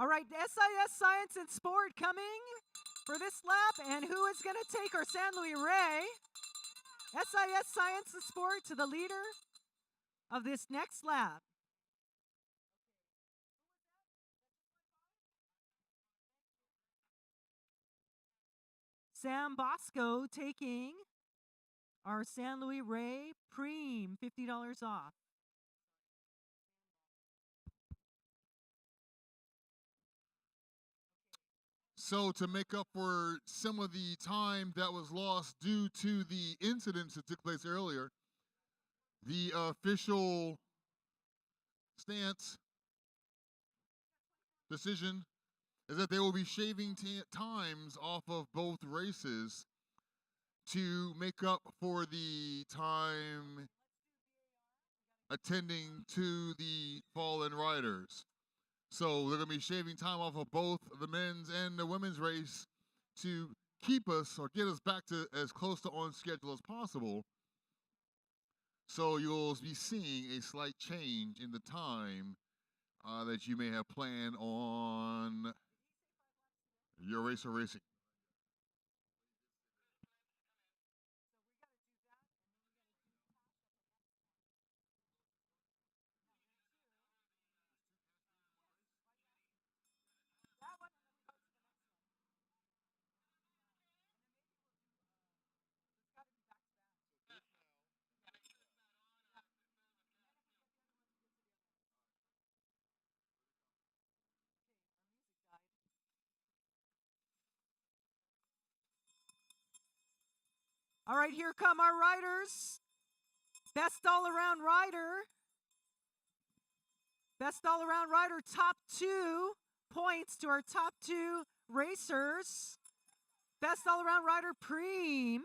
All right, SIS Science and Sport coming for this lap. And who is going to take our San Luis Rey? SIS Science and Sport to the leader of this next lap. Sam Bosco taking our San Luis Rey Preem, $50 off. So to make up for some of the time that was lost due to the incidents that took place earlier, the official stance decision is that they will be shaving times off of both races to make up for the time attending to the fallen riders. So they're going to be shaving time off of both the men's and the women's race to keep us or get us back to as close to on schedule as possible. So you'll be seeing a slight change in the time that you may have planned on your race or racing. All right, here come our riders. Best all-around rider. Best all-around rider, top 2 points to our top 2 racers. Best all-around rider, Preem.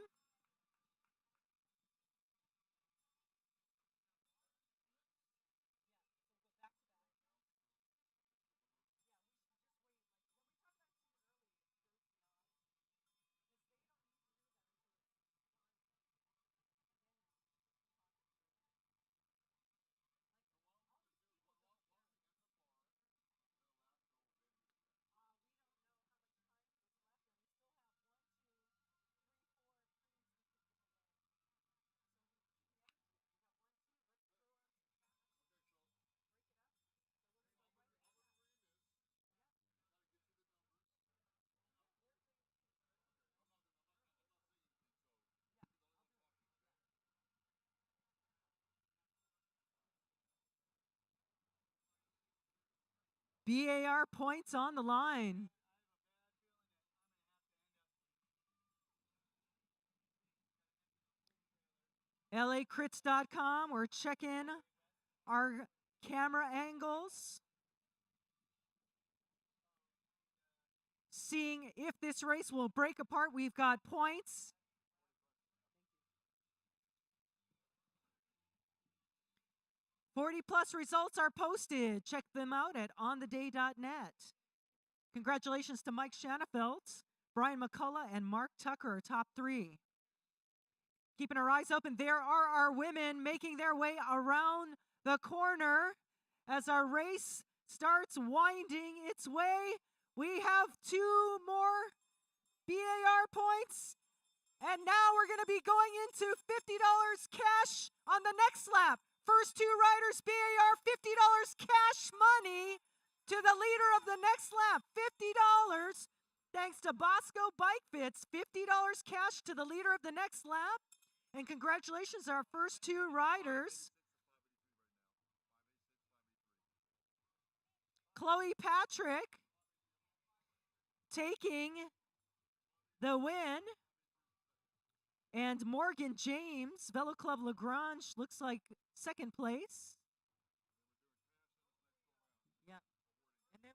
BAR points on the line. LACrits.com, we're checking our camera angles. Seeing if this race will break apart. We've got points. +40 results are posted. Check them out at ontheday.net. Congratulations to Mike Shanafelt, Brian McCullough, and Mark Tucker, top 3. Keeping our eyes open, there are our women making their way around the corner as our race starts winding its way. We have 2 more BAR points, And now we're going to be going into $50 cash on the next lap. First two riders, BAR, $50 cash money to the leader of the next lap. $50 thanks to Bosco Bike Fits. $50 cash to the leader of the next lap. And congratulations, our first two riders. Chloe Patrick taking the win. And Morgan James, Velo Club Lagrange, looks like second place. Yeah. And then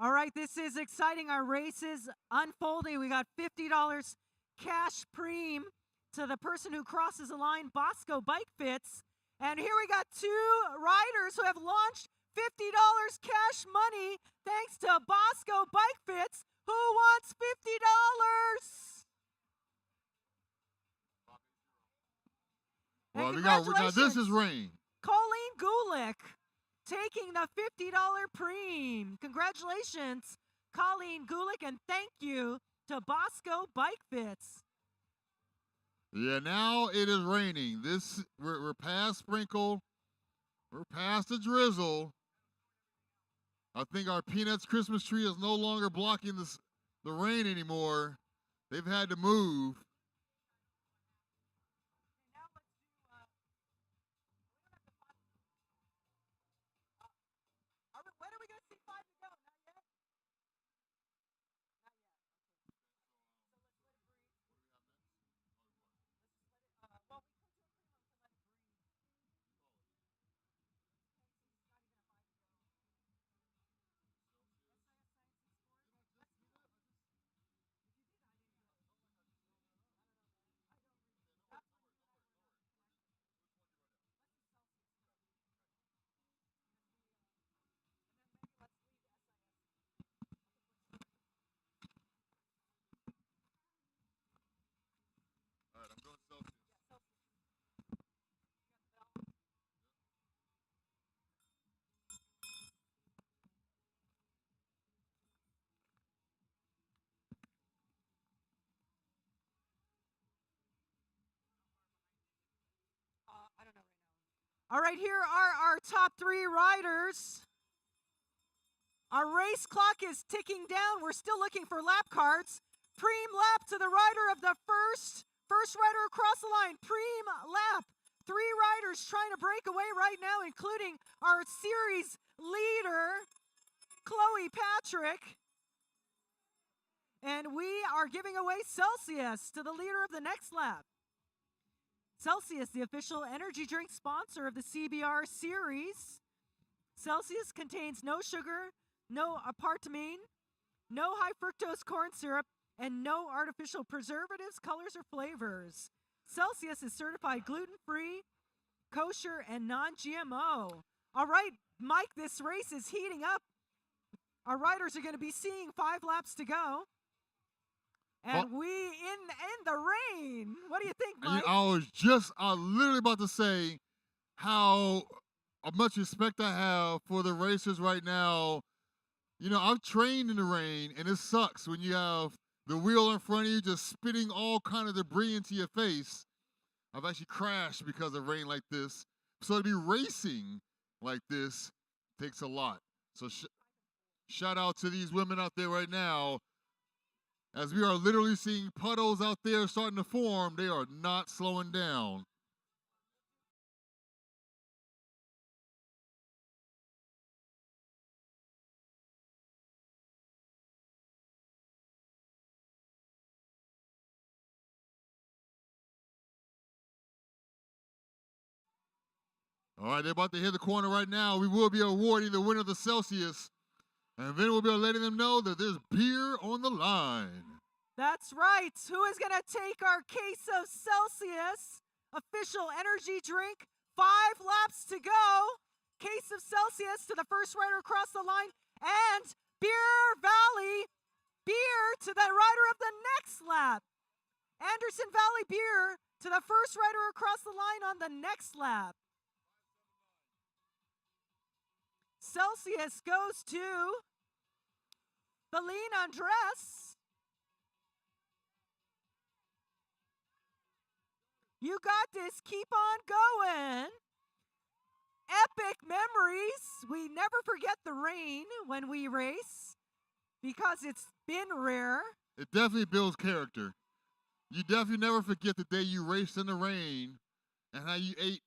all right, this is exciting. Our race is unfolding. We got $50 cash preem to the person who crosses the line, Bosco Bike Fits. And here we got two riders who have launched $50 cash money thanks to Bosco Bike Fits. Who wants $50? Well, we got this is rain. Colleen Gulick taking the $50 preem. Congratulations, Colleen Gulick, and thank you to Bosco Bike Fits. Yeah, now it is raining. We're past sprinkle. We're past the drizzle. I think our Peanuts Christmas tree is no longer blocking the rain anymore. They've had to move. When are we going to see five to go? Not yet? Not yet. Well, we could do a prelim to let it breathe. All right, I'm going Celsius. I don't know right now. All right, here are our top three riders. Our race clock is ticking down. We're still looking for lap cards. Preem lap to the rider of the first rider across the line. Preem lap. Three riders trying to break away right now, including our series leader, Chloe Patrick. And we are giving away Celsius to the leader of the next lap. Celsius, the official energy drink sponsor of the CBR series. Celsius contains no sugar, no aspartame, no high fructose corn syrup, and no artificial preservatives, colors, or flavors. Celsius is certified gluten-free, kosher, and non-GMO. All right, Mike, this race is heating up. Our riders are going to be seeing 5 laps to go. And we in the rain. What do you think, Mike? I was literally about to say how much respect I have for the racers right now. You know, I've trained in the rain, and it sucks when you have the wheel in front of you just spitting all kind of debris into your face. I've actually crashed because of rain like this. So to be racing like this takes a lot. So shout out to these women out there right now. As we are literally seeing puddles out there starting to form, they are not slowing down. All right, they're about to hit the corner right now. We will be awarding the winner of the Celsius, and then we'll be letting them know that there's beer on the line. That's right. Who is going to take our case of Celsius, official energy drink? 5 laps to go. Case of Celsius to the first rider across the line, and Beer Valley beer to the rider of the next lap. Anderson Valley beer to the first rider across the line on the next lap. Celsius goes to Beline Andres. You got this. Keep on going. Epic memories. We never forget the rain when we race because it's been rare. It definitely builds character. You definitely never forget the day you raced in the rain and how you ate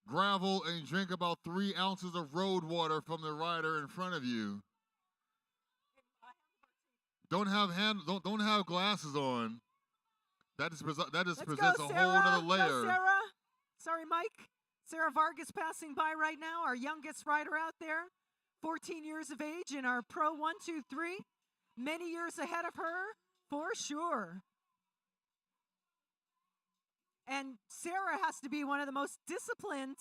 gravel and drank about 3 ounces of road water from the rider in front of you. Don't have glasses on. That just presents a whole other layer. Go, Sarah. Sorry, Mike. Sarah Vargas passing by right now, our youngest rider out there, 14 years of age in our Pro 123. Many years ahead of her, for sure. And Sarah has to be one of the most disciplined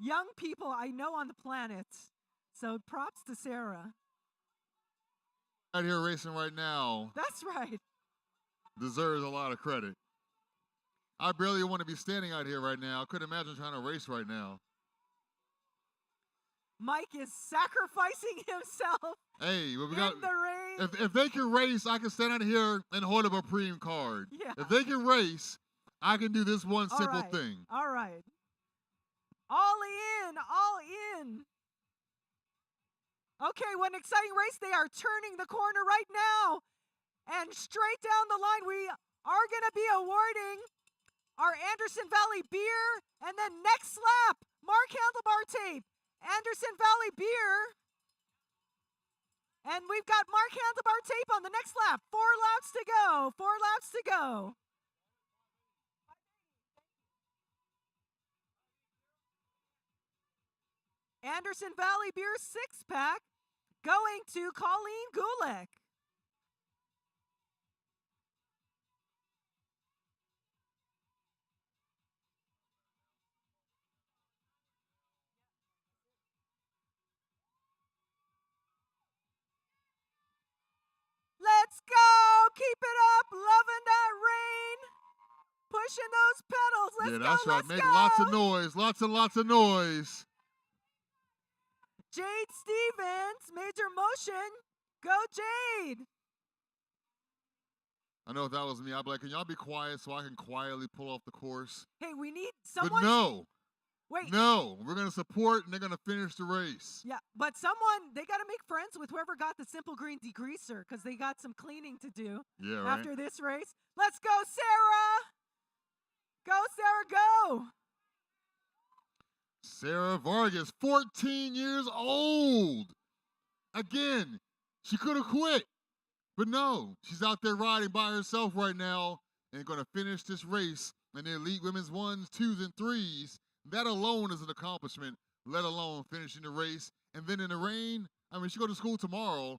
young people I know on the planet. So props to Sarah. Out here racing right now. That's right. Deserves a lot of credit. I barely want to be standing out here right now. I couldn't imagine trying to race right now. Mike is sacrificing himself hey, well, in the rain. If they can race, I can stand out here and hold up a Preem card. Yeah. If they can race, I can do this one All simple right. thing. All right. All in. All in. Okay, what an exciting race. They are turning the corner right now. And straight down the line, we are going to be awarding our Anderson Valley beer. And then next lap, Mark Handlebar tape. Anderson Valley beer. And we've got Mark Handlebar tape on the next lap. 4 laps to go. 4 laps to go. Anderson Valley beer 6-pack going to Colleen Gulick. Let's go! Keep it up! Loving that rain! Pushing those pedals. Let's go! Yeah, that's right. Let's Make go. lots of noise. Lots and lots of noise. Jade Stevens, major motion. Go, Jade! I know if that was me, I'd be like, can y'all be quiet so I can quietly pull off the course? Hey, we need someone. But no. Wait. No, we're going to support and they're going to finish the race. Yeah, but someone, they got to make friends with whoever got the Simple Green degreaser because they got some cleaning to do after this race. Let's go, Sarah! Go, Sarah, go! Sarah Vargas, 14 years old. Again, she could have quit. But no, she's out there riding by herself right now and going to finish this race in the Elite Women's 1s, 2s, and 3s. That alone is an accomplishment, let alone finishing the race. And then in the rain, I mean, she go to school tomorrow.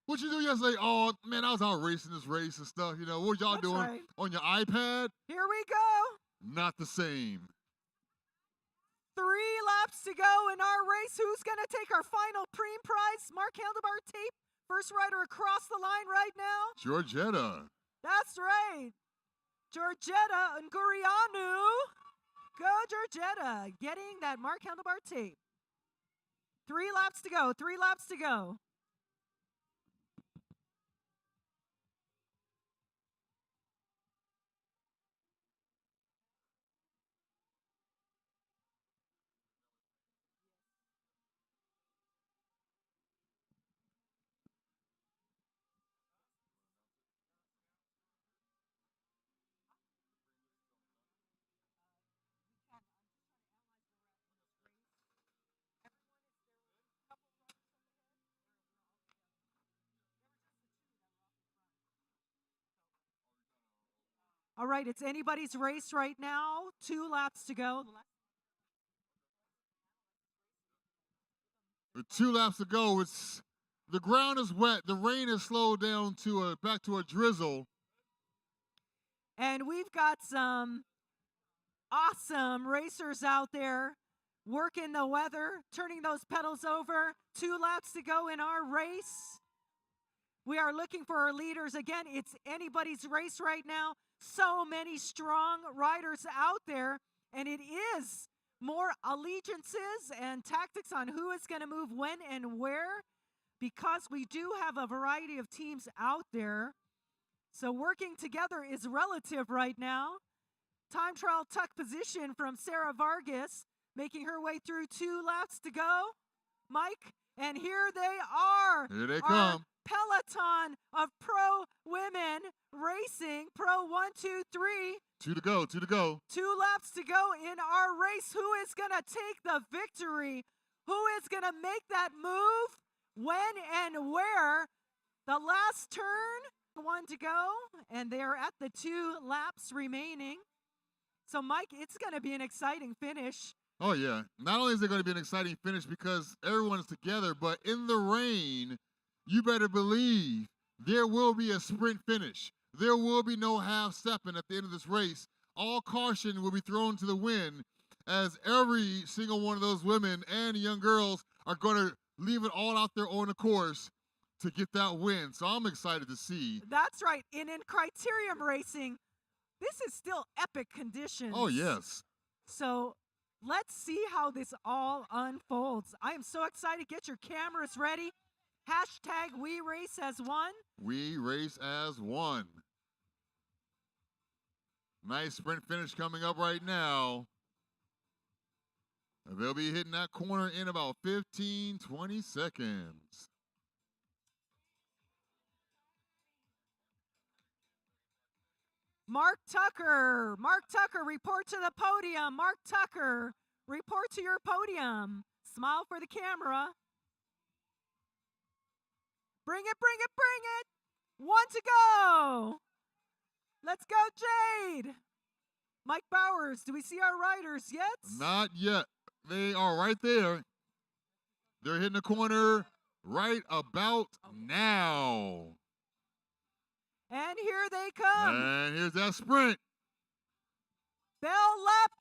What you do yesterday? Oh, man, I was out racing this race and stuff. You know, what y'all doing right. on your iPad? Here we go. Not the same. 3 laps to go in our race. Who's going to take our final Preem prize? Mark Handlebar tape. First rider across the line right now. Georgetta. That's right. Georgetta Ngurianu. Go, Georgetta. Getting that Mark Handlebar tape. 3 laps to go. 3 laps to go. All right, it's anybody's race right now. 2 laps to go. With 2 laps to go, the ground is wet. The rain has slowed down to back to a drizzle. And we've got some awesome racers out there working the weather, turning those pedals over. 2 laps to go in our race. We are looking for our leaders. Again, it's anybody's race right now. So many strong riders out there, and it is more allegiances and tactics on who is going to move when and where, because we do have a variety of teams out there. So working together is relative right now. Time trial tuck position from Sarah Vargas, making her way through 2 laps to go. Mike, and here they are. Here they our come. peloton of pro women racing. Pro 1, 2, 3. 2 to go, 2 to go. 2 laps to go in our race. Who is going to take the victory? Who is going to make that move? When and where? The last turn, 1 to go, and they are at the 2 laps remaining. So, Mike, it's going to be an exciting finish. Oh, yeah. Not only is it going to be an exciting finish because everyone's together, but in the rain, you better believe there will be a sprint finish. There will be no half-stepping at the end of this race. All caution will be thrown to the wind as every single one of those women and young girls are going to leave it all out there on the course to get that win. So I'm excited to see. That's right. And in criterium racing, this is still epic conditions. Oh, yes. So let's see how this all unfolds. I am so excited. Get your cameras ready. Hashtag We Race as One. We race as one. Nice sprint finish coming up right now. They'll be hitting that corner in about 15, 20 seconds. Mark Tucker, report to the podium. Mark Tucker, report to your podium. Smile for the camera. Bring it, bring it, bring it. 1 to go. Let's go, Jade. Mike Bowers, do we see our riders yet? Not yet. They are right there. They're hitting the corner right about now. And here they come. And here's that sprint. Bell lap.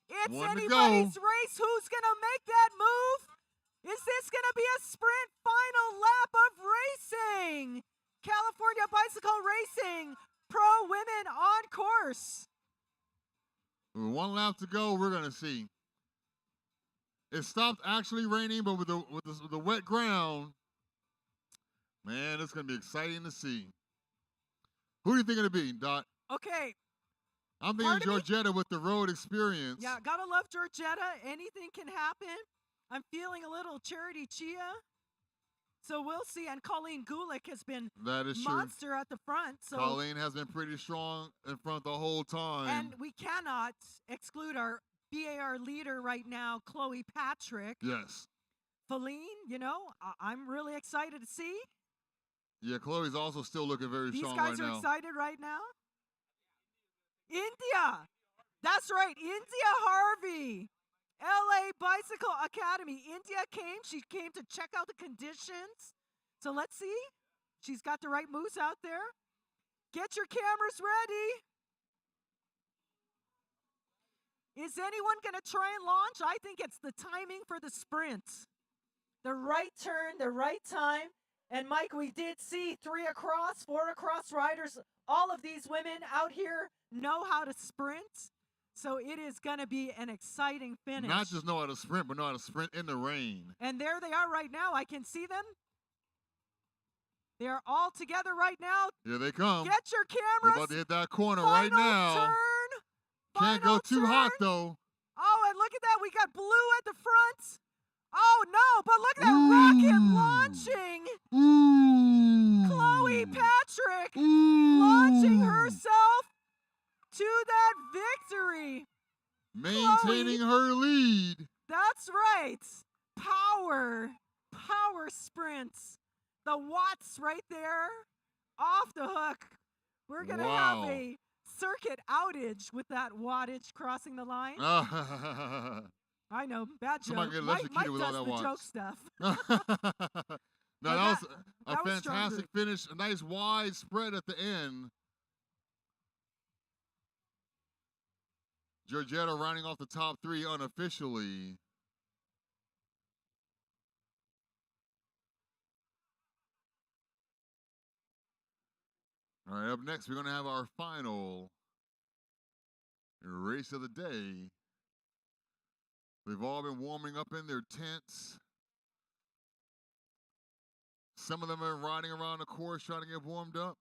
It's 1 to anybody's go. race. Who's going to make that move? Is this going to be a sprint final lap of racing? California Bicycle Racing, pro women on course. With 1 lap to go, we're going to see. It stopped actually raining, but with the wet ground, man, it's going to be exciting to see. Who do you think it'll be, Dot? Okay. I'm thinking Georgetta with the road experience. Yeah, gotta love Georgetta. Anything can happen. I'm feeling a little Charity Chia. So we'll see. And Colleen Gulick has been That is monster at the front. So Colleen has been pretty strong in front the whole time. And we cannot exclude our BAR leader right now, Chloe Patrick. Yes. Feline, you know, I'm really excited to see. Yeah, Chloe's also still looking very strong These guys right are now. excited right now. India. That's right. India Harvey. LA Bicycle Academy. India came. She came to check out the conditions. So let's see. She's got the right moves out there. Get your cameras ready. Is anyone going to try and launch? I think it's the timing for the sprint. The right turn, the right time. And Mike, we did see 3 across, 4 across riders. All of these women out here know how to sprint. So it is going to be an exciting finish. Not just know how to sprint, but know how to sprint in the rain. And there they are right now. I can see them. They are all together right now. Here they come. Get your cameras. They're about to hit that corner right now. Turn. Can't go too hot, though. Oh, and look at that. We got blue at the front. Oh, no, but look at that rocket launching. Ooh. Chloe Patrick Ooh. launching herself to that victory. Maintaining Chloe, her lead. That's right. Power sprints. The watts right there off the hook. We're going to have a circuit outage with that wattage crossing the line. I know, bad Somebody joke. get Mike electrocuted with all does that the watch. joke stuff. No, But that was a that was fantastic stronger. finish. A nice wide spread at the end. Georgetta rounding off the top three unofficially. All right, up next, we're going to have our final race of the day. They've all been warming up in their tents. Some of them are riding around the course trying to get warmed up.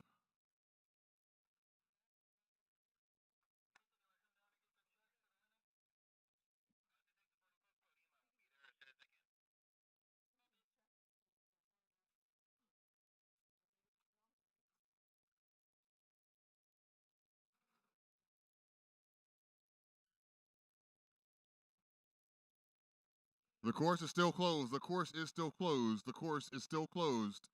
The course is still closed. The course is still closed. The course is still closed.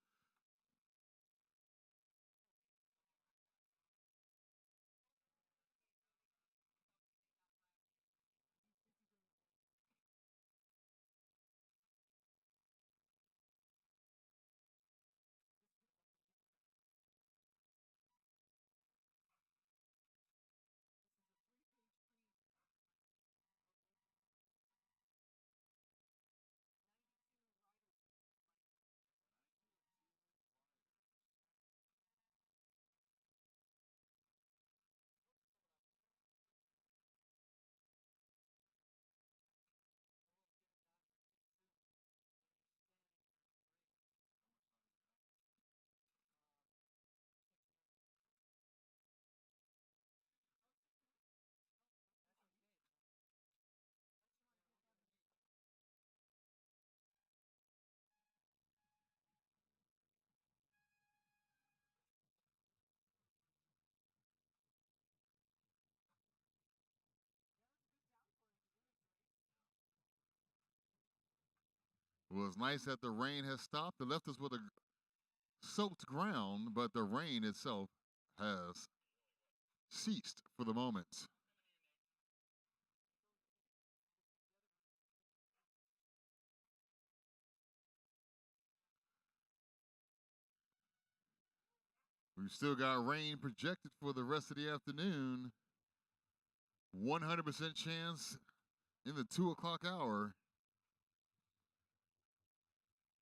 Well, it's nice that the rain has stopped. It left us with a soaked ground, but the rain itself has ceased for the moment. We've still got rain projected for the rest of the afternoon. 100% chance in the 2 o'clock hour.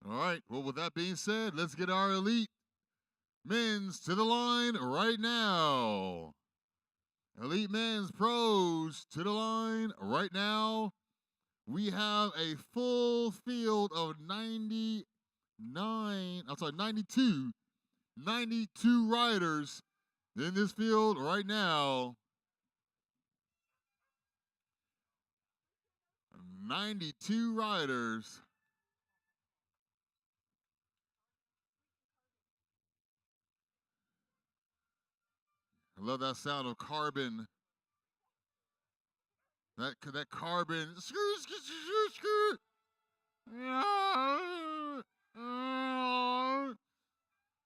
All right. Well, with that being said, let's get our elite men's to the line right now. Elite men's pros to the line right now. We have a full field of 92 riders in this field right now. 92 riders. I love that sound of carbon. That carbon.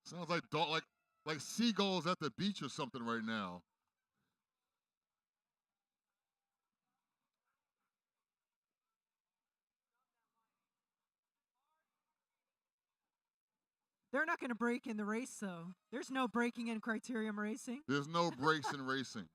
Sounds like like seagulls at the beach or something right now. They're not going to break in the race, though. There's no breaking in criterium racing. There's no breaks in racing.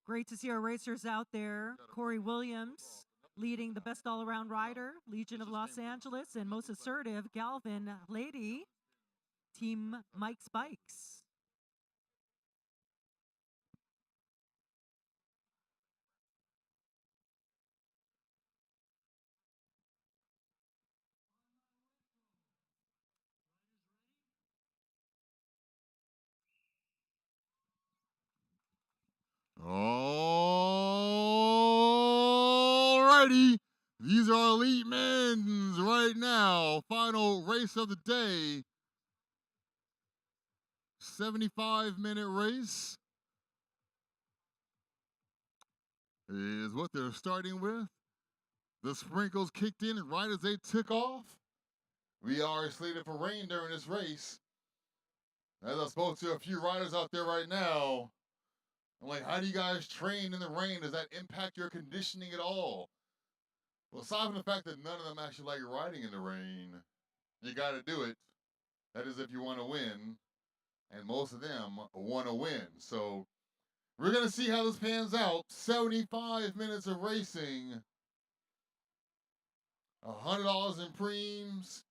Great to see our racers out there. Corey Williams leading the best all-around rider, Legion of Los Angeles, and most assertive, Galvin Lady, Team Mike's Bikes. Alrighty, these are elite men's right now. Final race of the day. 75-minute race is what they're starting with. The sprinkles kicked in right as they took off. We are slated for rain during this race. As I spoke to a few riders out there right now, I'm like, how do you guys train in the rain? Does that impact your conditioning at all? Well, aside from the fact that none of them actually like riding in the rain, you got to do it. That is if you want to win. And most of them want to win. So we're going to see how this pans out. 75 minutes of racing. $100 in preems.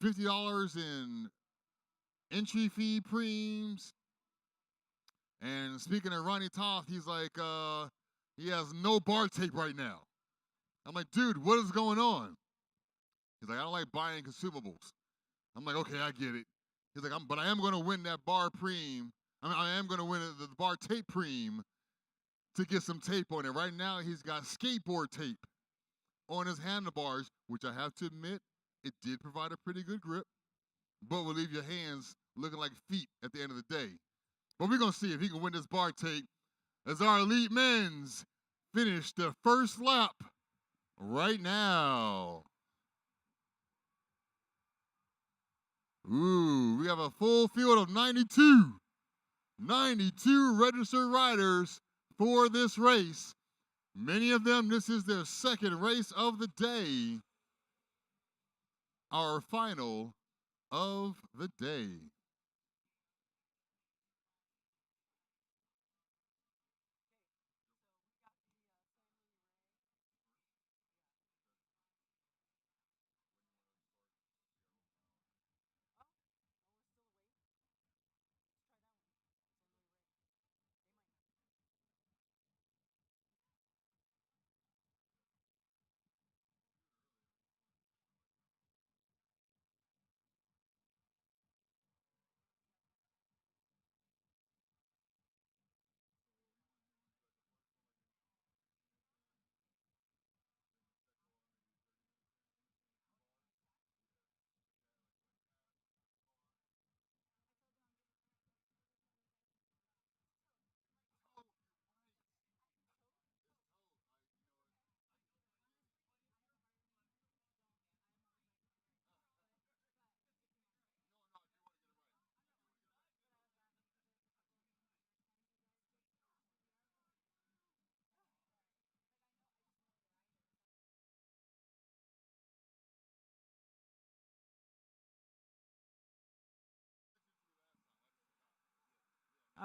$50 in entry fee preems. And speaking of Ronnie Toth, he's like, he has no bar tape right now. I'm like, dude, what is going on? He's like, I don't like buying consumables. I'm like, okay, I get it. He's like, but I am going to win that bar preem. I am going to win the bar tape preem to get some tape on it. Right now, he's got skateboard tape on his handlebars, which I have to admit, it did provide a pretty good grip, but will leave your hands looking like feet at the end of the day. But we're going to see if he can win this bar tape as our elite men's finish the first lap right now. Ooh, we have a full field of 92 registered riders for this race. Many of them, this is their second race of the day. Our final of the day.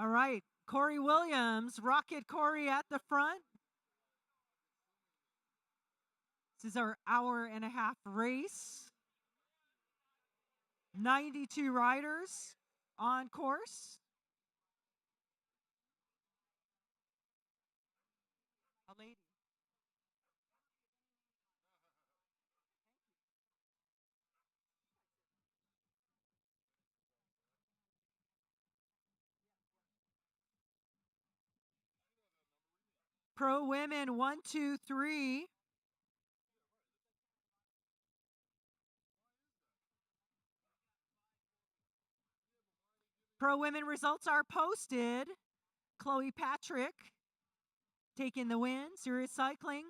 All right, Corey Williams, Rocket Corey at the front. This is our hour-and-a-half race. 92 riders on course. A lady. Pro women, 1, 2, 3. Pro women results are posted. Chloe Patrick taking the win. Serious Cycling.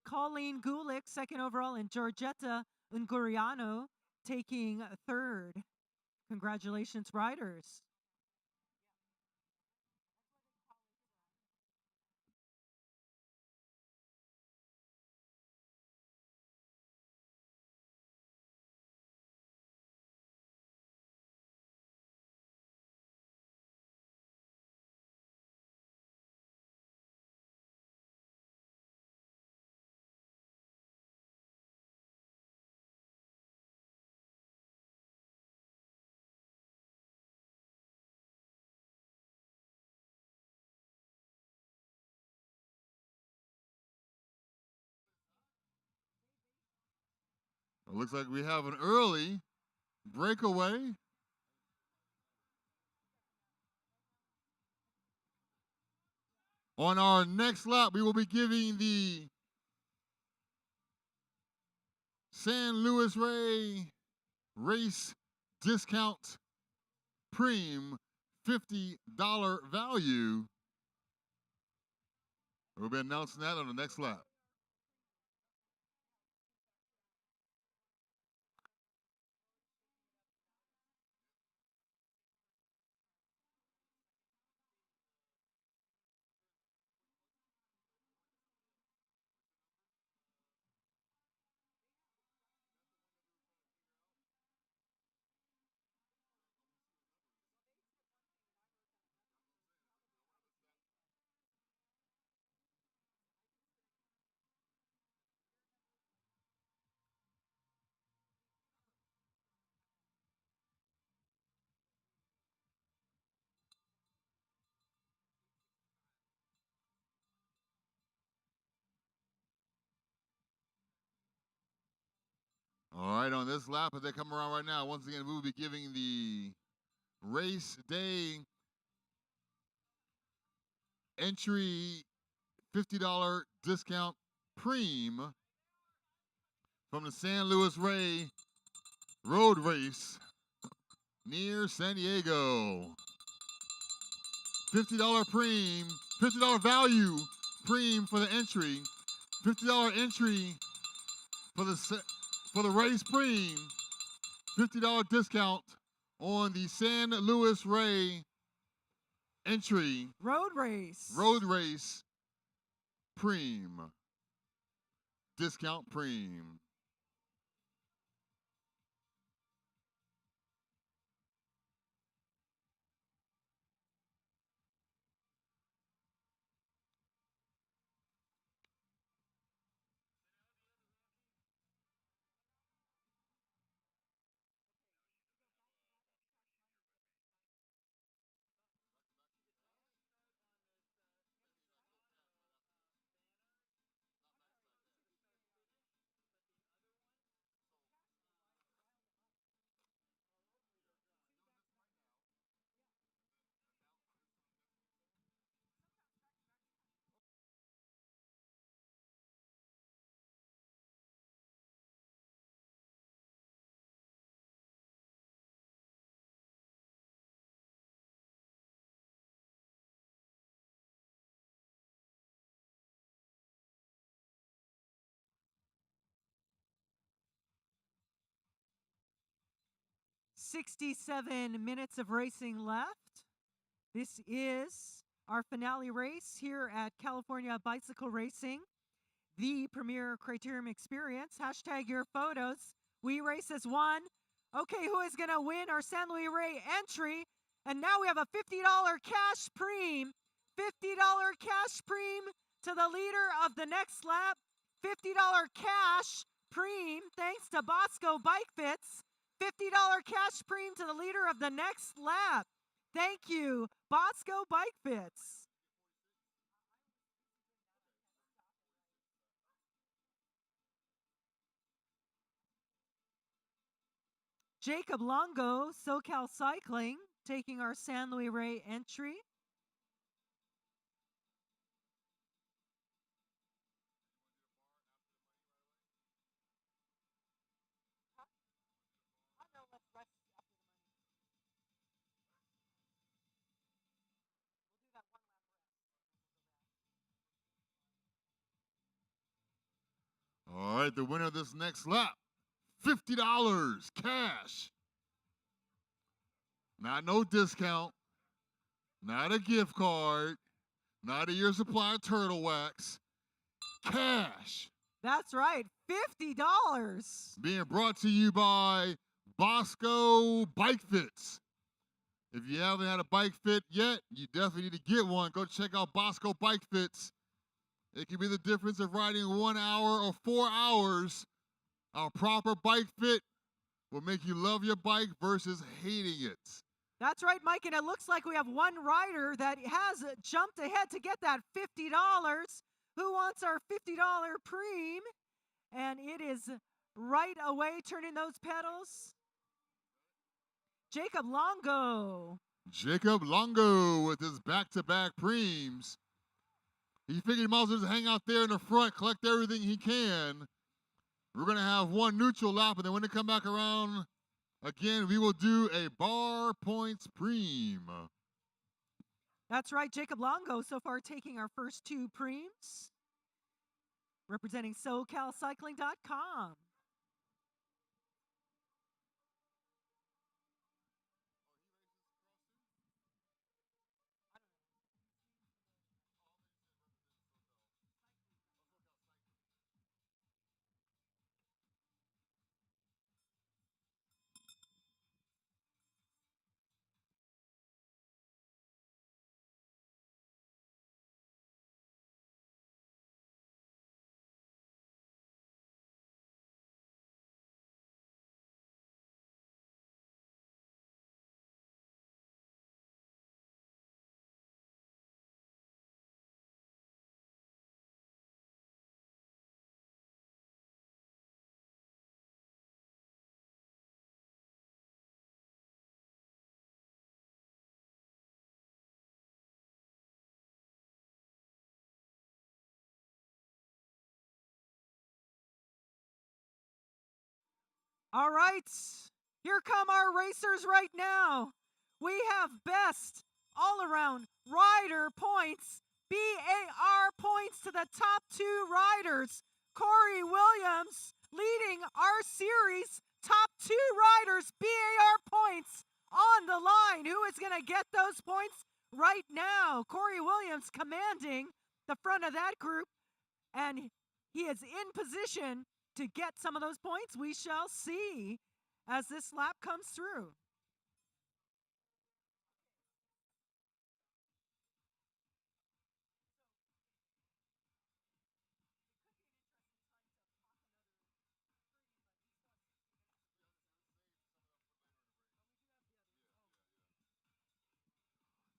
Colleen Gulick, second overall, and Georgetta Unguriano taking third. Congratulations, riders. It looks like we have an early breakaway. On our next lap, we will be giving the San Luis Rey race discount Preem $50 value. We'll be announcing that on the next lap. All right, on this lap, as they come around right now, once again, we will be giving the race day entry $50 discount Preem from the San Luis Rey road race near San Diego. $50 Preem, $50 value Preem for the entry, $50 entry for the race Preem, $50 discount on the San Luis Rey entry road race Preem, discount Preem. .67 of racing left. This is our finale race here at California Bicycle Racing, the premier criterium experience. Hashtag your photos. We race as one. Okay, who is going to win our San Luis Rey entry? And now we have a $50 cash Preem. $50 cash Preem to the leader of the next lap. $50 cash Preem, thanks to Bosco Bike Fits. $50 cash Preem to the leader of the next lap. Thank you, Bosco Bike Fits. Jacob Longo, SoCal Cycling, taking our San Luis Rey entry. All right, the winner of this next lap, $50 cash. Not no discount, not a gift card, not a year supply of turtle wax. Cash. That's right, $50. Being brought to you by Bosco Bike Fits. If you haven't had a bike fit yet, you definitely need to get one. Go check out Bosco Bike Fits. It can be the difference of riding 1 hour or 4 hours. A proper bike fit will make you love your bike versus hating it. That's right, Mike, and it looks like we have one rider that has jumped ahead to get that $50. Who wants our $50 Preem? And it is right away, turning those pedals. Jacob Longo. Jacob Longo with his back-to-back preems. He figured he might as well just hang out there in the front, collect everything he can. We're going to have one neutral lap, and then when they come back around again, we will do a bar points preem. That's right, Jacob Longo so far taking our first two preems, representing SoCalCycling.com. All right, here come our racers right now. We have best all around rider points, BAR points to the top two riders. Corey Williams leading our series, top two riders, BAR points on the line. Who is going to get those points right now? Corey Williams commanding the front of that group, and he is in position to get some of those points. We shall see as this lap comes through.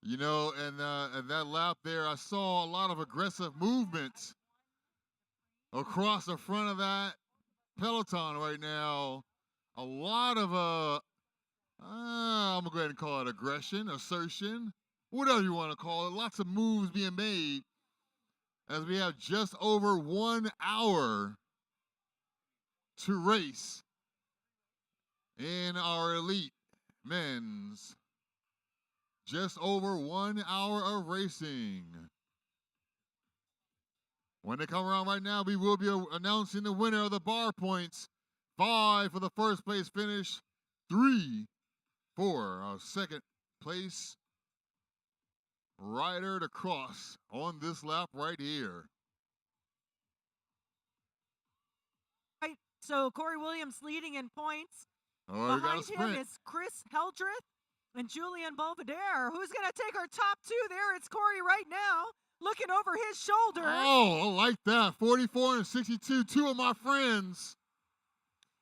You know, and that lap there, I saw a lot of aggressive movement across the front of that peloton right now. A lot of I'm gonna go ahead and call it aggression, assertion, whatever you want to call it. Lots of moves being made as we have just over 1 hour to race in our elite men's. Just over 1 hour of racing. When they come around right now, we will be announcing the winner of the bar points. 5 for the first place finish, 3 for our second place rider to cross on this lap right here. Right, so Corey Williams leading in points. Oh, we got a Behind sprint. him is Chris Heldreth and Julian Belvedere. Who's going to take our top two there? It's Corey right now, looking over his shoulder. Oh, I like that. 44 and 62, two of my friends.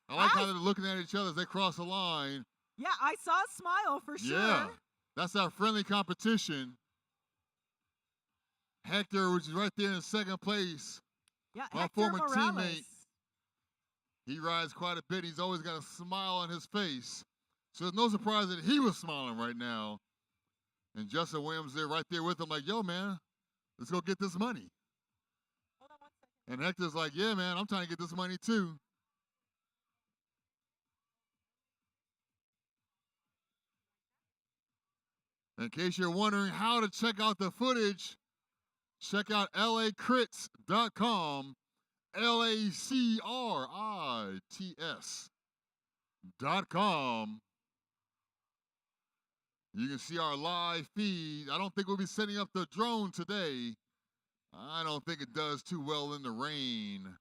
I like how they're looking at each other as they cross the line. Yeah, I saw a smile for sure. Yeah, that's our friendly competition. Hector, which is right there in second place. Yeah, My Hector former Morales. teammate. He rides quite a bit. He's always got a smile on his face. So it's no surprise that he was smiling right now. And Justin Williams there right there with him like, yo, man, let's go get this money. Hold on 1 second. And Hector's like, yeah, man, I'm trying to get this money too. In case you're wondering how to check out the footage, check out lacrits.com, LACRITS.com. You can see our live feed. I don't think we'll be setting up the drone today. I don't think it does too well in the rain.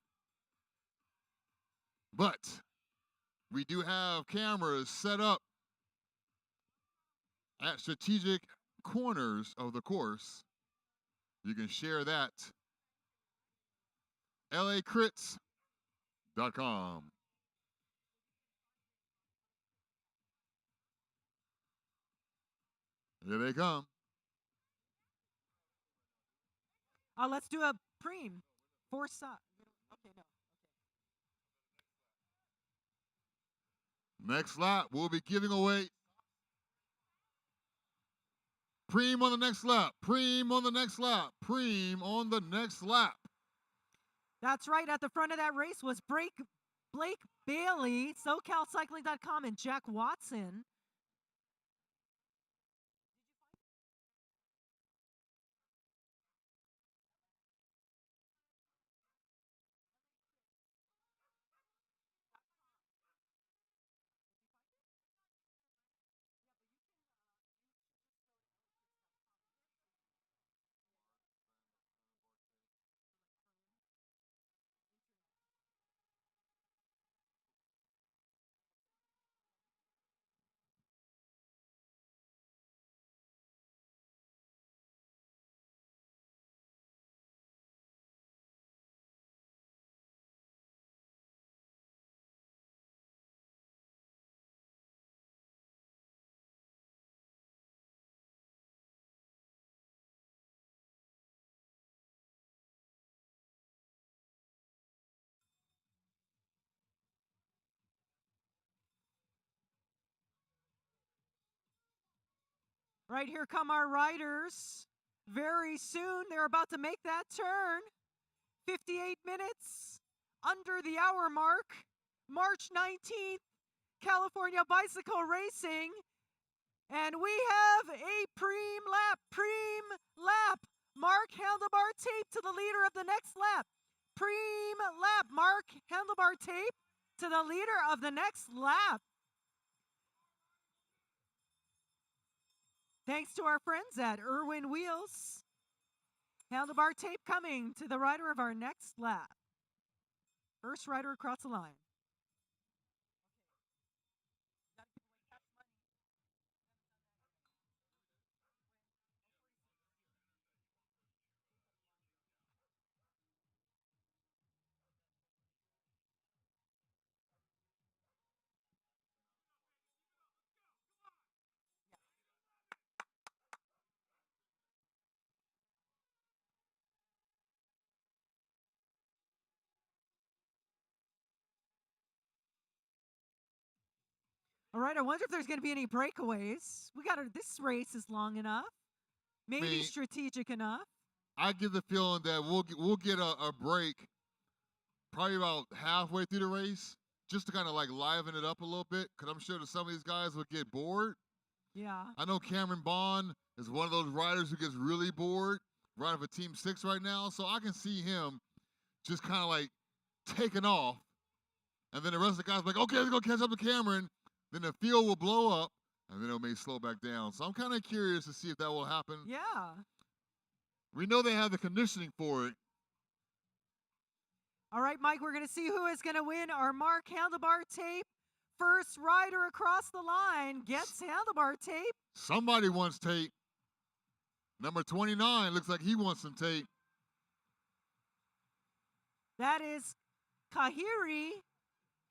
But we do have cameras set up at strategic corners of the course. You can share that. LAcrits.com. Here they come. Let's do a preem. 4 stop. Okay, no. Next lap, we'll be giving away Preem on the next lap. Preem on the next lap. Preem on the next lap. That's right. At the front of that race was Blake Bailey, SoCalCycling.com, and Jack Watson. Right, here come our riders. Very soon, they're about to make that turn. 58 minutes under the hour mark. March 19th, California Bicycle Racing. And we have a preem lap. Mark handlebar tape to the leader of the next lap. Preem lap. Mark handlebar tape to the leader of the next lap. Thanks to our friends at Irwin Wheels. Handlebar tape coming to the rider of our next lap. First rider across the line. All right, I wonder if there's going to be any breakaways. This race is long enough, maybe strategic enough. I get the feeling that we'll get a break probably about halfway through the race, just to kind of like liven it up a little bit, because I'm sure that some of these guys will get bored. Yeah. I know Cameron Bond is one of those riders who gets really bored riding for Team 6 right now, so I can see him just kind of like taking off, and then the rest of the guys are like, okay, let's go catch up to Cameron. Then the field will blow up, and then it may slow back down. So I'm kind of curious to see if that will happen. Yeah. We know they have the conditioning for it. All right, Mike, we're going to see who is going to win our Mark handlebar tape. First rider across the line gets handlebar tape. Somebody wants tape. Number 29 looks like he wants some tape. That is Kahiri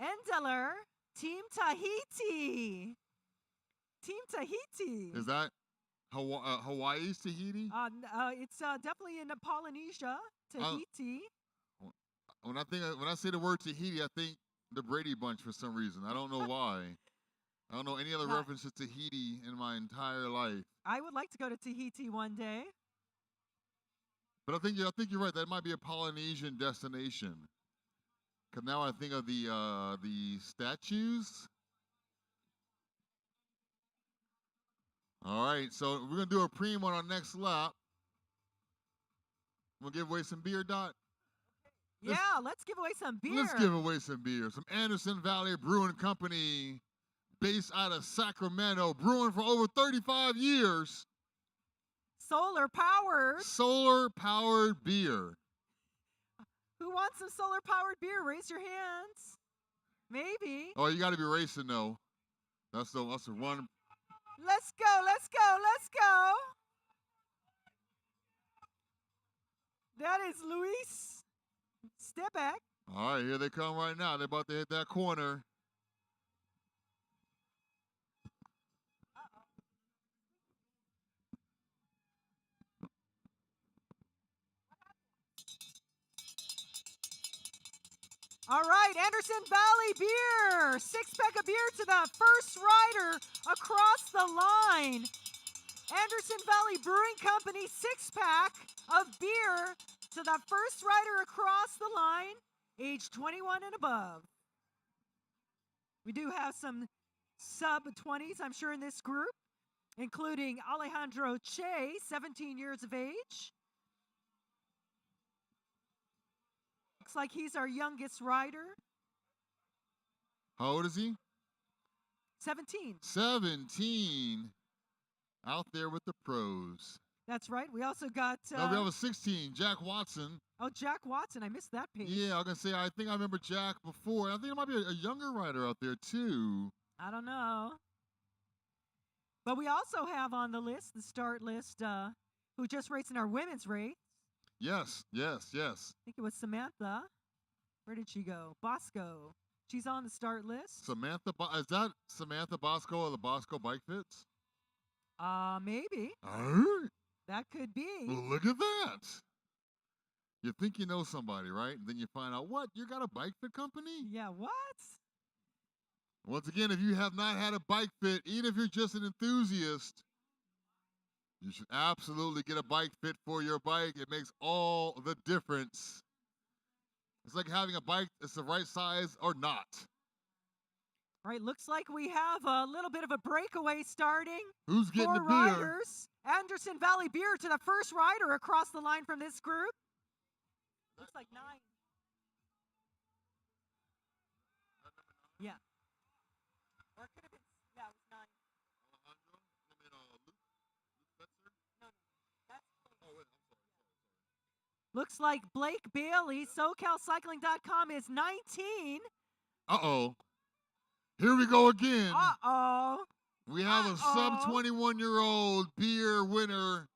Endeler, Team Tahiti. Team Tahiti. Is that Hawaii's Tahiti? It's definitely in Polynesia, Tahiti. When I say the word Tahiti, I think the Brady Bunch for some reason. I don't know why. I don't know any other reference to Tahiti in my entire life. I would like to go to Tahiti one day. But I think you're right. That might be a Polynesian destination. Cause now I think of the statues. All right, so we're gonna do a preem on our next lap. We'll give away some beer, Dot. Let's give away some beer. Let's give away some beer. Some Anderson Valley Brewing Company, based out of Sacramento, brewing for over 35 years. Solar powered. Solar powered beer. Who wants some solar powered beer? Raise your hands. Maybe. Oh, you got to be racing though. That's the one. Let's go. Let's go. Let's go. That is Luis. Step back. All right, here they come right now. They're about to hit that corner. All right, Anderson Valley Beer. 6-pack of beer to the first rider across the line. Anderson Valley Brewing Company 6-pack of beer to the first rider across the line, age 21 and above. We do have some sub-20s, I'm sure, in this group, including Alejandro Che, 17 years of age. Looks like he's our youngest rider. How old is he? 17. 17. Out there with the pros. That's right. We also got... no, we have a 16, Jack Watson. Oh, Jack Watson. I missed that page. Yeah, I was going to say, I think I remember Jack before. I think there might be a younger rider out there, too. I don't know. But we also have on the list, the start list, who just raced in our women's race. Yes. I think it was Samantha. Where did she go? Bosco. She's on the start list. Samantha, is that Samantha Bosco of the Bosco Bike Fits? Maybe. Oh, That could be. well, look at that. You think you know somebody, right? And then you find out, what? You got a bike fit company? Yeah, what? Once again, if you have not had a bike fit, even if you're just an enthusiast, you should absolutely get a bike fit for your bike. It makes all the difference. It's like having a bike that's the right size or not. Right, looks like we have a little bit of a breakaway starting. Who's getting 4 the beer? riders. Anderson Valley Beer to the first rider across the line from this group. Looks like 9. Yeah. Or it could have been, yeah, it was 9. Alejandro? I mean, Luke Spencer? No, that's Oh, wait, I'm sorry. Looks like Blake Bailey, SoCalCycling.com, is 19. Uh-oh. Here we go again. Uh-oh. We have a sub-21-year-old beer winner.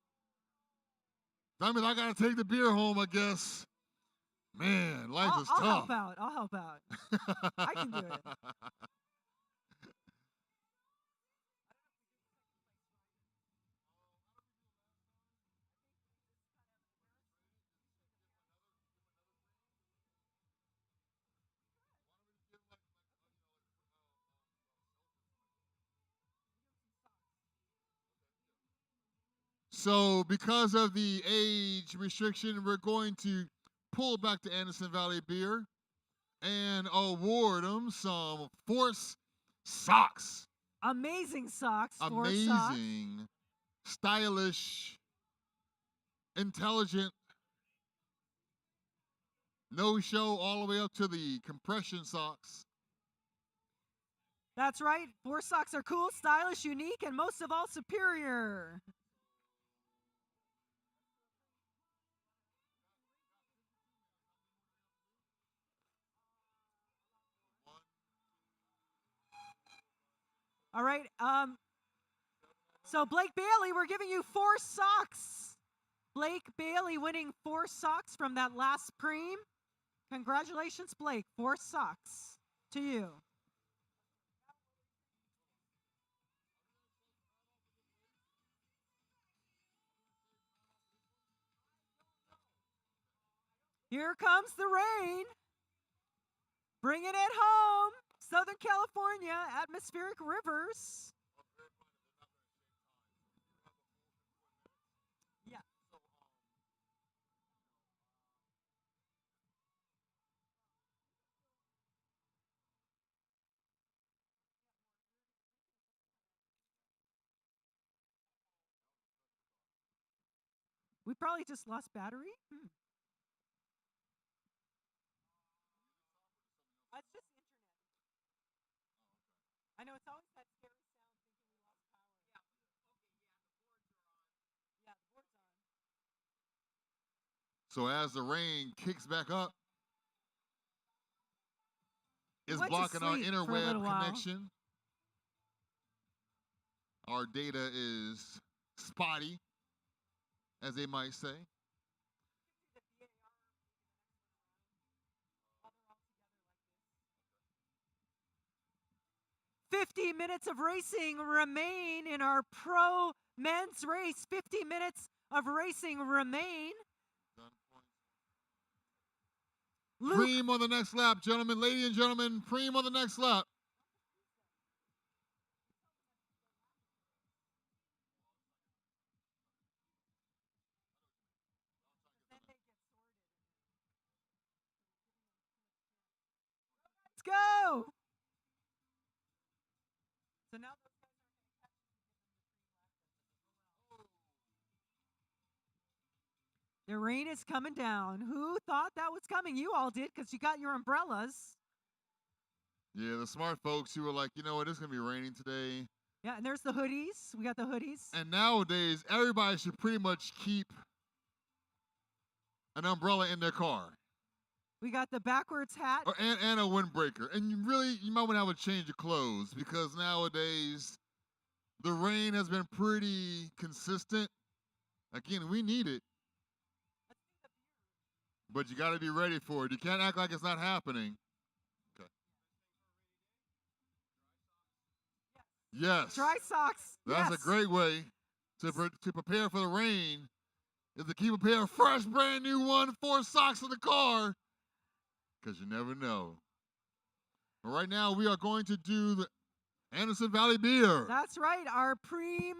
That means I got to take the beer home, I guess. Man, life is I'll tough. I'll help out. I can do it. So because of the age restriction, we're going to pull back to Anderson Valley Beer and award them some Force socks. Amazing socks. Force Amazing, socks. stylish, intelligent, no show all the way up to the compression socks. That's right. Force socks are cool, stylish, unique, and most of all, superior. All right. So Blake Bailey, we're giving you 4 socks. Blake Bailey winning 4 socks from that last preem. Congratulations, Blake. 4 socks to you. Here comes the rain. Bringing it home. Southern California, atmospheric rivers. Yeah. We probably just lost battery. It's just internet. I know it's always that scary sound thinking we lost power. Yeah, the board's on. So as the rain kicks back up, it's went to blocking our sleep for a interweb little while. connection. Our data is spotty, as they might say. 50 minutes of racing remain in our pro men's race. 50 minutes of racing remain. Luke, Preem on the next lap, gentlemen. Ladies and gentlemen, Preem on the next lap. let's go. So now the rain is coming down. Who thought that was coming? You all did because you got your umbrellas. Yeah, the smart folks who were like, you know what, it's going to be raining today. Yeah, and there's the hoodies. We got the hoodies. And nowadays, everybody should pretty much keep an umbrella in their car. We got the backwards hat. And a windbreaker. And you might want to have a change of clothes because nowadays the rain has been pretty consistent. Again, we need it. But you got to be ready for it. You can't act like it's not happening. Okay. Yes. Dry socks. That's yes. a great way to prepare for the rain is to keep a pair of fresh, brand new 1-4 socks in the car because you never know. But right now, we are going to do the Anderson Valley Beer. That's right. Our Preem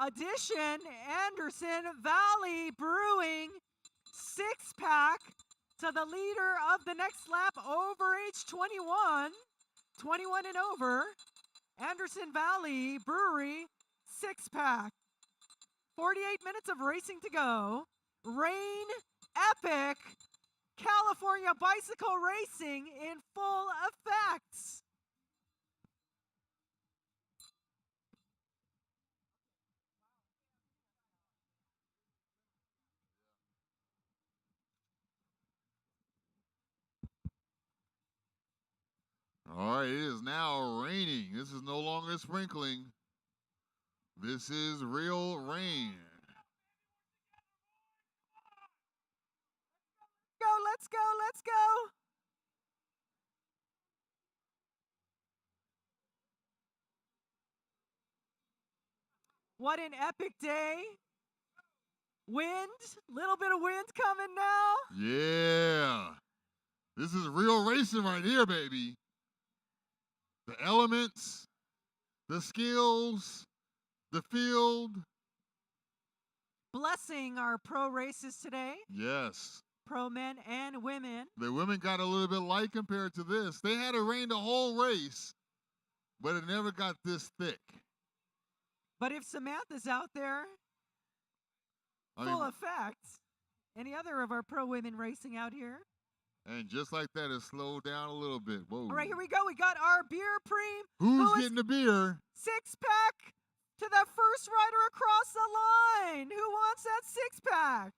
edition Anderson Valley Brewing 6-pack to the leader of the next lap over age 21, 21 and over. Anderson Valley Brewery 6-pack. 48 minutes of racing to go. Rain epic. California bicycle racing in full effect. All right, it is now raining. This is no longer sprinkling. This is real rain. Go, let's go, let's go. What an epic day. Wind, little bit of wind coming now. Yeah. This is real racing right here, baby. The elements, the skills, the field. Blessing our pro races today. Yes. Pro men and women. The women got a little bit light compared to this. They had it rain the whole race, but it never got this thick. But if Samantha's out there, full effect, any other of our pro women racing out here? And just like that, it slowed down a little bit. Whoa. All right, here we go. We got our beer Preem. Who's getting the beer? 6-pack to the first rider across the line. Who wants that 6-pack?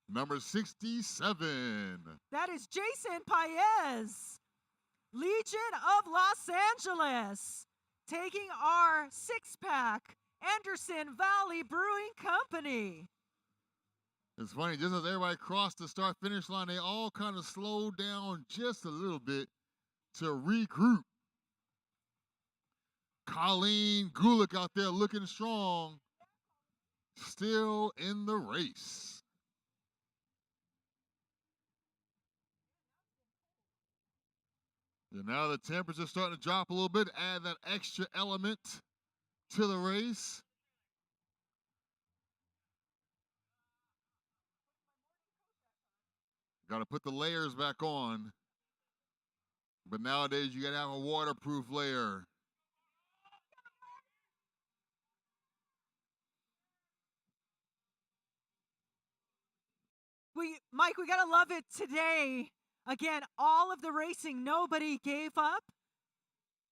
Number 67. That is Jason Paez, Legion of Los Angeles, taking our 6-pack, Anderson Valley Brewing Company. It's funny, just as everybody crossed the start-finish line, they all kind of slowed down just a little bit to regroup. Colleen Gulick out there looking strong, still in the race. And now the temperature's starting to drop a little bit, add that extra element to the race. Got to put the layers back on. But nowadays, you got to have a waterproof layer. Mike, we got to love it today. Again, all of the racing, nobody gave up.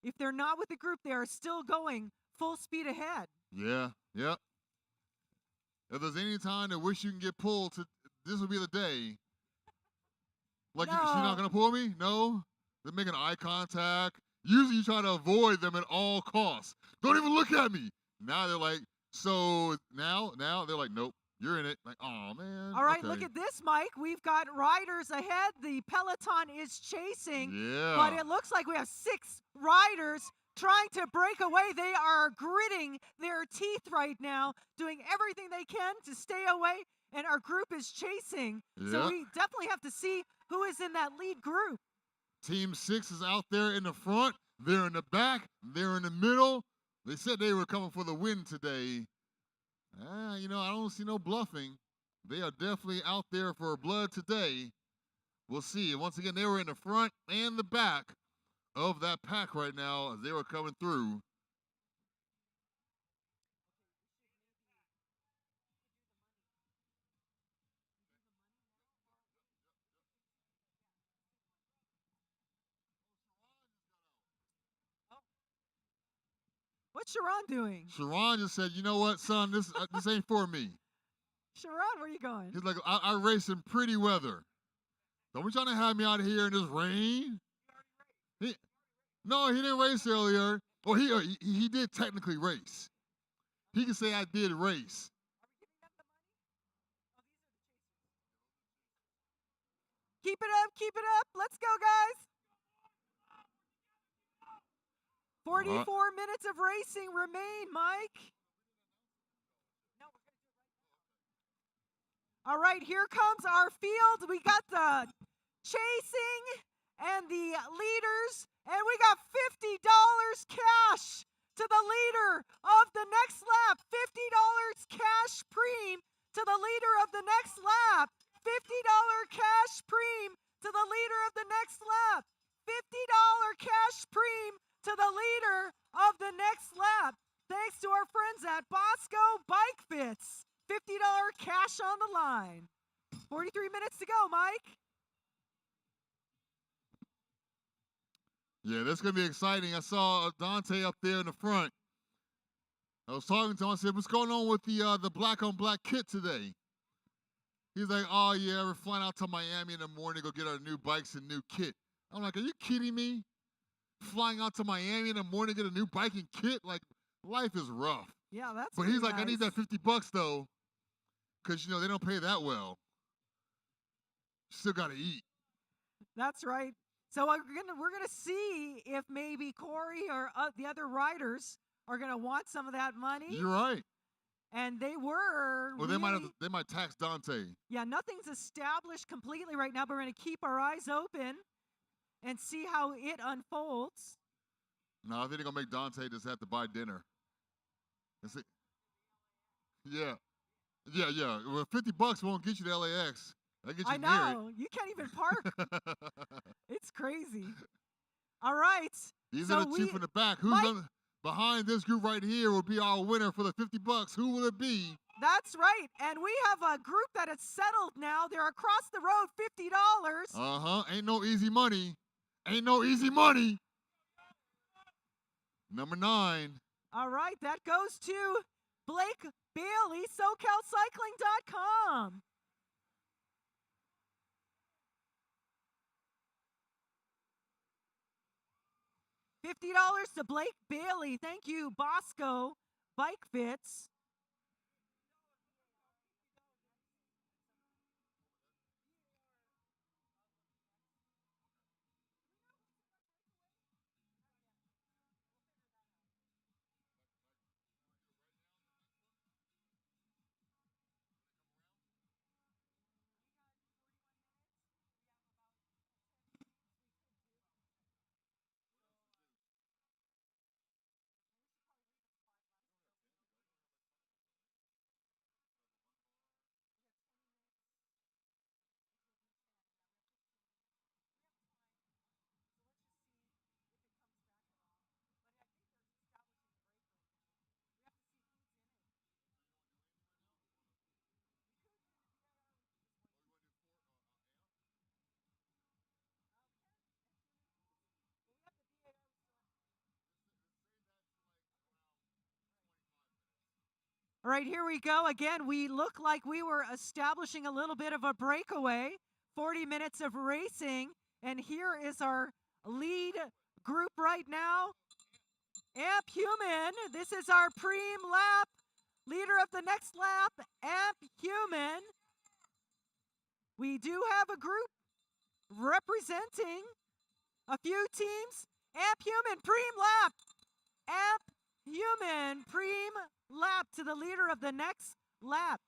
If they're not with the group, they are still going full speed ahead. Yeah, yep. If there's any time that wish you can get pulled, this will be the day. Like, No. she's not going to pull me? No? They're making eye contact. Usually you try to avoid them at all costs. Don't even look at me. Now they're like, so now they're like, nope, you're in it. Like, oh, man. All right, okay. Look at this, Mike. We've got riders ahead. The peloton is chasing. Yeah. But it looks like we have 6 riders trying to break away. They are gritting their teeth right now, doing everything they can to stay away and our group is chasing. Yeah. So we definitely have to see who is in that lead group. Team 6 is out there in the front. They're in the back. They're in the middle. They said they were coming for the win today. I don't see no bluffing. They are definitely out there for blood today. We'll see. Once again, they were in the front and the back of that pack right now as they were coming through. What's Sharon doing? Sharon just said, you know what, son, this ain't for me. Sharon, where are you going? He's like, I race in pretty weather. Don't be trying to have me out here in this rain. No, he didn't race earlier. Well, he did technically race. He can say I did race. Keep it up, keep it up. Let's go, guys. 44 minutes of racing remain, Mike. All right, here comes our field. We got the chasing and the leaders, and we got $50 cash to the leader of the next lap. $50 cash preem to the leader of the next lap. $50 cash preem to the leader of the next lap. $50 cash preem to the leader of the next lap. Thanks to our friends at Bosco Bike Fits. $50 cash on the line. 43 minutes to go, Mike. Yeah, that's going to be exciting. I saw Dante up there in the front. I was talking to him. I said, what's going on with the black-on-black kit today? He's like, oh, yeah, we're flying out to Miami in the morning to go get our new bikes and new kit. I'm like, are you kidding me? Flying out to Miami in the morning to get a new bike and kit? Like, life is rough. Yeah, that's But he's like, nice. I need that $50, though, because, they don't pay that well. Still got to eat. That's right. So we're gonna see if maybe Corey or the other riders are gonna want some of that money. You're right. And they were. Well, they might tax Dante. Yeah, nothing's established completely right now, but we're gonna keep our eyes open and see how it unfolds. No, I think they're gonna make Dante just have to buy dinner. That's it. Yeah. Well, $50 won't get you to LAX. That gets you I know. You can't even park. It's crazy. All right. These are the two from the back. Behind this group right here will be our winner for the $50. Who will it be? That's right. And we have a group that is settled now. They're across the road, $50. Ain't no easy money. Ain't no easy money. Number 9. All right. That goes to Blake Bailey, SoCalCycling.com. $50 to Blake Bailey. Thank you, Bosco Bike Fits. All right, here we go. Again, we look like we were establishing a little bit of a breakaway. 40 minutes of racing. And here is our lead group right now. Amp Human. This is our preem lap. Leader of the next lap, Amp Human. We do have a group representing a few teams. Amp Human, preem lap. Amp Human, preem lap to the leader of the next lap.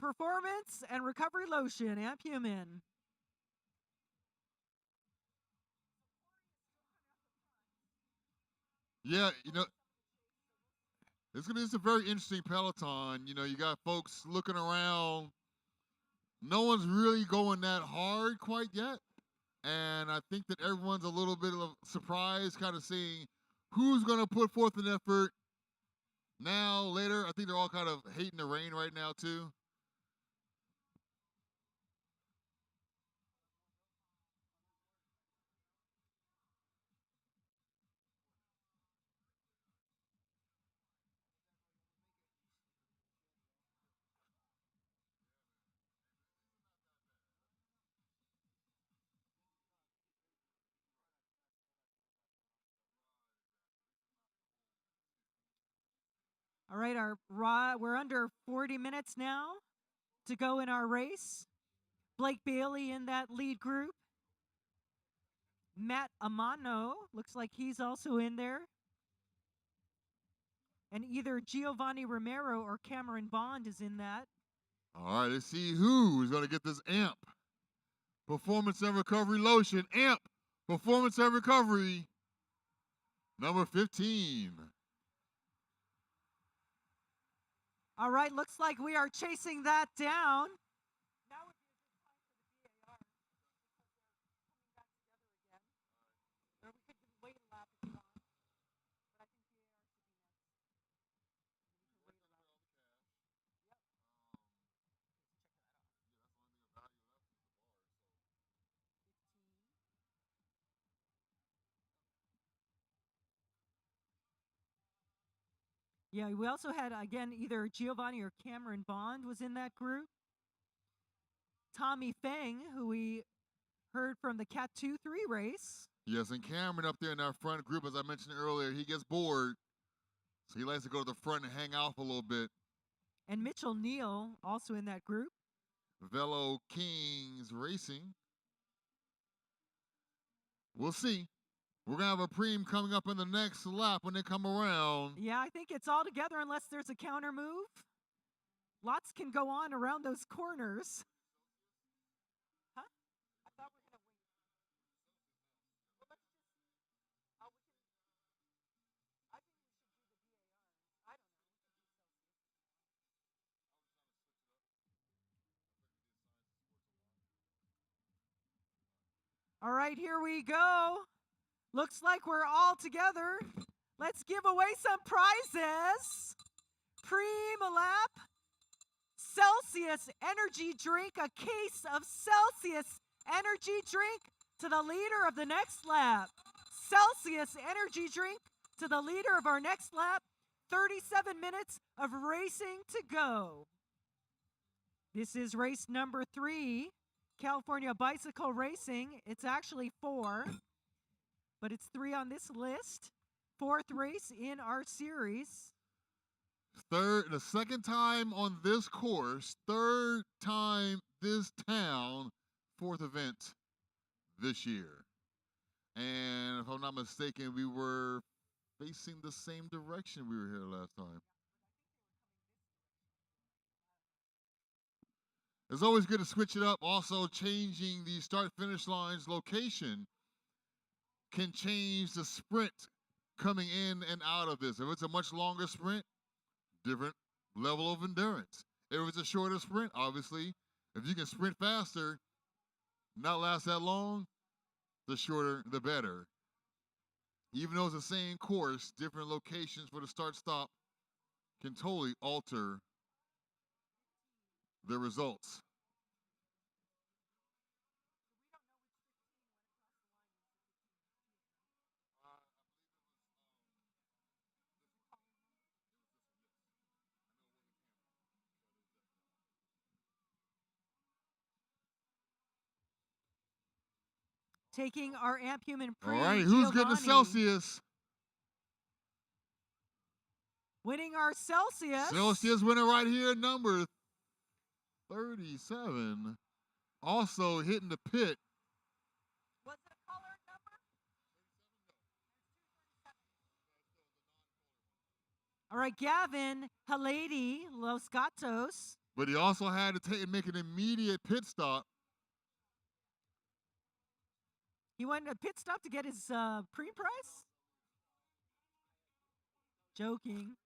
Performance and Recovery Lotion, Amp Human. Yeah, it's a very interesting peloton. You got folks looking around. No one's really going that hard quite yet. And I think that everyone's a little bit of surprise, kind of seeing who's going to put forth an effort now, later. I think they're all kind of hating the rain right now, too. All right, we're under 40 minutes now to go in our race. Blake Bailey in that lead group. Matt Amano looks like he's also in there. And either Giovanni Romero or Cameron Bond is in that. All right, let's see who's going to get this AMP Performance and Recovery Lotion. AMP Performance and Recovery, number 15. All right, looks like we are chasing that down. Now would be a good time for the VAR because they're coming back together again. Or we could wait a lap if you want. But I think VAR should be next. We can wait a lap. Yep. Check that out. 15. Yeah, we also had, again, either Giovanni or Cameron Bond was in that group. Tommy Feng, who we heard from the Cat 2-3 race. Yes, and Cameron up there in that front group, as I mentioned earlier, he gets bored. So he likes to go to the front and hang out for a little bit. And Mitchell Neal, also in that group. Velo Kings Racing. We'll see. We're going to have a preem coming up in the next lap when they come around. Yeah, I think it's all together unless there's a counter move. Lots can go on around those corners. Huh? I thought we were going to wait. Well, let's just, we can, I think we should do the VAR. I don't know. All right, here we go. Looks like we're all together. Let's give away some prizes. Preem lap, Celsius energy drink, a case of Celsius energy drink to the leader of the next lap. Celsius energy drink to the leader of our next lap. 37 minutes of racing to go. This is race number 3, California Bicycle Racing. It's actually 4, but it's 3 on this list. 4th race in our series. The second time on this course, 3rd time this town, 4th event this year. And if I'm not mistaken, we were facing the same direction we were here last time. It's always good to switch it up. Also, changing the start-finish line's location can change the sprint coming in and out of this. If it's a much longer sprint, different level of endurance. If it's a shorter sprint, obviously, if you can sprint faster, not last that long, the shorter, the better. Even though it's the same course, different locations for the start-stop can totally alter the results. Taking our Amp Human All Pre. right, who's getting the Celsius? Winning our Celsius. Celsius winner right here, number 37. Also hitting the pit. Was it a colored number? All right, Gavin Halady, Los Gatos. But he also had to make an immediate pit stop. He went a pit stop to get his pre-price? Joking.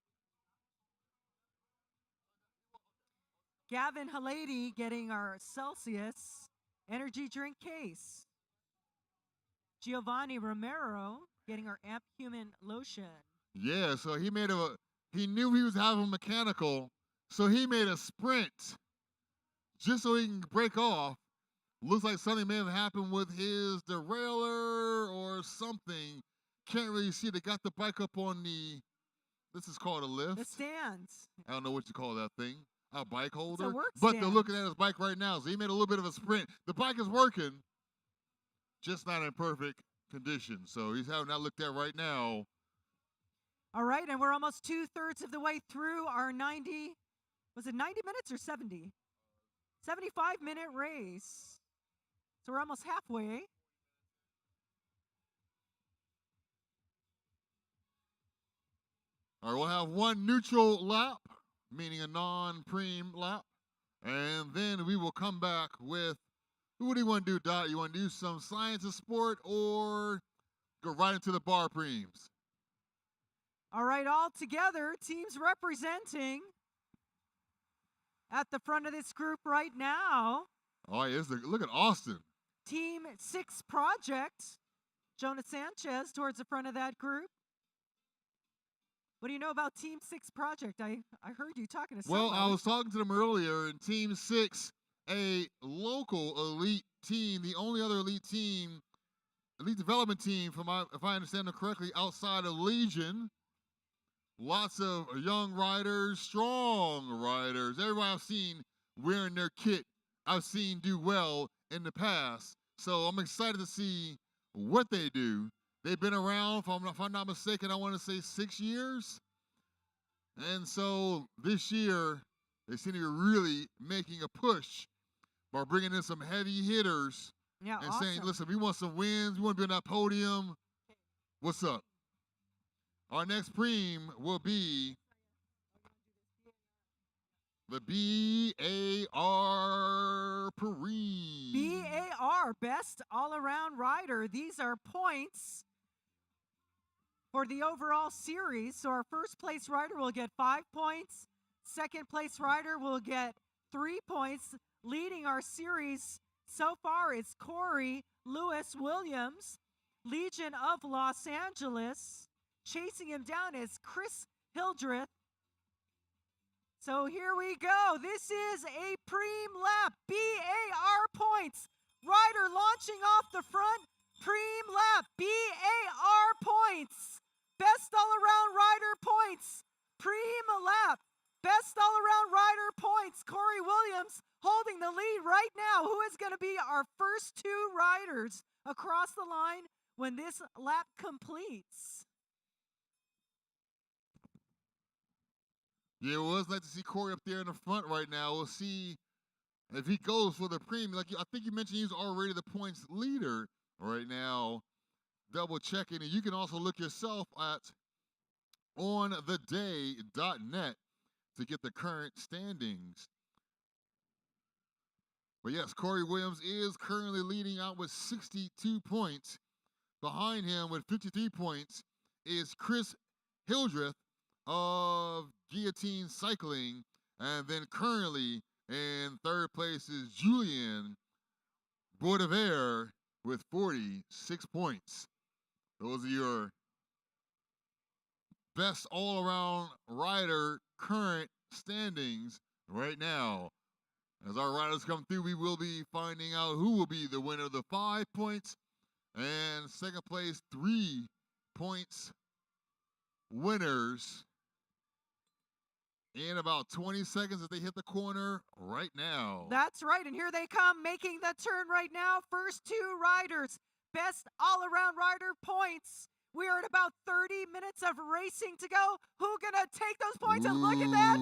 Gavin Halady getting our Celsius energy drink case. Giovanni Romero getting our Amp Human lotion. Yeah, so he knew he was having a mechanical, so he made a sprint just so he can break off. Looks like something may have happened with his derailleur or something. Can't really see. They got the bike up on this is called a lift. The stands. I don't know what you call that thing. A bike holder. It's a work but stand. they're looking at his bike right now, so he made a little bit of a sprint. The bike is working, just not in perfect condition. So he's having that looked at right now. All right, and we're almost 2/3 of the way through our 90, was it 90 minutes or 70? 75-minute race. So we're almost halfway. All right, we'll have one neutral lap, meaning a non-preem lap. And then we will come back with, what do you want to do, Dot? You want to do some science of sport or go right into the bar preems? All right, all together, teams representing at the front of this group right now. All right, look at Austin. Team 6 Project, Jonas Sanchez towards the front of that group. What do you know about Team 6 Project? I heard you talking to someone. Well, I was talking to them earlier, and Team 6, a local elite team, the only other elite development team, if I understand it correctly, outside of Legion. Lots of young riders, strong riders. Everybody I've seen wearing their kit, I've seen do well in the past. So I'm excited to see what they do. They've been around, if I'm not mistaken, I want to say 6 years. And so this year, they seem to be really making a push by bringing in some heavy hitters and saying, listen, we want some wins. We want to be on that podium. What's up? Our next preem will be the BAR preem. BAR, Best All-Around Rider. These are points for the overall series. So our first place rider will get 5 points. Second place rider will get 3 points. Leading our series so far is Corey Lewis Williams, Legion of Los Angeles. Chasing him down is Chris Hildreth. So here we go. This is a preem lap. BAR points. Rider launching off the front. Preem lap. BAR points. Best all-around rider points. Preem lap. Best all-around rider points. Corey Williams holding the lead right now. Who is going to be our first 2 riders across the line when this lap completes? Yeah, well, it's nice to see Corey up there in the front right now. We'll see if he goes for the preem. Like I think you mentioned, he's already the points leader right now. Double checking, and you can also look yourself at ontheday.net to get the current standings. But yes, Corey Williams is currently leading out with 62 points. Behind him with 53 points is Chris Hildreth of Guillotine Cycling. And then currently in third place is Julien Bourdever with 46 points. Those are your best all-around rider current standings right now. As our riders come through, we will be finding out who will be the winner of the 5 points and second place 3 points winners in about 20 seconds as they hit the corner right now. That's right, and here they come making the turn right now. First 2 riders, best all-around rider points. We are at about 30 minutes of racing to go. Who gonna take those points? And look at that.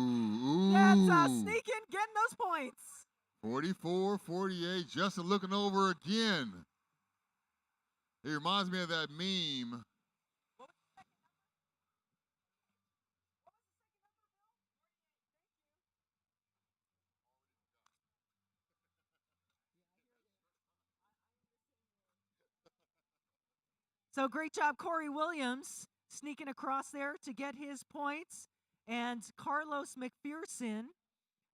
That's sneaking, getting those points. 44-48, Justin looking over again. It reminds me of that meme. So great job, Corey Williams, sneaking across there to get his points. And Carlos McPherson,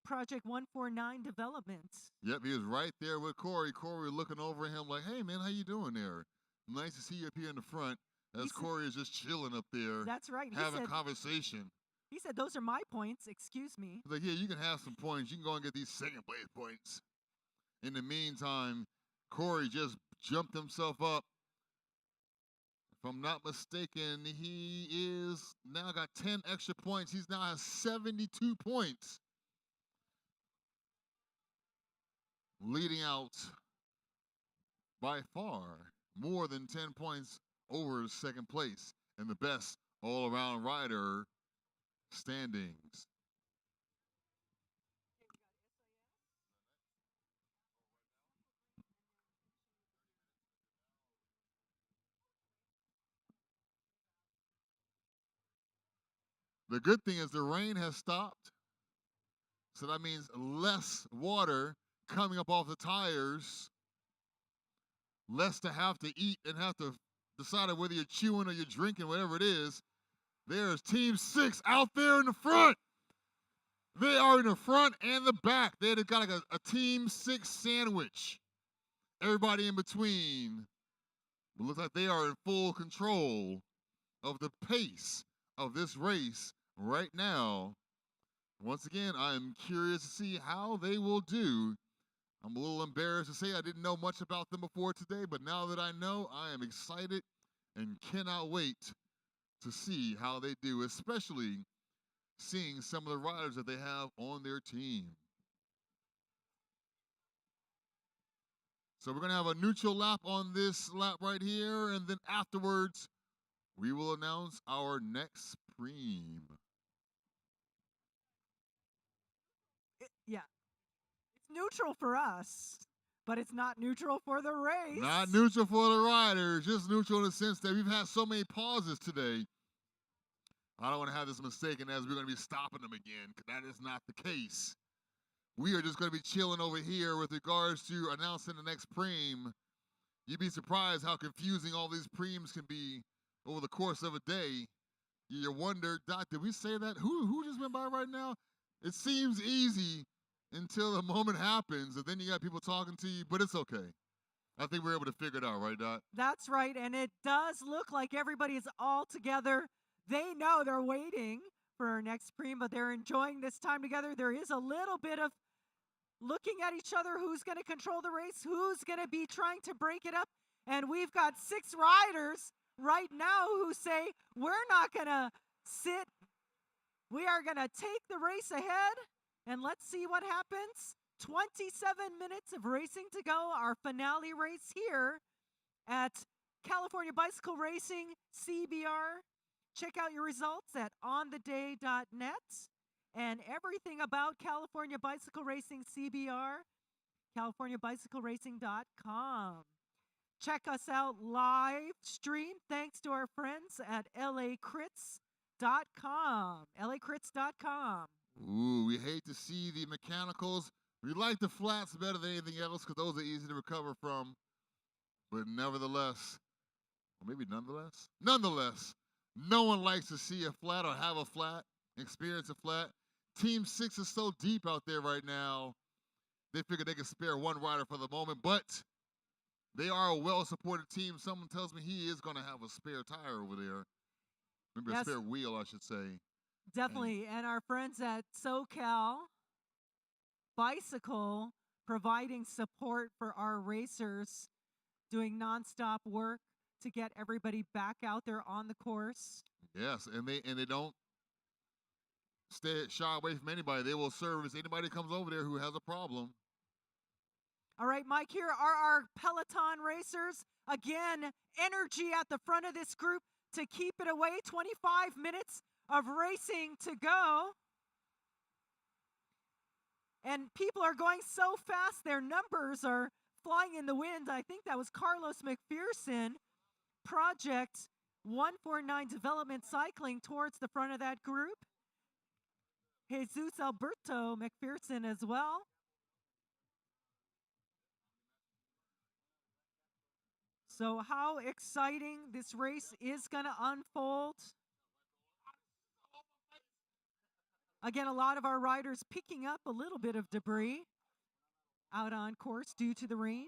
Project 149 Development. Yep, he was right there with Corey. Corey looking over at him like, hey, man, how you doing there? Nice to see you up here in the front. As Corey is just chilling up there. That's right. Having conversation. He said, those are my points. Excuse me. He's like, yeah, you can have some points. You can go and get these second place points. In the meantime, Corey just jumped himself up. If I'm not mistaken, he is now got 10 extra points. He's now has 72 points. Leading out by far more than 10 points over second place in the best all-around rider standings. The good thing is the rain has stopped. So that means less water coming up off the tires, less to have to eat and have to decide whether you're chewing or you're drinking, whatever it is. There's Team 6 out there in the front. They are in the front and the back. They've got like a Team 6 sandwich. Everybody in between. It looks like they are in full control of the pace of this race right now. Once again, I am curious to see how they will do. I'm a little embarrassed to say I didn't know much about them before today, but now that I know, I am excited and cannot wait to see how they do, especially seeing some of the riders that they have on their team. So we're going to have a neutral lap on this lap right here, and then afterwards, we will announce our next preem. Yeah. It's neutral for us, but it's not neutral for the race. Not neutral for the riders, just neutral in the sense that we've had so many pauses today. I don't want to have this mistaken as we're going to be stopping them again, because that is not the case. We are just going to be chilling over here with regards to announcing the next preem. You'd be surprised how confusing all these preems can be over the course of a day. You wonder, Doc, did we say that? Who just went by right now? It seems easy until the moment happens, and then you got people talking to you, but it's okay. I think we're able to figure it out, right, Doc? That's right, and it does look like everybody is all together. They know they're waiting for our next preem, but they're enjoying this time together. There is a little bit of looking at each other, who's going to control the race, who's going to be trying to break it up, and we've got 6 riders right now who say, we're not going to sit. We are going to take the race ahead, and let's see what happens. 27 minutes of racing to go, our finale race here at California Bicycle Racing CBR. Check out your results at ontheday.net and everything about California Bicycle Racing CBR, californiabicycleracing.com. Check us out live stream thanks to our friends at lacrits.com, lacrits.com. Ooh, we hate to see the mechanicals. We like the flats better than anything else because those are easy to recover from. But nevertheless, or maybe nonetheless, no one likes to see a flat or have a flat, experience a flat. Team 6 is so deep out there right now. They figured they could spare one rider for the moment, but they are a well-supported team. Someone tells me he is going to have a spare tire over there. Maybe a spare wheel, I should say. Definitely. And our friends at SoCal Bicycle providing support for our racers, doing nonstop work to get everybody back out there on the course. Yes, and they don't shy away from anybody. They will service anybody who comes over there who has a problem. All right, Mike, here are our Peloton racers. Again, energy at the front of this group to keep it away. 25 minutes of racing to go. And people are going so fast, their numbers are flying in the wind. I think that was Carlos McPherson, Project 149 Development Cycling, towards the front of that group. Jesus Alberto McPherson as well. So how exciting this race is going to unfold. Again, a lot of our riders picking up a little bit of debris out on course due to the rain.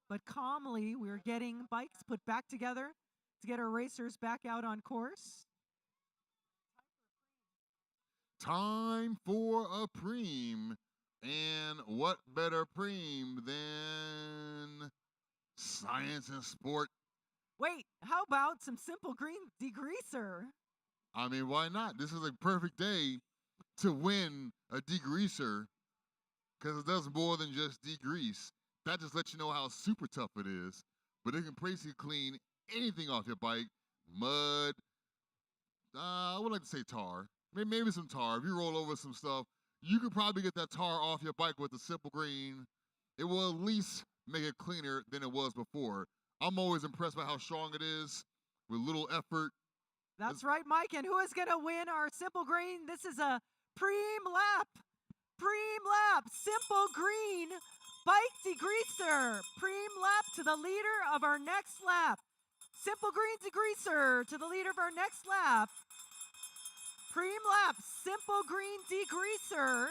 But calmly, we're getting bikes put back together to get our racers back out on course. Time for a preem. And what better preem than science and sport? Wait, how about some simple green degreaser? I mean, why not? This is a perfect day to win a degreaser because it does more than just degrease. That just lets you know how super tough it is. But it can basically clean anything off your bike. Mud, I would like to say tar. Maybe some tar. If you roll over some stuff, you could probably get that tar off your bike with a simple green. It will at least make it cleaner than it was before. I'm always impressed by how strong it is with little effort. That's right, Mike. And who is going to win our simple green? This is a preem lap. Preem lap. Simple green bike degreaser. Preem lap to the leader of our next lap. Simple green degreaser to the leader of our next lap. Preem lap. Simple green degreaser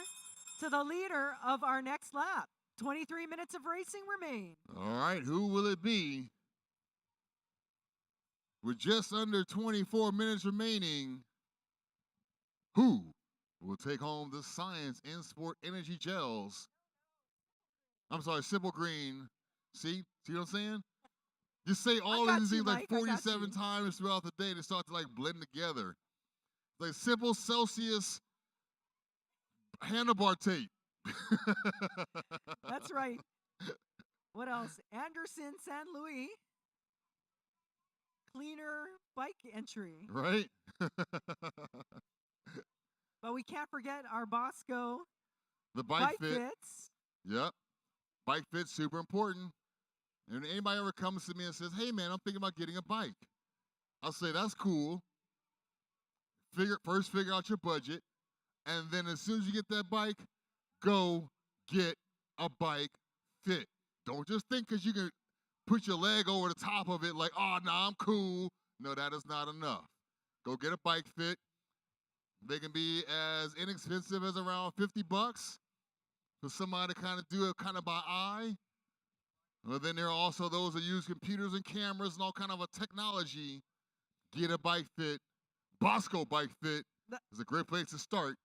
to the leader of our next lap. 23 minutes of racing remain. All right, who will it be? With just under 24 minutes remaining, who will take home the Science in Sport Energy Gels? I'm sorry, Simple Green. See what I'm saying? You say all of these things like 47 times throughout the day to start to like blend together. Like simple Celsius handlebar tape. That's right. What else? Anderson San Luis. Cleaner bike entry. Right? But we can't forget our Bosco. The bike fit. Fits. Yep. Bike fit's super important. And anybody ever comes to me and says, hey man, I'm thinking about getting a bike. I'll say, that's cool. First figure out your budget. And then as soon as you get that bike, go get a bike fit. Don't just think because you can put your leg over the top of it like, oh, no, I'm cool. No, that is not enough. Go get a bike fit. They can be as inexpensive as around $50 for somebody to kind of do it kind of by eye. Well, then there are also those that use computers and cameras and all kind of a technology. Get a bike fit. Bosco Bike Fit is a great place to start.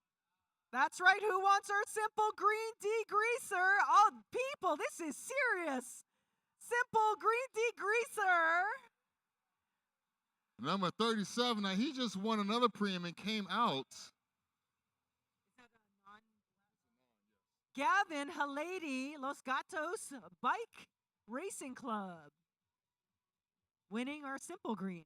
That's right. Who wants our simple green degreaser? Oh, people, this is serious. Simple green degreaser. Number 37, now he just won another preem and came out. Gavin Halady, Los Gatos Bike Racing Club, winning our simple green.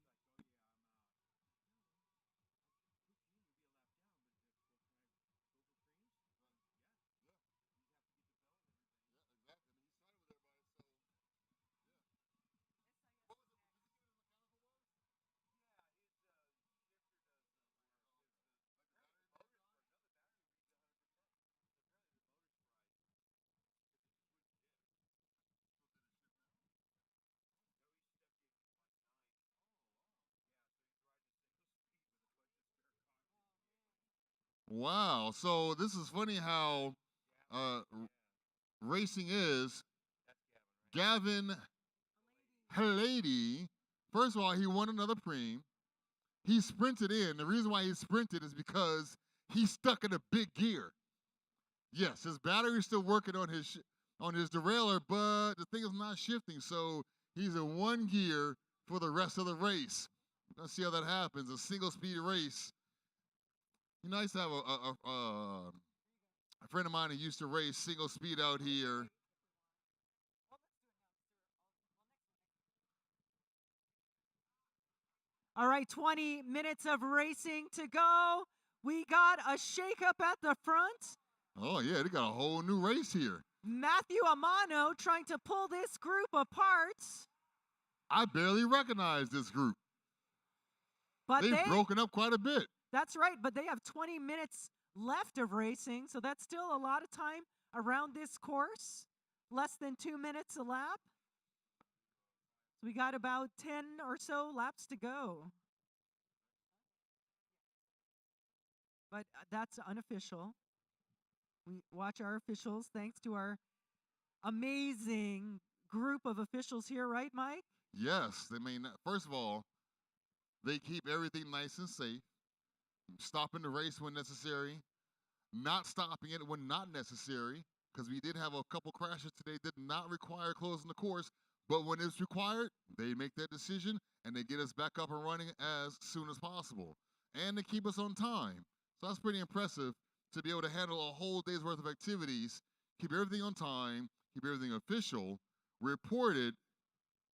Wow, so this is funny how racing is. Gavin Halady, first of all, he won another preem. He sprinted in. The reason why he sprinted is because he's stuck in a big gear. Yes, his battery's still working on his derailleur, but the thing is not shifting, so he's in one gear for the rest of the race. Let's see how that happens. A single speed race. You know, I used to have a friend of mine who used to race single speed out here. All right, 20 minutes of racing to go. We got a shakeup at the front. Oh, yeah, they got a whole new race here. Matthew Amano trying to pull this group apart. I barely recognize this group. But They've broken up quite a bit. That's right, but they have 20 minutes left of racing, so that's still a lot of time around this course. Less than 2 minutes a lap. So we got about 10 or so laps to go. But that's unofficial. We watch our officials thanks to our amazing group of officials here, right, Mike? Yes, I mean, first of all, they keep everything nice and safe, stopping the race when necessary, not stopping it when not necessary, because we did have a couple crashes today that did not require closing the course, but when it's required, they make that decision and they get us back up and running as soon as possible. And they keep us on time. So that's pretty impressive to be able to handle a whole day's worth of activities, keep everything on time, keep everything official, reported,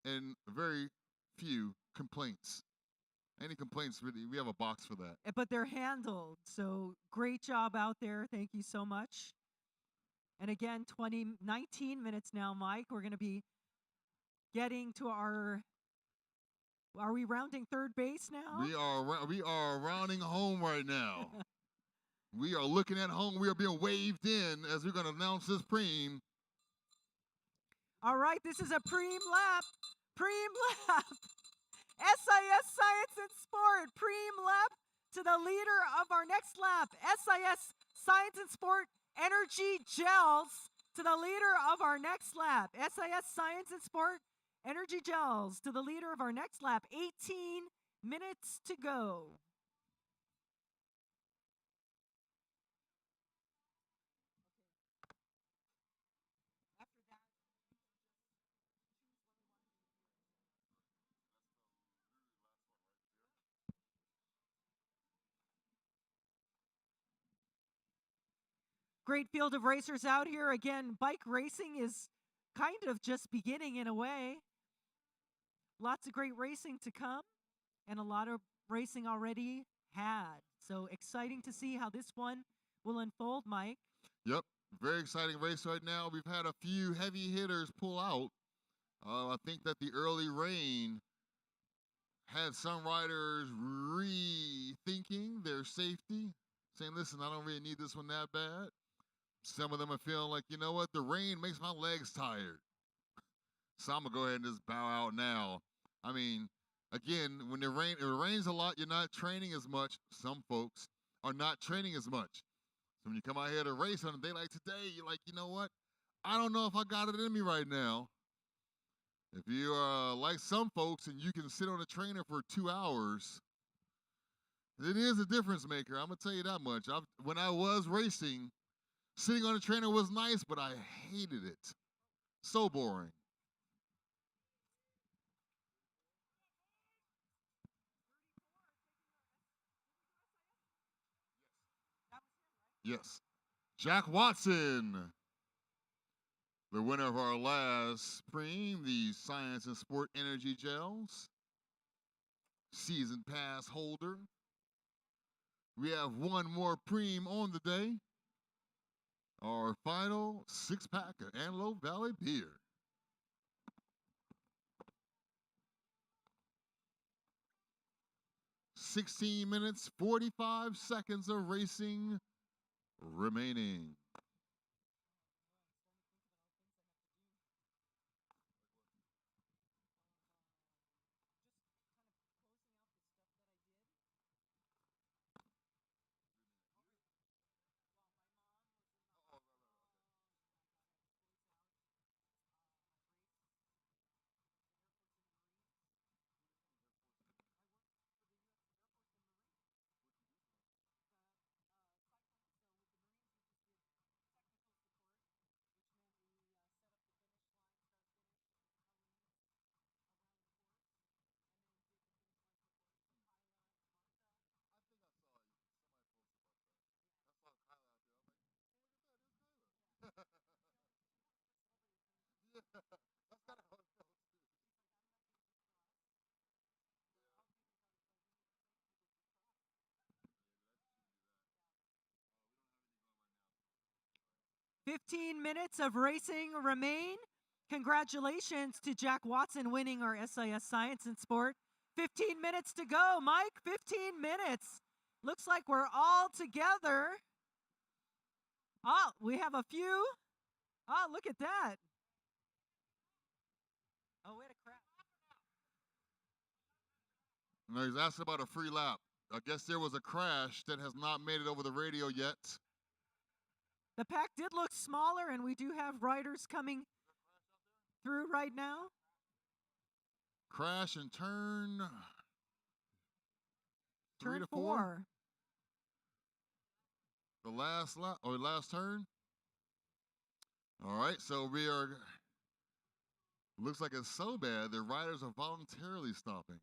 and very few complaints. Any complaints, really, we have a box for that. But they're handled. So great job out there. Thank you so much. And again, 19 minutes now, Mike. We're going to be getting to our. Are we rounding third base now? We are rounding home right now. We are looking at home. We are being waved in as we're going to announce this preem. All right, this is a preem lap. Preem lap. SIS Science and Sport preem lap to the leader of our next lap. SIS Science and Sport Energy Gels to the leader of our next lap. SIS Science and Sport Energy Gels to the leader of our next lap. 18 minutes to go. Great field of racers out here. Again, bike racing is kind of just beginning in a way. Lots of great racing to come and a lot of racing already had. So exciting to see how this one will unfold, Mike. Yep, very exciting race right now. We've had a few heavy hitters pull out. I think that the early rain had some riders rethinking their safety, saying, listen, I don't really need this one that bad. Some of them are feeling like, you know what, the rain makes my legs tired. So I'm going to go ahead and just bow out now. I mean, again, when it rains a lot, you're not training as much. Some folks are not training as much. So when you come out here to race on a day like today, you're like, you know what? I don't know if I got it in me right now. If you are like some folks and you can sit on a trainer for 2 hours, it is a difference maker. I'm going to tell you that much. When I was racing, sitting on a trainer was nice, but I hated it. So boring. Yes. Jack Watson, the winner of our last preem, the Science and Sport Energy Gels, season pass holder. We have one more preem on the day. Our final 6-pack of Antelope Valley beer. (16 minutes, 45 seconds of racing remaining. Yeah, that's kind of how it felt. 15 minutes of racing remain. Congratulations to Jack Watson winning our SIS Science and Sport. 15 minutes to go, Mike. 15 minutes. Looks like we're all together. Oh, we have a few. Oh, look at that. Oh, wait a crap. No, he's asking about a free lap. I guess there was a crash that has not made it over the radio yet. The pack did look smaller, and we do have riders coming through right now. Crash and turn. Turn 4. The last lap or last turn. All right, so we are. Looks like it's so bad the riders are voluntarily stopping.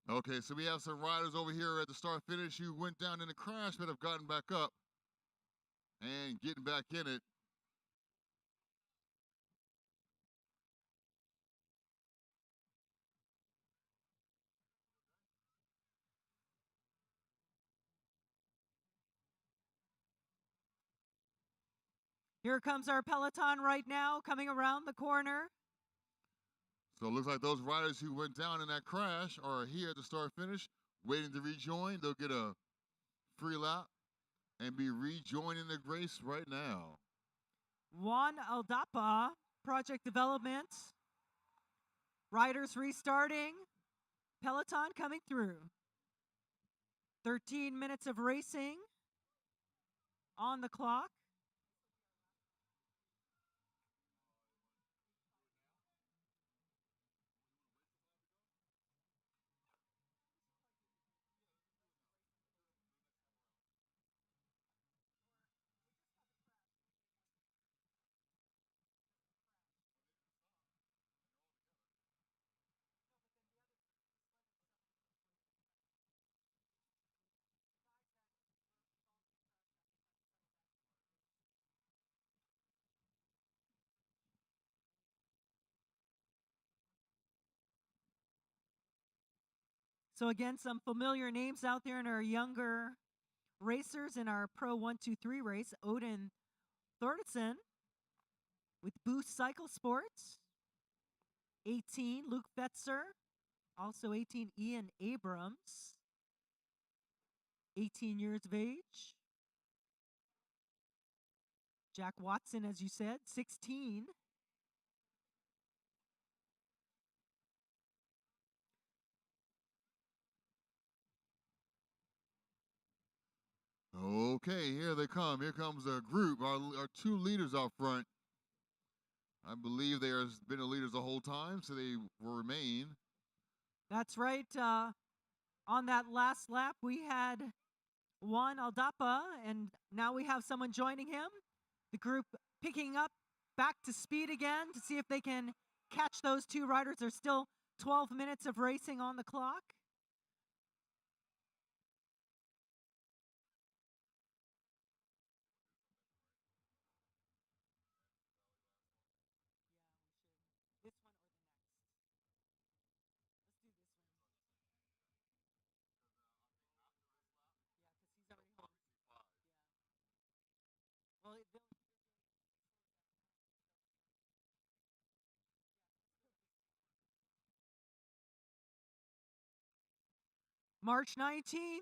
Okay, so we have some riders over here at the start finish who went down in the crash but have gotten back up and getting back in it. Here comes our peloton right now, coming around the corner. So it looks like those riders who went down in that crash are here at the start finish, waiting to rejoin. They'll get a free lap and be rejoining the race right now. Juan Aldapa, Project Development. Riders restarting. Peloton coming through. 13 minutes of racing on the clock. So again, some familiar names out there in our younger racers in our Pro 123 race. Odin Thordarson with Boost Cycle Sports. 18, Luke Fetzer. Also 18, Ian Abrams. 18 years of age. Jack Watson, as you said, 16. Okay, here they come. Here comes a group, our two leaders out front. I believe they have been the leaders the whole time, so they will remain. That's right. On that last lap, we had Juan Aldapa, and now we have someone joining him. The group picking up back to speed again to see if they can catch those two riders. There's still 12 minutes of racing on the clock. March 19th,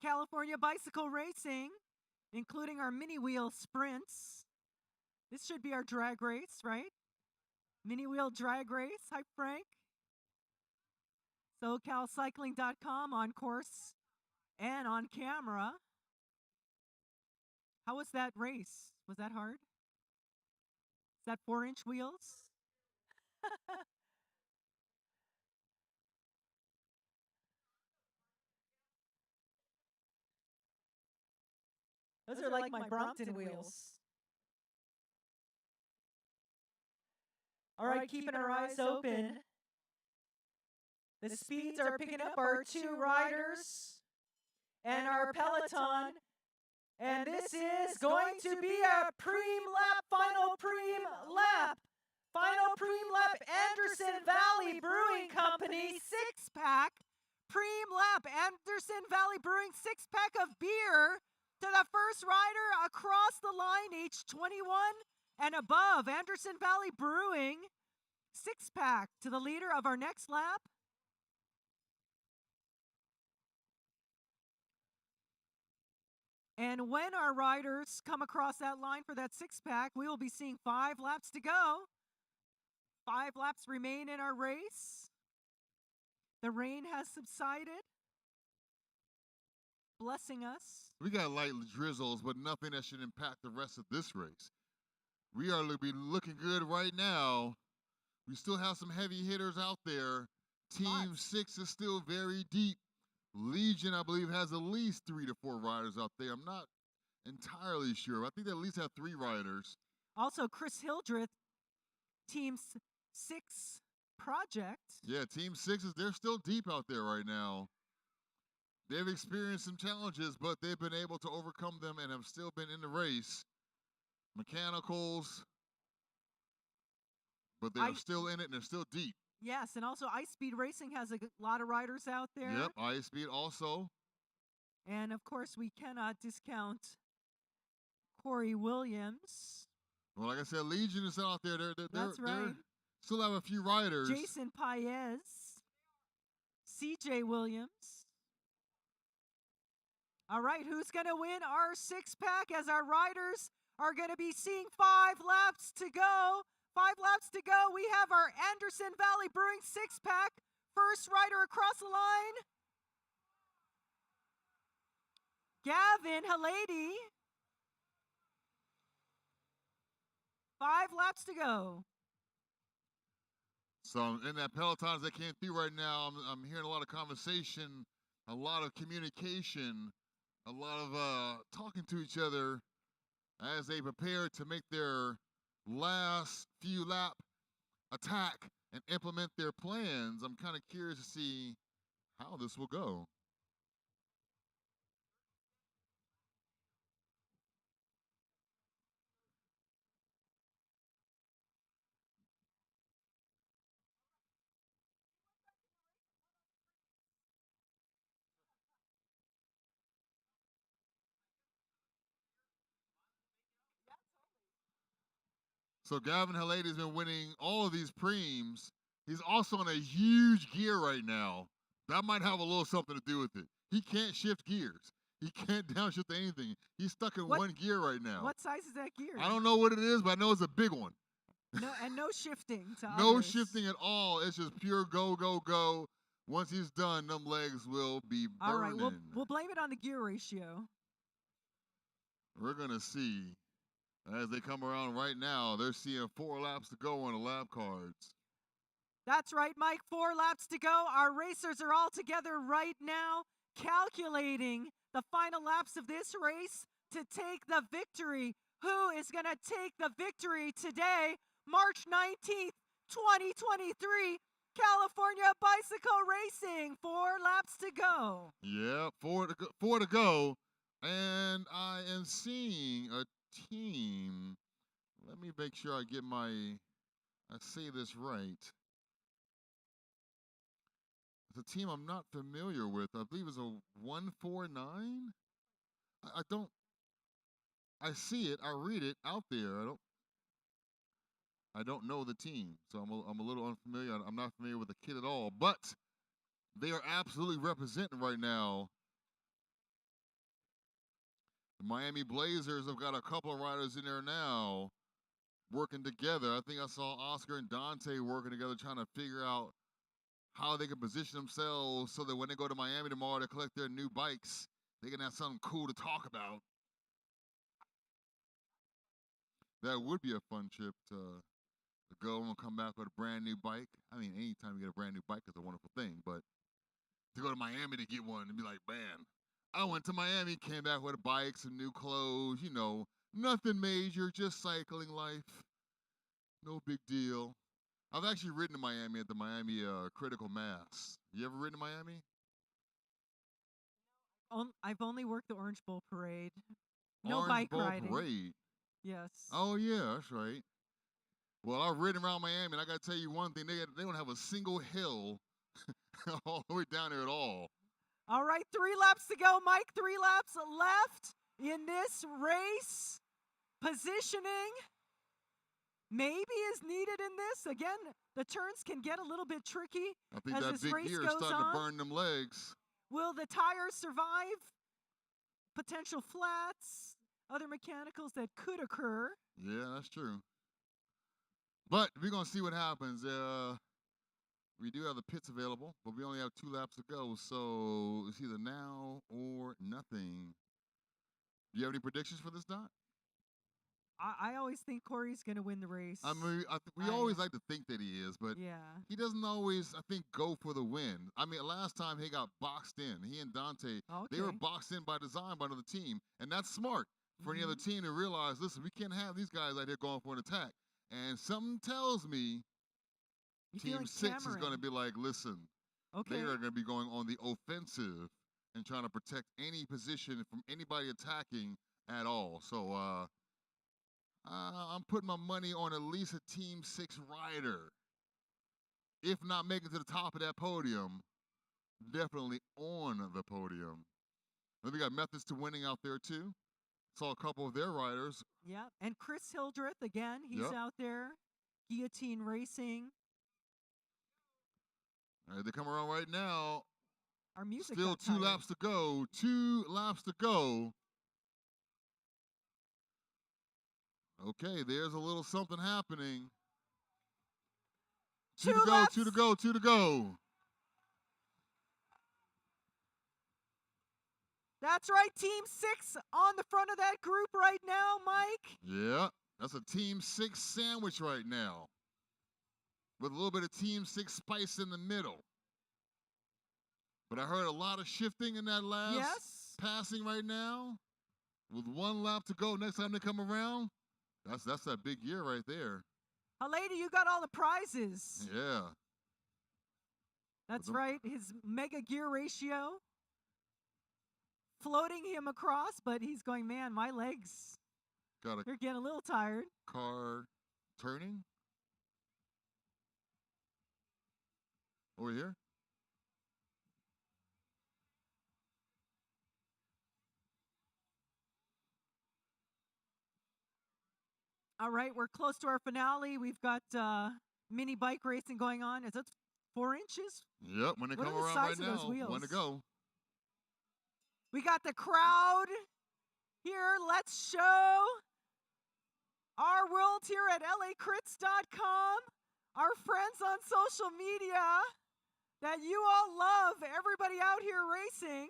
California Bicycle Racing, including our mini wheel sprints. This should be our drag race, right? Mini wheel drag race. Hi, Frank. SoCalCycling.com on course and on camera. How was that race? Was that hard? Is that 4-inch wheels? Those are like my Brompton wheels. All right, keeping our eyes open. The speeds are picking up our two riders and our peloton. And this is going to be a preem lap, final preem lap. Final preem lap, Anderson Valley Brewing Company, 6-pack. Preem lap, Anderson Valley Brewing 6-pack of beer to the first rider across the line, age 21 and above. Anderson Valley Brewing, 6-pack to the leader of our next lap. And when our riders come across that line for that 6-pack, we will be seeing 5 laps to go. 5 laps remain in our race. The rain has subsided, blessing us. We got light drizzles, but nothing that should impact the rest of this race. We are looking good right now. We still have some heavy hitters out there. Team 6 is still very deep. Legion, I believe, has at least 3 to 4 riders out there. I'm not entirely sure. I think they at least have 3 riders. Also, Chris Hildreth, Team 6 project. Yeah, Team 6 they're still deep out there right now. They've experienced some challenges, but they've been able to overcome them and have still been in the race. Mechanicals, but they're still in it and they're still deep. Yes, and also Ice Speed Racing has a lot of riders out there. Yep, Ice Speed also. And of course, we cannot discount Corey Williams. Well, like I said, Legion is out there. That's right. They still have a few riders. Jason Paez, CJ Williams. All right, who's going to win our 6-pack as our riders are going to be seeing 5 laps to go. 5 laps to go. We have our Anderson Valley Brewing 6-pack. First rider across the line, Gavin Halady. 5 laps to go. So in that peloton that came through right now, I'm hearing a lot of conversation, a lot of communication, a lot of talking to each other as they prepare to make their last few lap attack and implement their plans. I'm kind of curious to see how this will go. So Gavin Halady has been winning all of these preems. He's also on a huge gear right now. That might have a little something to do with it. He can't shift gears. He can't downshift anything. He's stuck in one gear right now. What size is that gear? I don't know what it is, but I know it's a big one. No, and no shifting to No others. shifting at all. It's just pure go, go, go. Once he's done, them legs will be burning. All right, we'll blame it on the gear ratio. We're going to see. As they come around right now, they're seeing 4 laps to go on the lap cards. That's right, Mike. 4 laps to go. Our racers are all together right now, calculating the final laps of this race to take the victory. Who is going to take the victory today, March 19th, 2023? California Bicycle Racing. 4 laps to go. Yeah, 4 to go. And I am seeing a team. Let me make sure I say this right. It's a team I'm not familiar with. I believe it's a 149. I see it. I read it out there. I don't know the team, so I'm a little unfamiliar. I'm not familiar with the kid at all. But they are absolutely representing right now. The Miami Blazers have got a couple of riders in there now working together. I think I saw Oscar and Dante working together trying to figure out how they can position themselves so that when they go to Miami tomorrow to collect their new bikes, they can have something cool to talk about. That would be a fun trip to go and come back with a brand new bike. I mean, anytime you get a brand new bike is a wonderful thing, but to go to Miami to get one and be like, man, I went to Miami, came back with a bike, some new clothes, nothing major, just cycling life. No big deal. I've actually ridden to Miami at the Miami Critical Mass. You ever ridden to Miami? I've only worked the Orange Bowl Parade. No Orange bike Bowl riding. Parade. Yes. Oh, yeah, that's right. Well, I've ridden around Miami, and I got to tell you one thing. They don't have a single hill all the way down there at all. All right, 3 laps to go, Mike. 3 laps left in this race. Positioning. maybe is needed in this. Again, the turns can get a little bit tricky. I think as that this big race gear is goes starting on. to burn them legs. Will the tires survive potential flats, other mechanicals that could occur? Yeah, that's true. But we're going to see what happens. We do have the pits available, but we only have 2 laps to go. So it's either now or nothing. Do you have any predictions for this, Dot? I always think Corey's going to win the race. I mean, we always like to think that he is, but yeah, he doesn't always, I think, go for the win. I mean, last time he got boxed in. He and Dante, they were boxed in by design by another team. And that's smart for any other team to realize, listen, we can't have these guys out here going for an attack. And something tells me Team 6 is going to be like, listen, they are going to be going on the offensive and trying to protect any position from anybody attacking at all. So I'm putting my money on at least a Team 6 rider. If not making it to the top of that podium, definitely on the podium. Then we got methods to winning out there too. Saw a couple of their riders. Yeah, and Chris Hildreth, again, he's out there. Guillotine Racing. All right, they come around right now. Our music Still 2 laps to go. 2 laps to go. Okay, there's a little something happening. 2 to go, 2 to go, 2 to go. That's right, Team 6 on the front of that group right now, Mike. Yeah, that's a Team 6 sandwich right now. With a little bit of Team 6 spice in the middle. But I heard a lot of shifting in that last passing right now. With 1 lap to go next time they come around. That's that big year right there. Lady, you got all the prizes. Yeah. That's right, his mega gear ratio. Floating him across, but he's going, man, my legs, they're getting a little tired. Car turning. Over here. All right, we're close to our finale. We've got mini bike racing going on. Is it 4 inches? Yep, when they come around right now, 1 to go. We got the crowd here. Let's show our world here at lacrits.com, our friends on social media that you all love, everybody out here racing.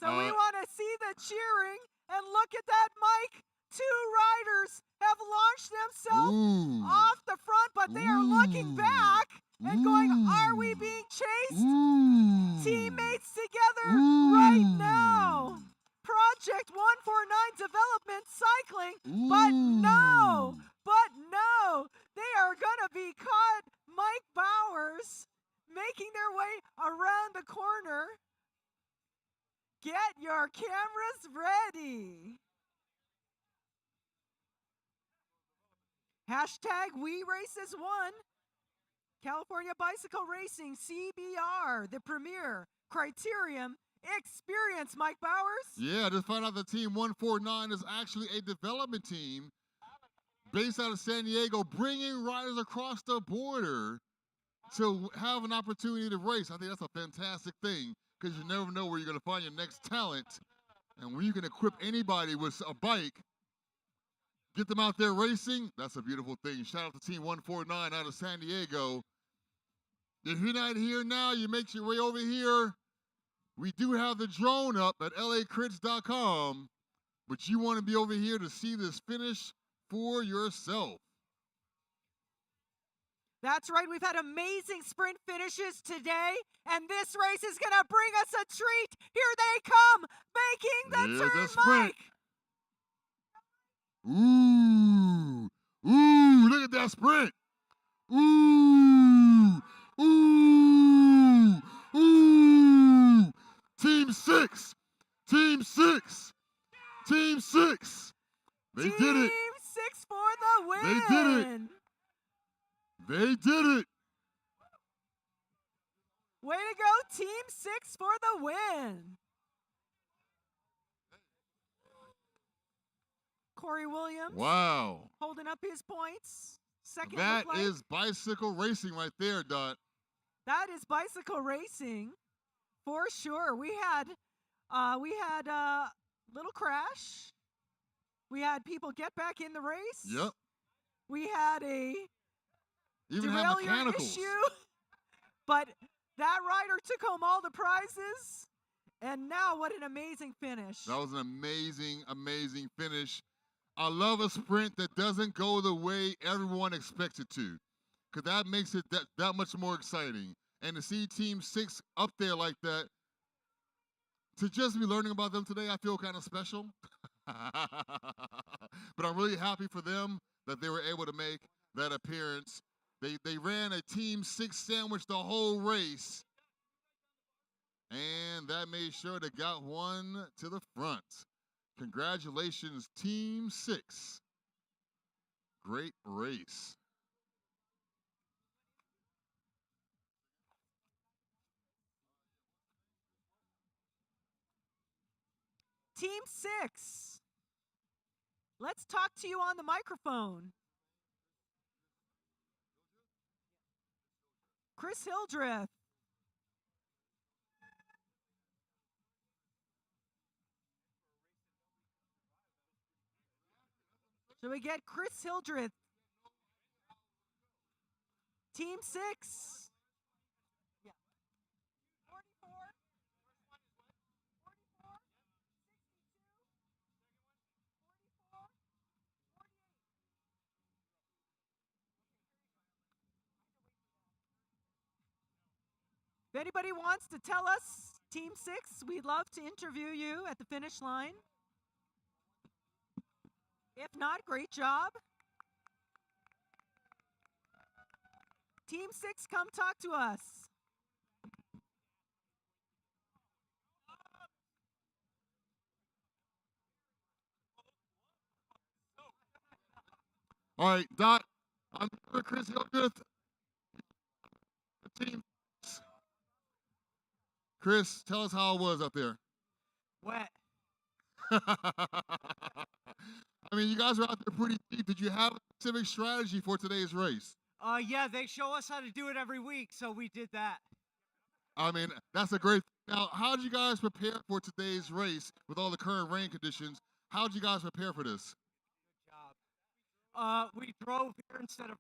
So we want to see the cheering, and look at that, Mike. 2 riders have launched themselves off the front, but they are looking back and going, are we being chased? Teammates together right now. Project 149 Development Cycling, but no, they are going to be caught. Mike Bowers making their way around the corner. Get your cameras ready. Hashtag WeRaces1. California Bicycle Racing, CBR, the premier criterium experience. Mike Bowers? Yeah, just found out the Team 149 is actually a development team based out of San Diego, bringing riders across the border to have an opportunity to race. I think that's a fantastic thing, because you never know where you're going to find your next talent. And when you can equip anybody with a bike, get them out there racing, that's a beautiful thing. Shout out to Team 149 out of San Diego. If you're not here now, you make your way over here. We do have the drone up at lacrits.com, but you want to be over here to see this finish for yourself. That's right. We've had amazing sprint finishes today, and this race is going to bring us a treat. Here they come, making the turn, Mike. Ooh, look at that sprint. Ooh. Team 6. They did it. Team 6 for the win. They did it. Way to go, Team 6 for the win. Corey Williams. Wow. Holding up his points. second That look like? is bicycle racing right there, Dot. That is bicycle racing for sure. We had a little crash. We had people get back in the race. Yep. We had a Even have derailleur mechanicals. issue, but that rider took home all the prizes. And now, what an amazing finish! That was an amazing, amazing finish. I love a sprint that doesn't go the way everyone expects it to, because that makes it that much more exciting. And to see Team 6 up there like that, to just be learning about them today, I feel kind of special. But I'm really happy for them that they were able to make that appearance. They ran a Team 6 sandwich the whole race, and that made sure they got one to the front. Congratulations, Team 6. Great race. Team 6, let's talk to you on the microphone. Chris Hildreth. So we get Chris Hildreth. Team 6. Yeah. 44. 44. 44. If anybody wants to tell us, Team 6, we'd love to interview you at the finish line. If not, great job. Team 6, come talk to us. All right, Dot, I'm Chris Hildreth. Team. Chris, tell us how it was up there. Wet. I mean, you guys are out there pretty deep. Did you have a specific strategy for today's race? Yeah, they show us how to do it every week, so we did that. I mean, that's a great. Now, how did you guys prepare for today's race with all the current rain conditions? How did you guys prepare for this? Good job. We drove here instead of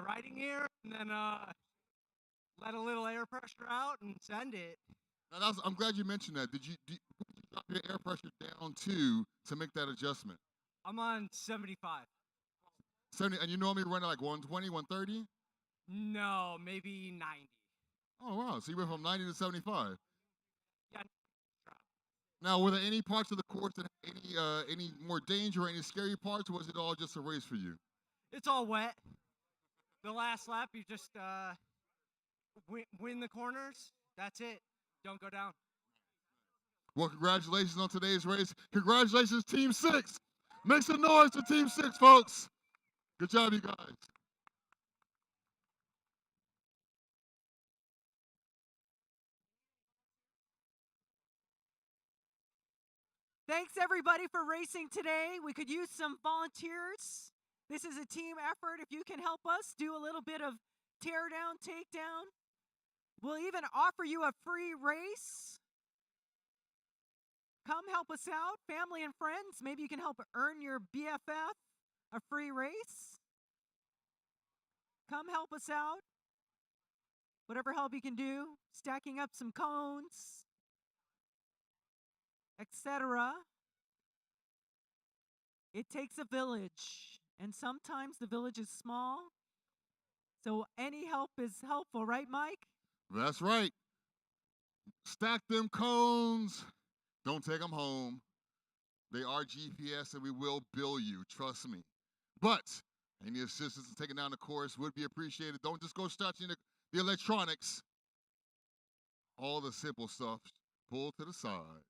riding here, and then let a little air pressure out and send it. Now, I'm glad you mentioned that. What did you drop your air pressure down to make that adjustment? I'm on 75. 70, and you normally run at like 120, 130? No, maybe 90. Oh, wow. So you went from 90 to 75. Yeah. Now, were there any parts of the course that had any more danger or any scary parts, or was it all just a race for you? It's all wet. The last lap, you just win the corners. That's it. Don't go down. Well, congratulations on today's race. Congratulations, Team 6. Make some noise for Team 6, folks. Good job, you guys. Thanks everybody for racing today. We could use some volunteers. This is a team effort. If you can help us do a little bit of tear down, takedown, we'll even offer you a free race. Come help us out, family and friends. Maybe you can help earn your BFF a free race. Come help us out. Whatever help you can do, stacking up some cones, etc. It takes a village, and sometimes the village is small. So any help is helpful, right, Mike? That's right. Stack them cones. Don't take them home. They are GPS, and we will bill you. Trust me. But any assistance in taking down the course would be appreciated. Don't just go touching the electronics. All the simple stuff, pull to the side.